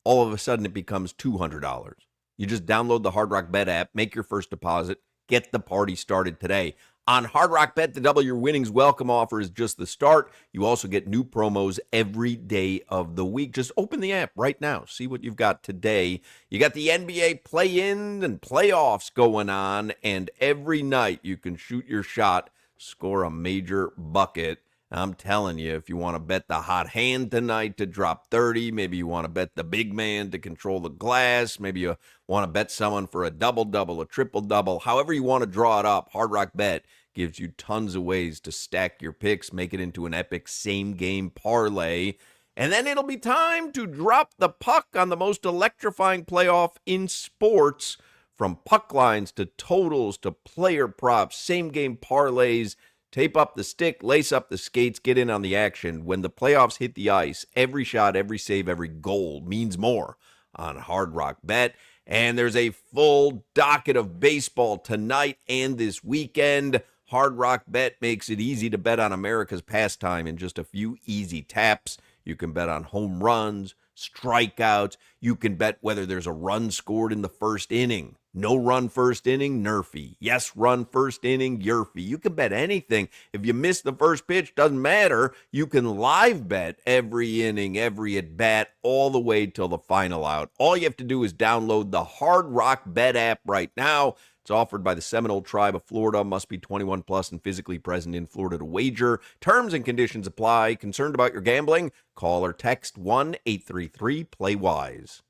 All of a sudden, it becomes $200. You just download the Hard Rock Bet app, make your first deposit, Get the party started today. On Hard Rock Bet, the double your winnings welcome offer is just the start. You also get new promos every day of the week. Just open the app right now. See what you've got today. You got the NBA play-in and playoffs going on, and every night you can shoot your shot, score a major bucket. I'm telling you, if you want to bet the hot hand tonight to drop 30, maybe you want to bet the big man to control the glass, maybe you want to bet someone for a double-double, a triple-double, however you want to draw it up, Hard Rock Bet gives you tons of ways to stack your picks, make it into an epic same-game parlay, and then it'll be time to drop the puck on the most electrifying playoff in sports, from puck lines to totals to player props, same-game parlays. Tape up the stick, lace up the skates, get in on the action. When the playoffs hit the ice, every shot, every save, every goal means more on Hard Rock Bet. And there's a full docket of baseball tonight and this weekend. Hard Rock Bet makes it easy to bet on America's pastime in just a few easy taps. You can bet on home runs, strikeouts. You can bet whether there's a run scored in the first inning. No run first inning, Nerfy. Yes, run first inning, Yerfy. You can bet anything. If you miss the first pitch, doesn't matter. You can live bet every inning, every at bat, all the way till the final out. All you have to do is download the Hard Rock Bet app right now. It's offered by the Seminole Tribe of Florida. Must be 21 plus and physically present in Florida to wager. Terms and conditions apply. Concerned about your gambling? Call or text 1-833-PLAY-WISE.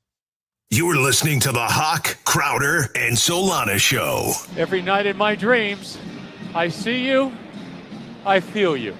You're listening to the Hoch, Crowder, and Solana Show. Every night in my dreams, I see you, I feel you.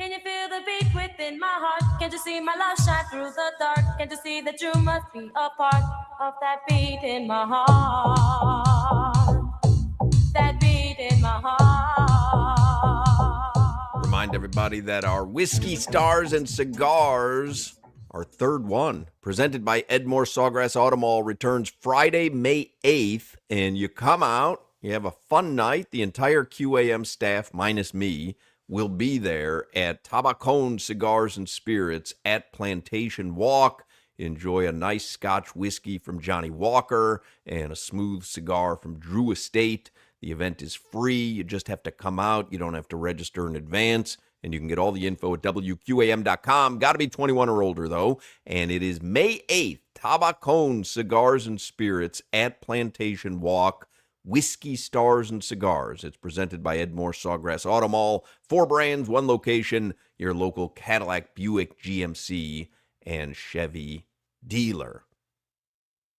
Can you feel the beat within my heart? Can't you see my love shine through the dark? Can't you see that you must be a part of that beat in my heart? That beat in my heart. Remind everybody that our Whiskey Stars and Cigars, our third one, presented by Edmore Sawgrass Auto Mall, returns Friday, May 8th. And you come out, you have a fun night. The entire QAM staff, minus me, will be there at Tabacón Cigars and Spirits at Plantation Walk. Enjoy a nice Scotch whiskey from Johnny Walker and a smooth cigar from Drew Estate. The event is free. You just have to come out. You don't have to register in advance. And you can get all the info at WQAM.com. Got to be 21 or older, though. And it is May 8th, Tabacón Cigars and Spirits at Plantation Walk. Whiskey Stars and Cigars. It's presented by Edmore Sawgrass Auto Mall. 4 brands, 1 location, your local Cadillac, Buick, GMC, and Chevy dealer.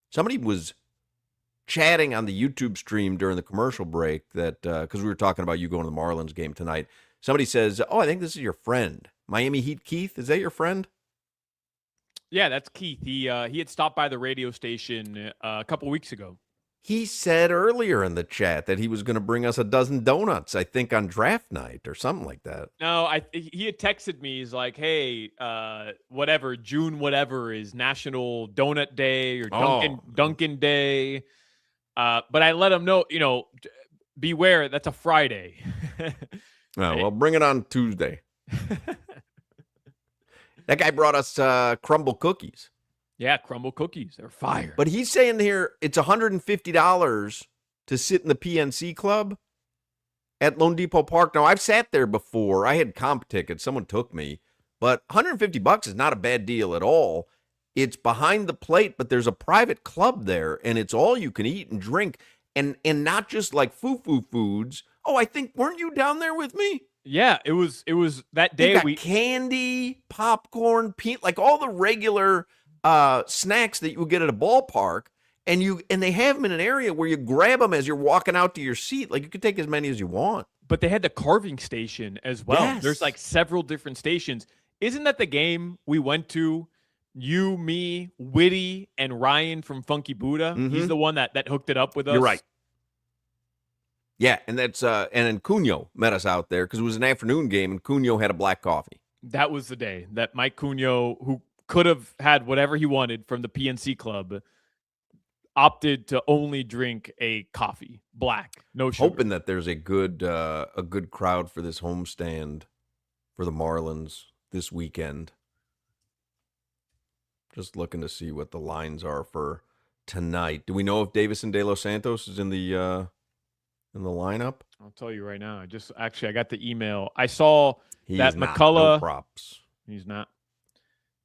Somebody was chatting on the YouTube stream during the commercial break that, because we were talking about you going to the Marlins game tonight. Somebody says, oh, I think this is your friend. Miami Heat Keith, is that your friend? Yeah, that's Keith. He had stopped by the radio station a couple weeks ago. He said earlier in the chat that he was going to bring us a dozen donuts, I think, on draft night or something like that. No, he had texted me. He's like, hey, whatever, June whatever is National Donut Day or Dunkin' Day. But I let him know, beware, that's a Friday. Well, bring it on Tuesday. That guy brought us crumble cookies. Yeah, crumble cookies. They're fire. But he's saying here it's $150 to sit in the PNC Club at Lone Depot Park. Now, I've sat there before. I had comp tickets. Someone took me. But $150 is not a bad deal at all. It's behind the plate, but there's a private club there, and it's all you can eat and drink, and not just like foo-foo foods. Oh, I think, weren't you down there with me? Yeah, it was that day. We candy, popcorn, like all the regular snacks that you would get at a ballpark, and they have them in an area where you grab them as you're walking out to your seat. Like, you could take as many as you want. But they had the carving station as well. Yes. There's like several different stations. Isn't that the game we went to? You, me, Witty, and Ryan from Funky Buddha. Mm-hmm. He's the one that hooked it up with us. You're right. Yeah, and that's and then Cunho met us out there because it was an afternoon game, and Cunho had a black coffee. That was the day that Mike Cunho, who could have had whatever he wanted from the PNC Club, opted to only drink a coffee, black, no sugar. Hoping that there's a good crowd for this homestand for the Marlins this weekend. Just looking to see what the lines are for tonight. Do we know if Davison De Los Santos is in the lineup? I'll tell you right now. I got the email. I saw that not. McCullough. No props. He's not.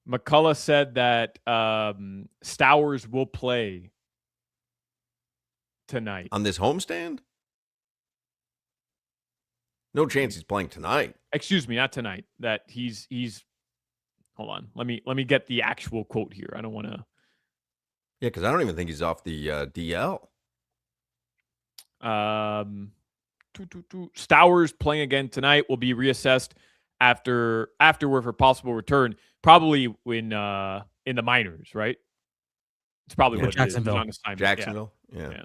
McCullough said that Stowers will play tonight On this homestand? No chance he's playing tonight. Excuse me, not tonight. That he's. Hold on. Let me get the actual quote here. I don't want to. Yeah, because I don't even think he's off the DL. Stowers playing again tonight will be reassessed afterward for possible return. Probably in the minors, right? It's probably what Jacksonville. It is. On assignment. Jacksonville? Yeah.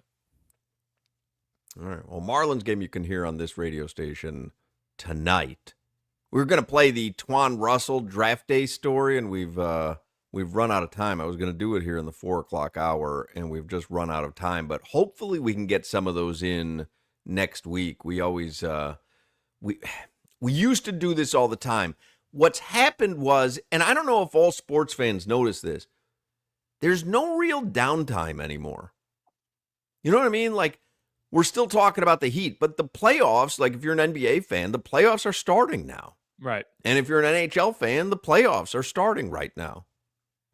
All right. Well, Marlins game you can hear on this radio station tonight. We were going to play the Twan Russell draft day story, and we've run out of time. I was going to do it here in the 4:00 hour, and we've just run out of time. But hopefully we can get some of those in next week. We always we used to do this all the time. What's happened was, and I don't know if all sports fans notice this, there's no real downtime anymore. You know what I mean? Like, we're still talking about the Heat, but the playoffs, like if you're an NBA fan, the playoffs are starting now. Right. And if you're an NHL fan, the playoffs are starting right now.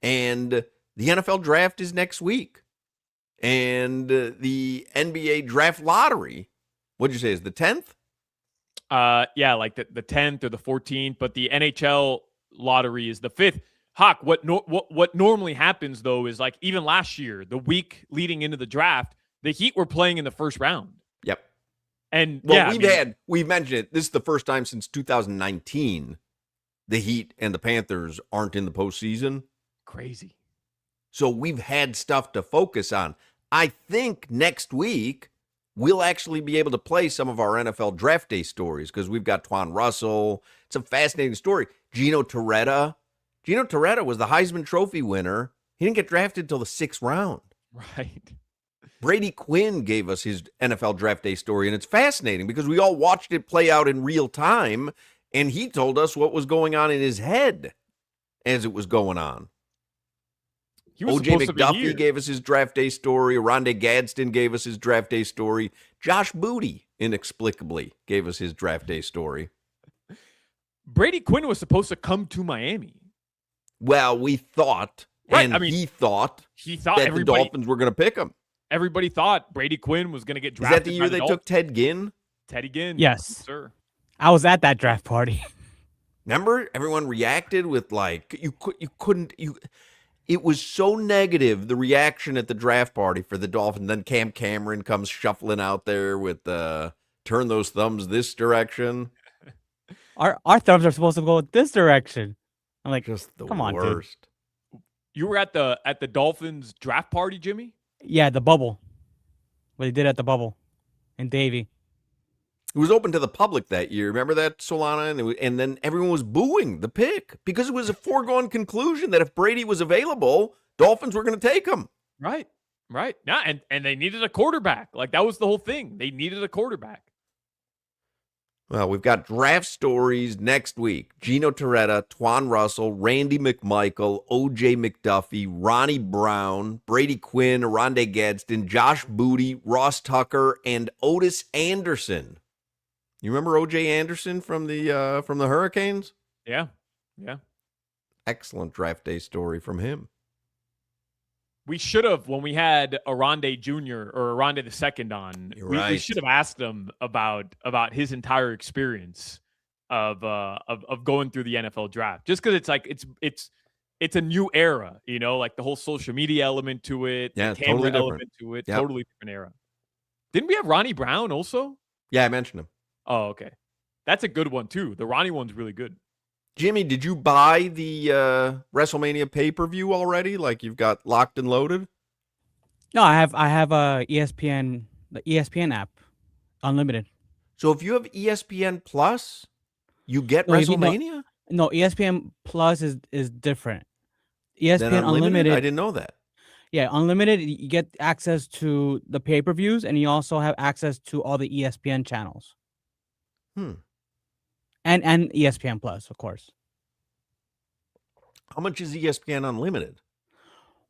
And the NFL draft is next week. And the NBA draft lottery, what'd you say, is the 10th? Yeah, like the 10th or the 14th, but the NHL lottery is the 5th. Hoch, what normally happens, though, is like even last year, the week leading into the draft, the Heat were playing in the first round. Yep. And well, we've mentioned it. This is the first time since 2019 the Heat and the Panthers aren't in the postseason. Crazy. So we've had stuff to focus on. I think next week we'll actually be able to play some of our NFL draft day stories because we've got Twan Russell. It's a fascinating story. Gino Torretta. Gino Torretta was the Heisman Trophy winner. He didn't get drafted until the 6th round. Right. Brady Quinn gave us his NFL draft day story, and it's fascinating because we all watched it play out in real time, and he told us what was going on in his head as it was going on. O.J. McDuffie gave us his draft day story. Rondé Gadsden gave us his draft day story. Josh Booty, inexplicably, gave us his draft day story. Brady Quinn was supposed to come to Miami. Well, we thought, Right, and I mean, he thought that the Dolphins were going to pick him. Everybody thought Brady Quinn was going to get Is drafted. that the year they took Ted Ginn? Teddy Ginn. Yes. Sir. I was at that draft party. Remember, everyone reacted with like it was so negative, the reaction at the draft party for the Dolphins. Then Cam Cameron comes shuffling out there with turn those thumbs this direction. Our thumbs are supposed to go this direction. I'm like, Just the come on, dude. worst. You were at the Dolphins draft party, Jimmy? Yeah, the bubble. What they did at the bubble in Davie. It was open to the public that year. Remember that, Solana? And then everyone was booing the pick because it was a foregone conclusion that if Brady was available, Dolphins were going to take him. Right. Yeah, and they needed a quarterback. Like, that was the whole thing. They needed a quarterback. Well, we've got draft stories next week. Gino Torretta, Twan Russell, Randy McMichael, O.J. McDuffie, Ronnie Brown, Brady Quinn, Rondé Gadsden, Josh Booty, Ross Tucker, and Otis Anderson. You remember O.J. Anderson from the Hurricanes? Yeah. Excellent draft day story from him. We should have, when we had Arande Jr. or Arande II on, we should have asked him about his entire experience of going through the NFL draft. Just because it's like it's a new era, you know, like the whole social media element to it, yeah, the camera totally element to it, totally different era. Didn't we have Ronnie Brown also? Yeah, I mentioned him. Oh, okay. That's a good one too. The Ronnie one's really good. Jimmy, did you buy the WrestleMania pay-per-view already? Like you've got locked and loaded? No, I have the ESPN app, unlimited. So if you have ESPN Plus, you get WrestleMania? No, ESPN Plus is different. ESPN Then Unlimited. I didn't know that. Yeah, Unlimited, you get access to the pay-per-views, and you also have access to all the ESPN channels. And ESPN Plus, of course. How much is ESPN Unlimited?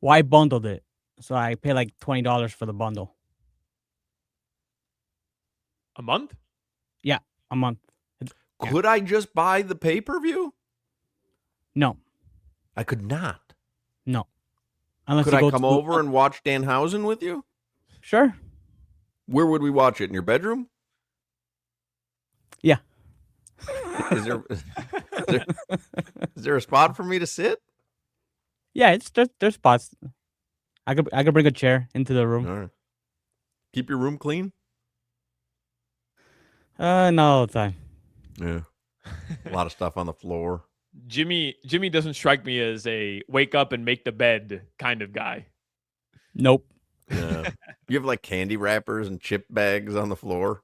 Well, I bundled it, so I pay like $20 for the bundle. A month? Yeah, a month. Could I just buy the pay-per-view? No. I could not. No. Unless could I come over and watch Danhausen with you? Sure. Where would we watch it? In your bedroom? Yeah. Is there a spot for me to sit? Yeah, there's spots. I could bring a chair into the room. All right. Keep your room clean? Not all the time. Yeah. A lot of stuff on the floor. Jimmy doesn't strike me as a wake up and make the bed kind of guy. Nope. Yeah. You have like candy wrappers and chip bags on the floor?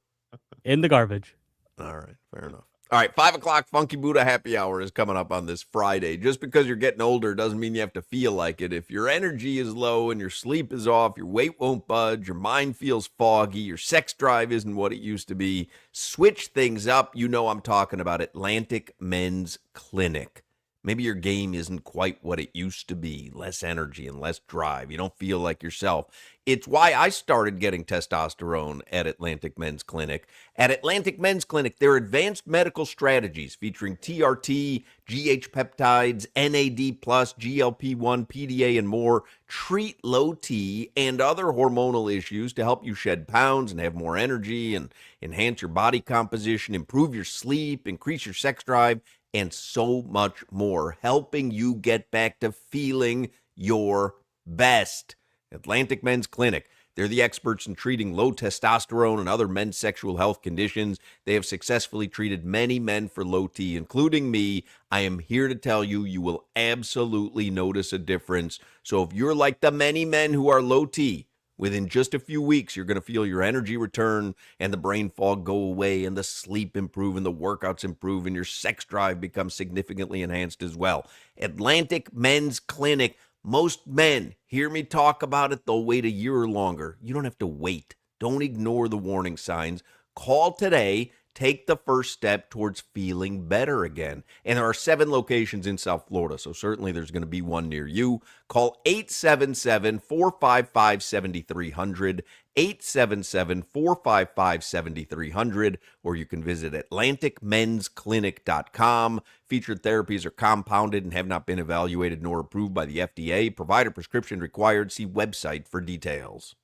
In the garbage. All right. Fair enough. All right, 5 o'clock Funky Buddha Happy Hour is coming up on this Friday. Just because you're getting older doesn't mean you have to feel like it. If your energy is low and your sleep is off, your weight won't budge, your mind feels foggy, your sex drive isn't what it used to be, switch things up. You know I'm talking about Atlantic Men's Clinic. Maybe your game isn't quite what it used to be. Less energy and less drive. You don't feel like yourself. It's why I started getting testosterone at Atlantic Men's Clinic. At Atlantic Men's Clinic, their advanced medical strategies featuring TRT, GH peptides, NAD+, GLP-1, PDA, and more treat low T and other hormonal issues to help you shed pounds and have more energy and enhance your body composition, improve your sleep, increase your sex drive, and so much more, helping you get back to feeling your best. Atlantic Men's Clinic. They're the experts in treating low testosterone and other men's sexual health conditions. They have successfully treated many men for low T, including me. I am here to tell you, you will absolutely notice a difference. So if you're like the many men who are low T, within just a few weeks, you're going to feel your energy return and the brain fog go away and the sleep improve and the workouts improve and your sex drive becomes significantly enhanced as well. Atlantic Men's Clinic. Most men hear me talk about it, they'll wait a year or longer. You don't have to wait. Don't ignore the warning signs. Call today. Take the first step towards feeling better again. And there are 7 locations in South Florida, so certainly there's going to be one near you. Call 877-455-7300, 877-455-7300, or you can visit AtlanticMen'sClinic.com. Featured therapies are compounded and have not been evaluated nor approved by the FDA. Provider prescription required. See website for details.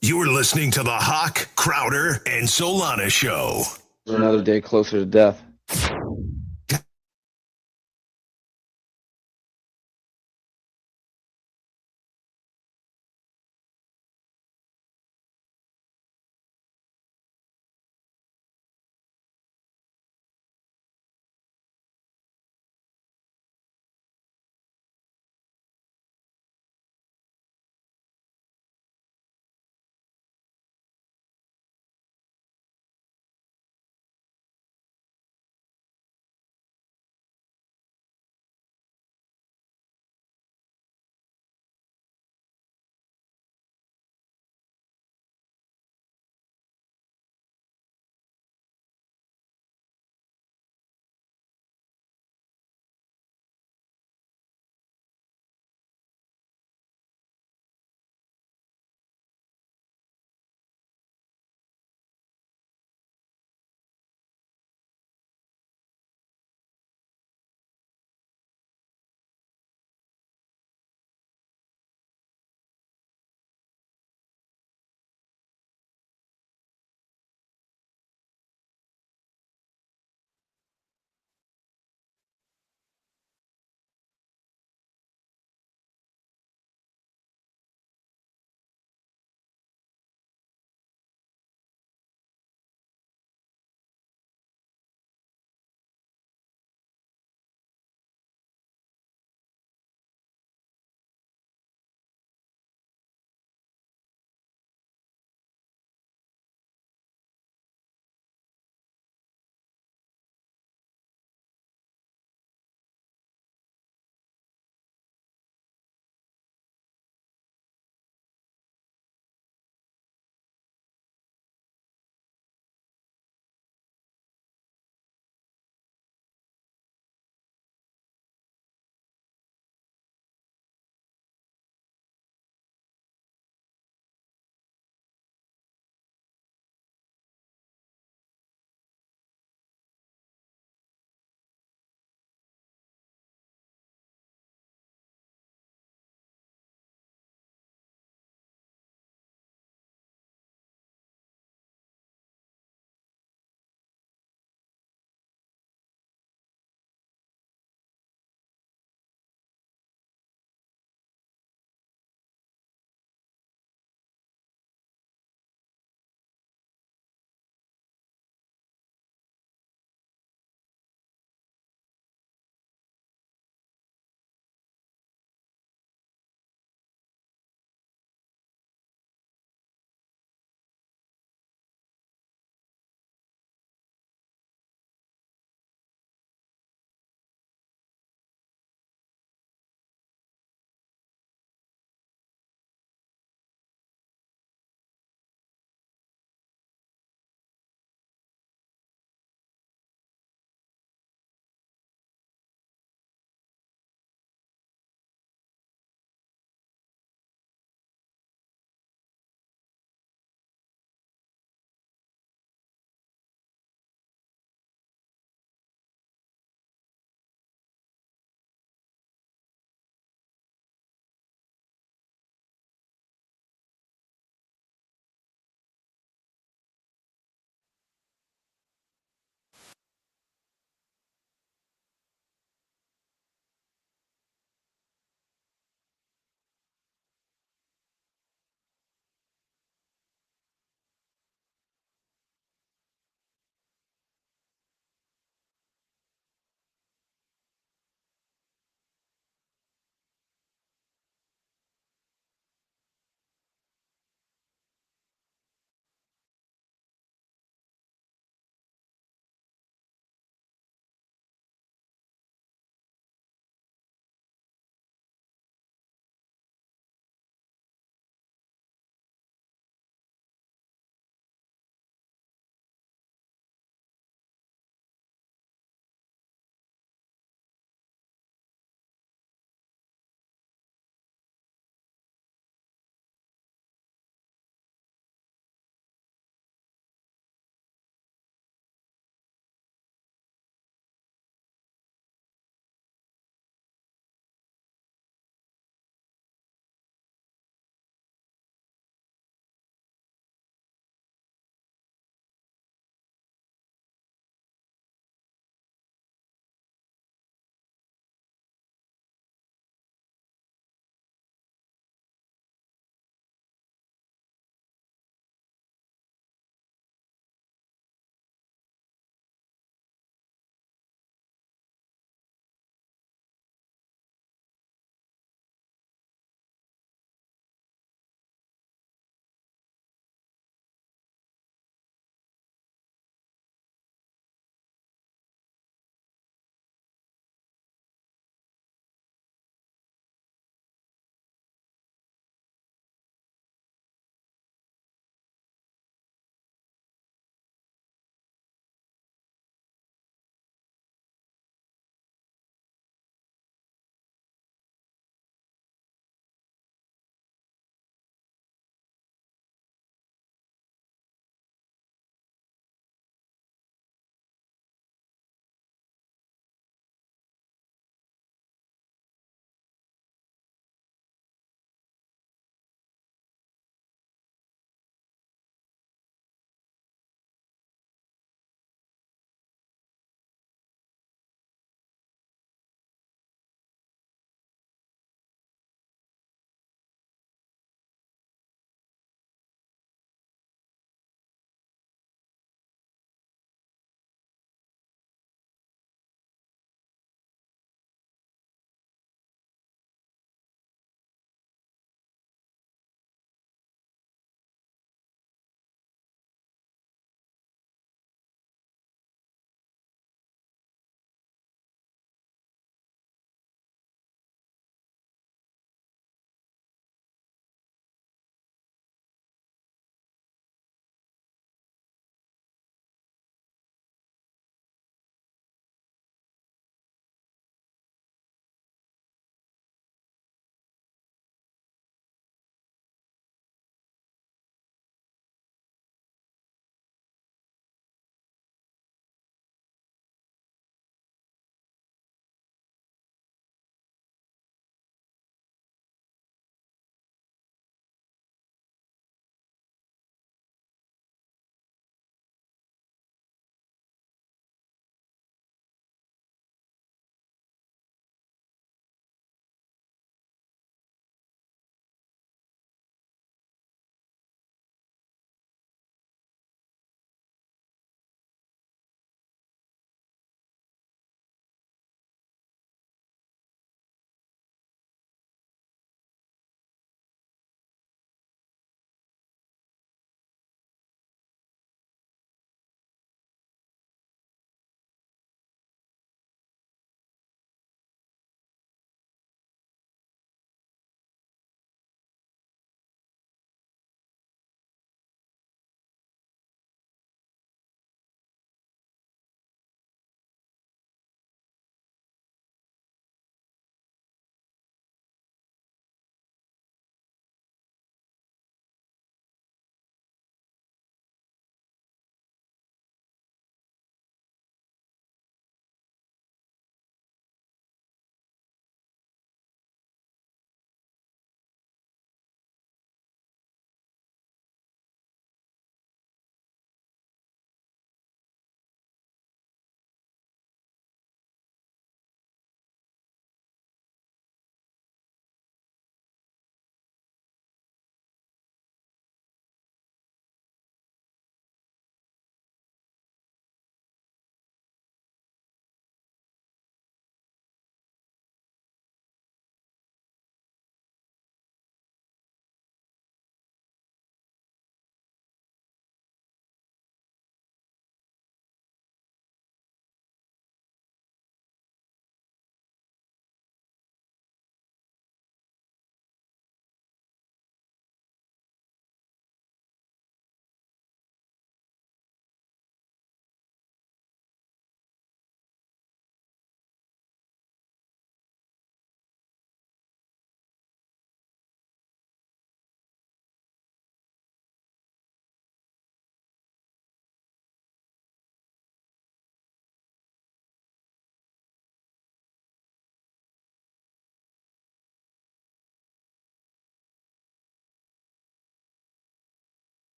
You're listening to the Hoch, Crowder, and Solana Show. Another day closer to death.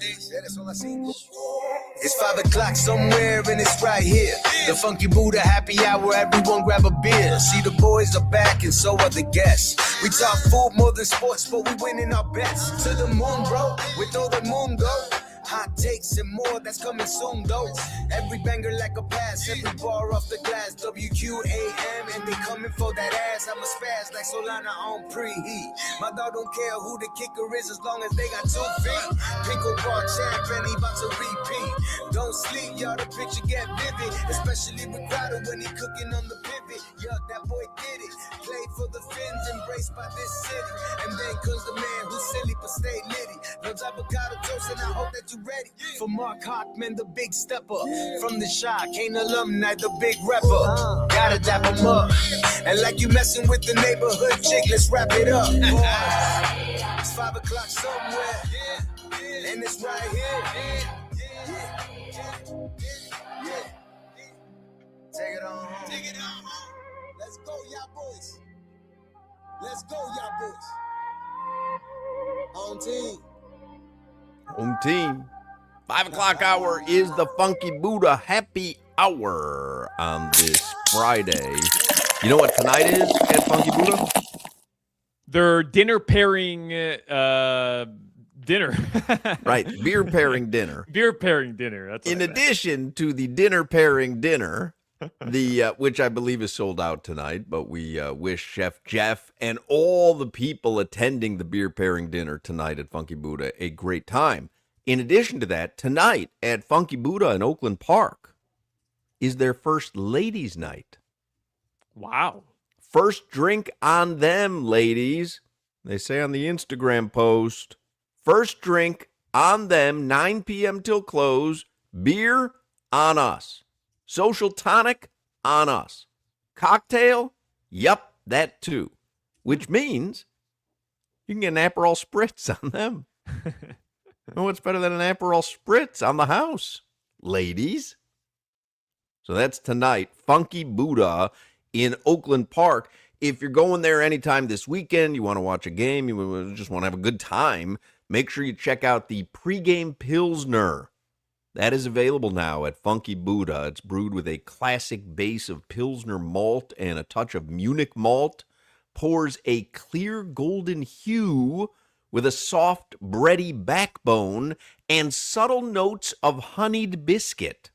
It's 5 o'clock somewhere and it's right here. The Funky Buddha happy hour, everyone grab a beer. See, the boys are back and so are the guests. We talk food more than sports, but we winning our bets. To the moon, bro, with all the mundo. Hot takes and more, that's coming soon, though. Every banger like a pass, every bar off the glass. WQAM, and they coming for that ass. I'm a spaz like Solana on preheat. My dog don't care who the kicker is as long as they got 2 feet. Pickleball champ, and he about to repeat. Don't sleep, y'all, the picture get vivid. Especially with Crowder when he cooking on the pivot. Yeah, that boy did it. Played for the Finns, embraced by this city. And then comes the man who's silly but stay litty. Loves avocado toast, and I hope that you ready for Mark Hochman, the big stepper from the Shy, Kane alumni, the big rapper. Gotta dap him up, and like you messing with the neighborhood chick, let's wrap it up. It's 5 o'clock somewhere, and it's right here. Take it on home. Take it on home. Let's go, y'all boys. Let's go, y'all boys. On team. Home team. 5 o'clock hour is the Funky Buddha happy hour on this Friday. You know what tonight is at Funky Buddha? Their dinner pairing dinner. Right, beer pairing dinner. Beer pairing dinner. That's in addition to the dinner pairing dinner, the which I believe is sold out tonight, but we wish Chef Jeff and all the people attending the beer pairing dinner tonight at Funky Buddha a great time. In addition to that, tonight at Funky Buddha in Oakland Park is their first ladies' night. Wow. First drink on them, ladies. They say on the Instagram post, first drink on them, 9 p.m. till close, beer on us. Social tonic on us. Cocktail? Yup, that too. Which means you can get an Aperol Spritz on them. Oh, what's better than an Aperol Spritz on the house, ladies? So that's tonight, Funky Buddha in Oakland Park. If you're going there anytime this weekend, you want to watch a game, you just want to have a good time, make sure you check out the pregame Pilsner. That is available now at Funky Buddha. It's brewed with a classic base of Pilsner malt and a touch of Munich malt. Pours a clear golden hue with a soft, bready backbone and subtle notes of honeyed biscuit.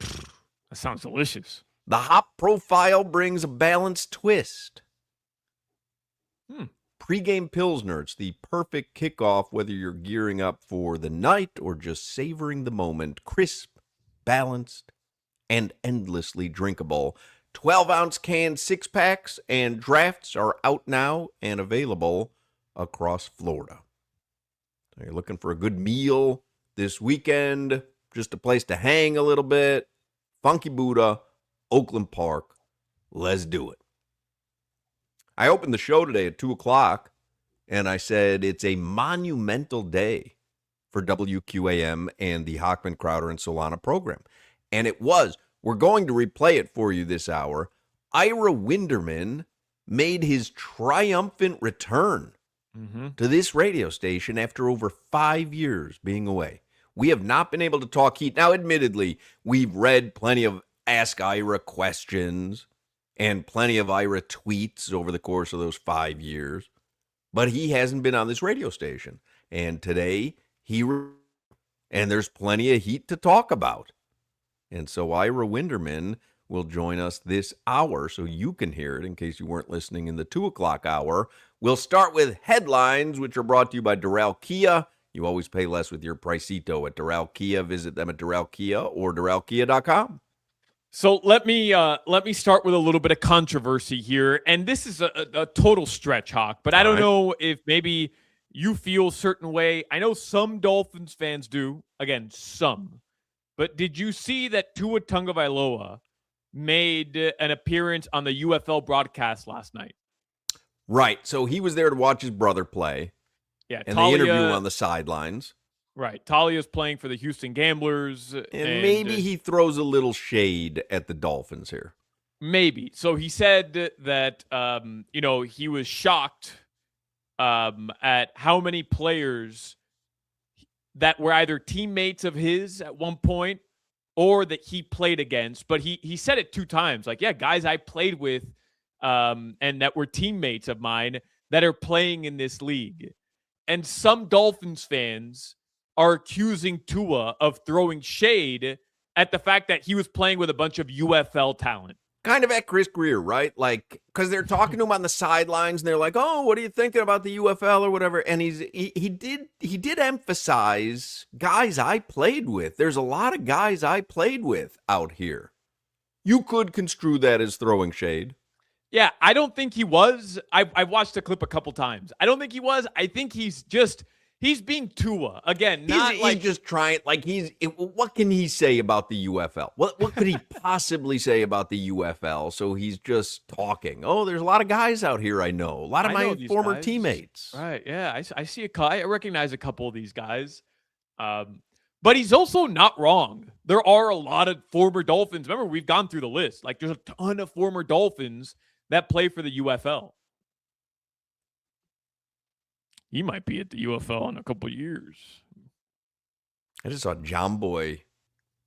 That sounds delicious. The hop profile brings a balanced twist. Pre-game Pilsner, it's the perfect kickoff whether you're gearing up for the night or just savoring the moment. Crisp, balanced, and endlessly drinkable. 12-ounce canned 6-packs and drafts are out now and available across Florida. So you're looking for a good meal this weekend, just a place to hang a little bit. Funky Buddha, Oakland Park. Let's do it. I opened the show today at 2 o'clock, and I said it's a monumental day for WQAM and the Hochman, Crowder, and Solana program. And it was. We're going to replay it for you this hour. Ira Winderman made his triumphant return to this radio station after over 5 years being away. We have not been able to talk Heat. Now, admittedly, we've read plenty of Ask Ira questions and plenty of Ira tweets over the course of those 5 years. But he hasn't been on this radio station. And today, and there's plenty of Heat to talk about. And so Ira Winderman will join us this hour so you can hear it in case you weren't listening in the 2 o'clock hour. We'll start with headlines, which are brought to you by Doral Kia. You always pay less with your Pricito at Doral Kia. Visit them at Doral Kia or DoralKia.com. So let me start with a little bit of controversy here. And this is a total stretch, Hawk, but I don't know if maybe you feel a certain way. I know some Dolphins fans do. Again, some. But did you see that Tua Tagovailoa made an appearance on the UFL broadcast last night? Right. So he was there to watch his brother play. Yeah. And they interview him on the sidelines. Right. Talia's playing for the Houston Gamblers. And maybe he throws a little shade at the Dolphins here. Maybe. So he said that, he was shocked at how many players that were either teammates of his at one point or that he played against. But he said it 2 times. Like, yeah, guys I played with and that were teammates of mine that are playing in this league. And some Dolphins fans are accusing Tua of throwing shade at the fact that he was playing with a bunch of UFL talent. Kind of at Chris Greer, right? Like, because they're talking to him on the sidelines, and they're like, "Oh, what are you thinking about the UFL or whatever?" And he did emphasize guys I played with. There's a lot of guys I played with out here. You could construe that as throwing shade. Yeah, I don't think he was. I watched the clip a couple times. I don't think he was. I think he's being Tua again. He's just trying. Like what can he say about the UFL? What could he possibly say about the UFL? So he's just talking. Oh, there's a lot of guys out here I know. A lot of my former teammates. Right? Yeah, I see I recognize a couple of these guys. But he's also not wrong. There are a lot of former Dolphins. Remember, we've gone through the list. Like, there's a ton of former Dolphins that play for the UFL. He might be at the UFL in a couple of years. I just saw John Boy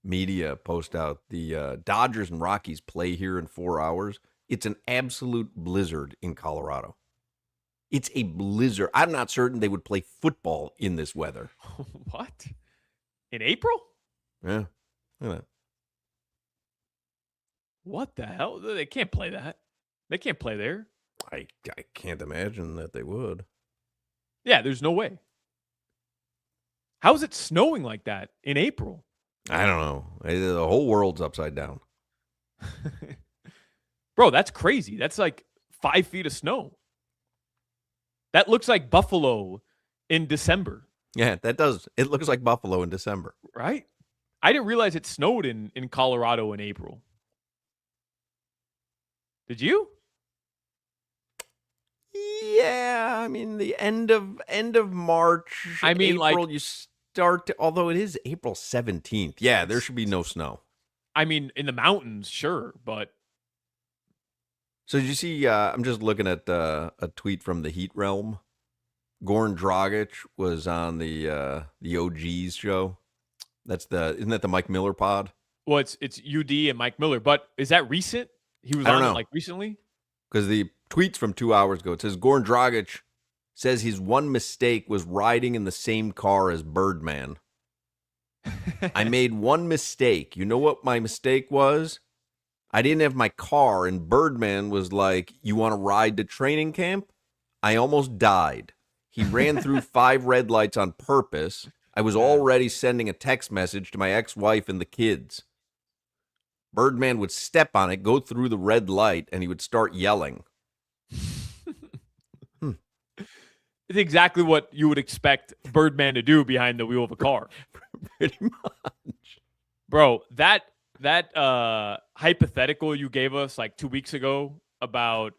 Media post out the Dodgers and Rockies play here in 4 hours. It's an absolute blizzard in Colorado. It's a blizzard. I'm not certain they would play football in this weather. What? In April? Yeah. Look at that. What the hell? They can't play that. They can't play there. I can't imagine that they would. Yeah, there's no way. How is it snowing like that in April? I don't know. The whole world's upside down. Bro, that's crazy. That's like 5 feet of snow. That looks like Buffalo in December. Yeah, that does. It looks like Buffalo in December. Right? I didn't realize it snowed in Colorado in April. Did you? Yeah, I mean the end of March. I mean, April, like you start to, although it is April 17th. Yeah, there should be no snow. I mean, in the mountains, sure, but so did you see? I'm just looking at a tweet from the Heat realm. Goran Dragic was on the OGs show. Isn't that the Mike Miller pod? Well, it's UD and Mike Miller, but is that recent? He was on it like recently? Because the tweets from 2 hours ago, it says Goran Dragic says his one mistake was riding in the same car as Birdman. I made one mistake. You know what my mistake was? I didn't have my car, and Birdman was like, "You want to ride to training camp?" I almost died. He ran through 5 red lights on purpose. I was already sending a text message to my ex-wife and the kids. Birdman would step on it, go through the red light, and he would start yelling. It's exactly what you would expect Birdman to do behind the wheel of a car. Pretty much. Bro, that hypothetical you gave us like 2 weeks ago about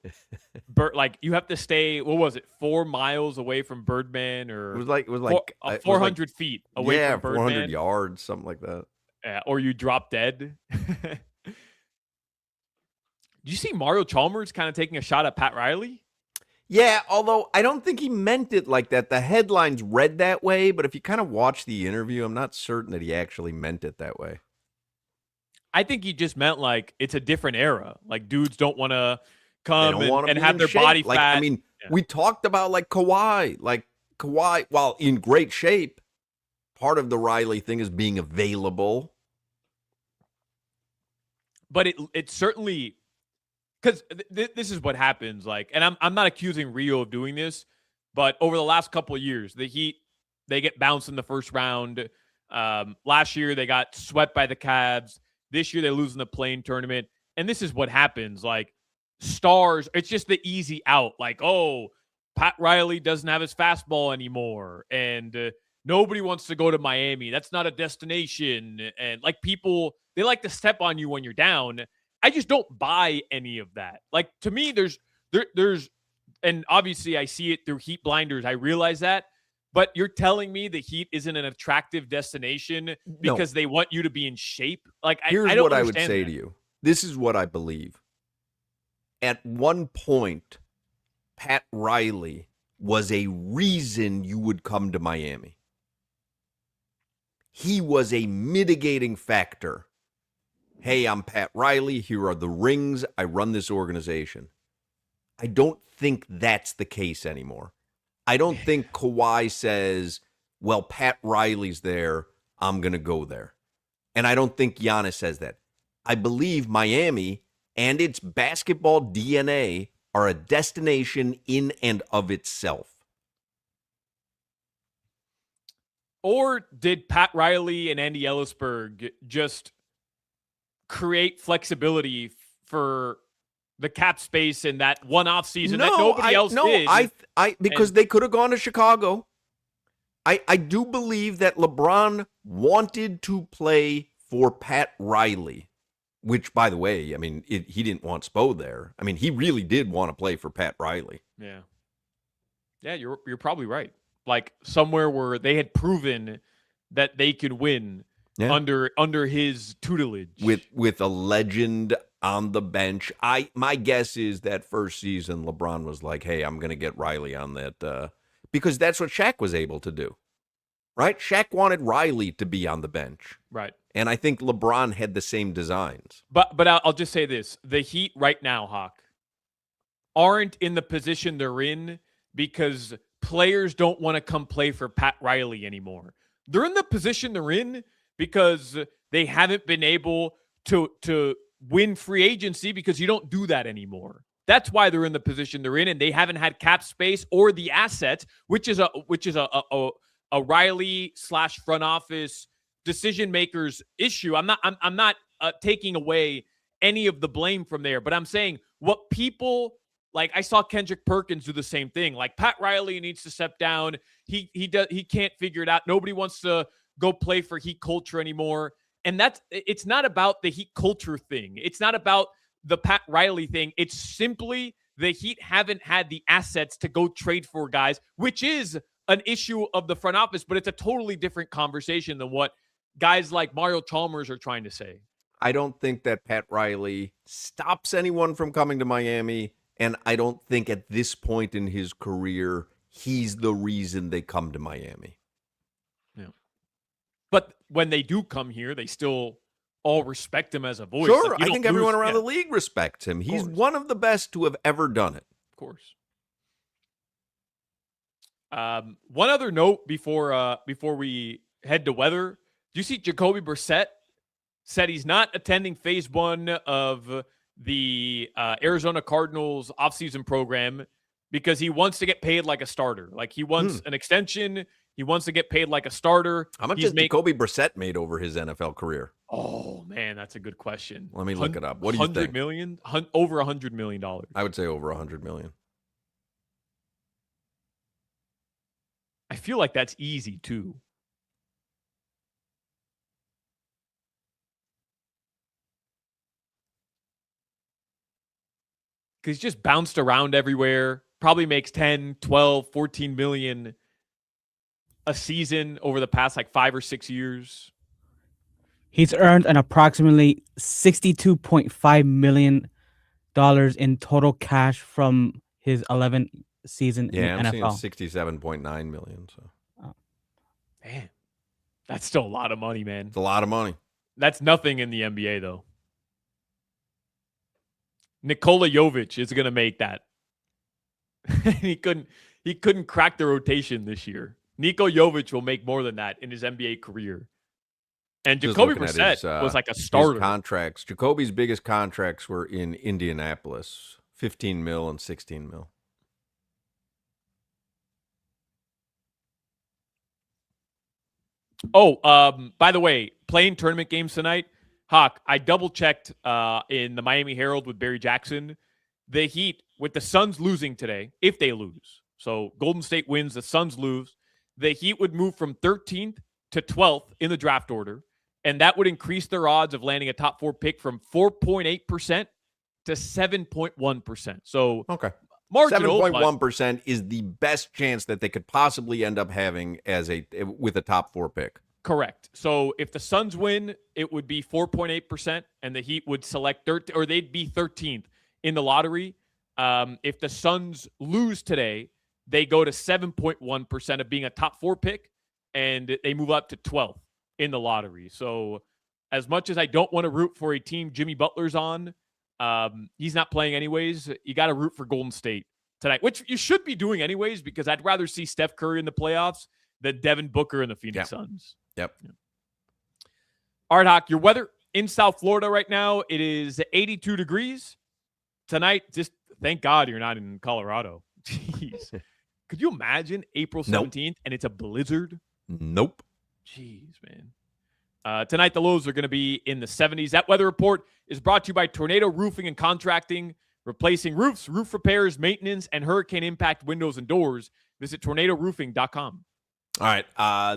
like you have to stay, what was it, 4 miles away from Birdman, or it was like 400 feet away from Birdman. 400 yards, something like that. Or you drop dead. Did you see Mario Chalmers kind of taking a shot at Pat Riley? Yeah, although I don't think he meant it like that. The headlines read that way, but if you kind of watch the interview, I'm not certain that he actually meant it that way. I think he just meant like it's a different era. Like dudes don't want to come and be have in their shape. body like, fat. I mean, we talked about like Kawhi, while in great shape, part of the Riley thing is being available. But it certainly, because this is what happens. Like, and I'm not accusing Rio of doing this, but over the last couple of years, the Heat, they get bounced in the first round. Last year they got swept by the Cavs. This year they lose in the play-in tournament. And this is what happens. Like, stars, it's just the easy out. Like, oh, Pat Riley doesn't have his fastball anymore, and nobody wants to go to Miami. That's not a destination. And like, people, they like to step on you when you're down. I just don't buy any of that. Like, to me, there's, and obviously I see it through Heat blinders. I realize that, but you're telling me the Heat isn't an attractive destination because they want you to be in shape. Like, here's I don't what I would understand say that. to you. This is what I believe. At one point, Pat Riley was a reason you would come to Miami. He was a mitigating factor. Hey, I'm Pat Riley. Here are the rings. I run this organization. I don't think that's the case anymore. I don't think Kawhi says, well, Pat Riley's there, I'm going to go there. And I don't think Giannis says that. I believe Miami and its basketball DNA are a destination in and of itself. Or did Pat Riley and Andy Ellisberg just create flexibility for the cap space in that one off season that nobody else did? Because they could have gone to Chicago. I do believe that LeBron wanted to play for Pat Riley, which, by the way, I mean, he didn't want Spo there. I mean, he really did want to play for Pat Riley. Yeah. Yeah, you're probably right. Like somewhere where they had proven that they could win under his tutelage. With a legend on the bench. My guess is that first season LeBron was like, hey, I'm going to get Riley on that because that's what Shaq was able to do. Right? Shaq wanted Riley to be on the bench. Right. And I think LeBron had the same designs. But I'll just say this. The Heat right now, Hawk, aren't in the position they're in because players don't want to come play for Pat Riley anymore. They're in the position they're in because they haven't been able to win free agency because you don't do that anymore. That's why they're in the position they're in, and they haven't had cap space or the assets, which is a Riley / front office decision makers issue. I'm not taking away any of the blame from there, but I'm saying what people like. I saw Kendrick Perkins do the same thing. Like Pat Riley needs to step down. He can't figure it out. Nobody wants to go play for Heat culture anymore. And it's not about the Heat culture thing. It's not about the Pat Riley thing. It's simply the Heat haven't had the assets to go trade for guys, which is an issue of the front office, but it's a totally different conversation than what guys like Mario Chalmers are trying to say. I don't think that Pat Riley stops anyone from coming to Miami, and I don't think at this point in his career he's the reason they come to Miami. Yeah. But when they do come here, they still all respect him as a voice. Sure, like I think everyone around the league respects him. He's one of the best to have ever done it. Of course. One other note before we head to weather. Do you see Jacoby Brissett said he's not attending phase 1 of the Arizona Cardinals offseason program because he wants to get paid like a starter. Like he wants an extension. He wants to get paid like a starter. How much has Jacoby Brissett made over his NFL career? Oh, man, that's a good question. Let me look it up. What do you think? $100 million? Over $100 million. I would say over $100 million. I feel like that's easy, too. Because he's just bounced around everywhere. Probably makes 10, 12, 14 million a season over the past like 5 or 6 years. He's earned an approximately $62.5 million in total cash from his 11th season in I'm NFL. seeing $67.9 million. So, man, that's still a lot of money, man. It's a lot of money. That's nothing in the NBA, though. Nikola Jovic is going to make that. he couldn't crack the rotation this year. Niko Jovic will make more than that in his NBA career. And Jacoby Brissett was like a starter. His contracts. Jacoby's biggest contracts were in Indianapolis, 15 mil and 16 mil. Oh, by the way, playing tournament games tonight. Hawk, I double-checked in the Miami Herald with Barry Jackson. The Heat, with the Suns losing today, if they lose, so Golden State wins, the Suns lose, the Heat would move from 13th to 12th in the draft order, and that would increase their odds of landing a top 4 pick from 4.8% to 7.1%. So, okay. Marginal, 7.1% is the best chance that they could possibly end up having with a top 4 pick. Correct. So if the Suns win, it would be 4.8%, and the Heat would select or they'd be 13th in the lottery. If the Suns lose today, they go to 7.1% of being a top 4 pick, and they move up to 12th in the lottery. So as much as I don't want to root for a team Jimmy Butler's on, he's not playing anyways. You got to root for Golden State tonight, which you should be doing anyways, because I'd rather see Steph Curry in the playoffs than Devin Booker and the Phoenix Suns. Yep. All right, Hoch, your weather in South Florida right now, it is 82 degrees. Tonight, just thank God you're not in Colorado. Jeez. Could you imagine April 17th and it's a blizzard? Nope. Jeez, man. Tonight, the lows are going to be in the 70s. That weather report is brought to you by Tornado Roofing and Contracting, replacing roofs, roof repairs, maintenance, and hurricane impact windows and doors. Visit tornadoroofing.com. All right.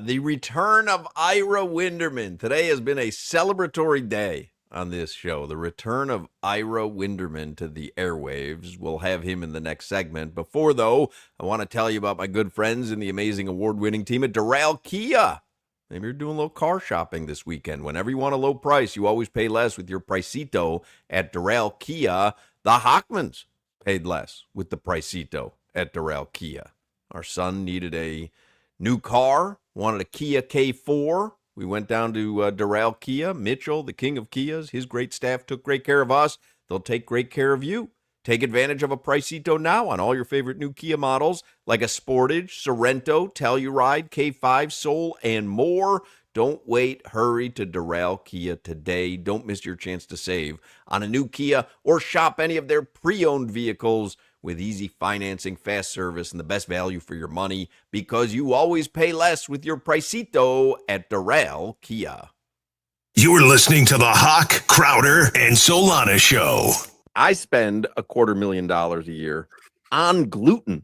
The return of Ira Winderman. Today has been a celebratory day on this show. The return of Ira Winderman to the airwaves. We'll have him in the next segment. Before, though, I want to tell you about my good friends in the amazing award-winning team at Doral Kia. Maybe you're doing a little car shopping this weekend. Whenever you want a low price, you always pay less with your Pricito at Doral Kia. The Hochmans paid less with the Pricito at Doral Kia. Our son needed a new car, wanted a Kia K4. We went down to Doral Kia. Mitchell, the king of Kias, his great staff took great care of us. They'll take great care of you. Take advantage of a Pricito now on all your favorite new Kia models like a Sportage, Sorento, Telluride, K5, Soul, and more. Don't wait. Hurry to Doral Kia today. Don't miss your chance to save on a new Kia or shop any of their pre-owned vehicles with easy financing, fast service, and the best value for your money, because you always pay less with your Pricito at Doral Kia. You're listening to the Hoch, Crowder, and Solana Show. I spend $250,000 a year on gluten.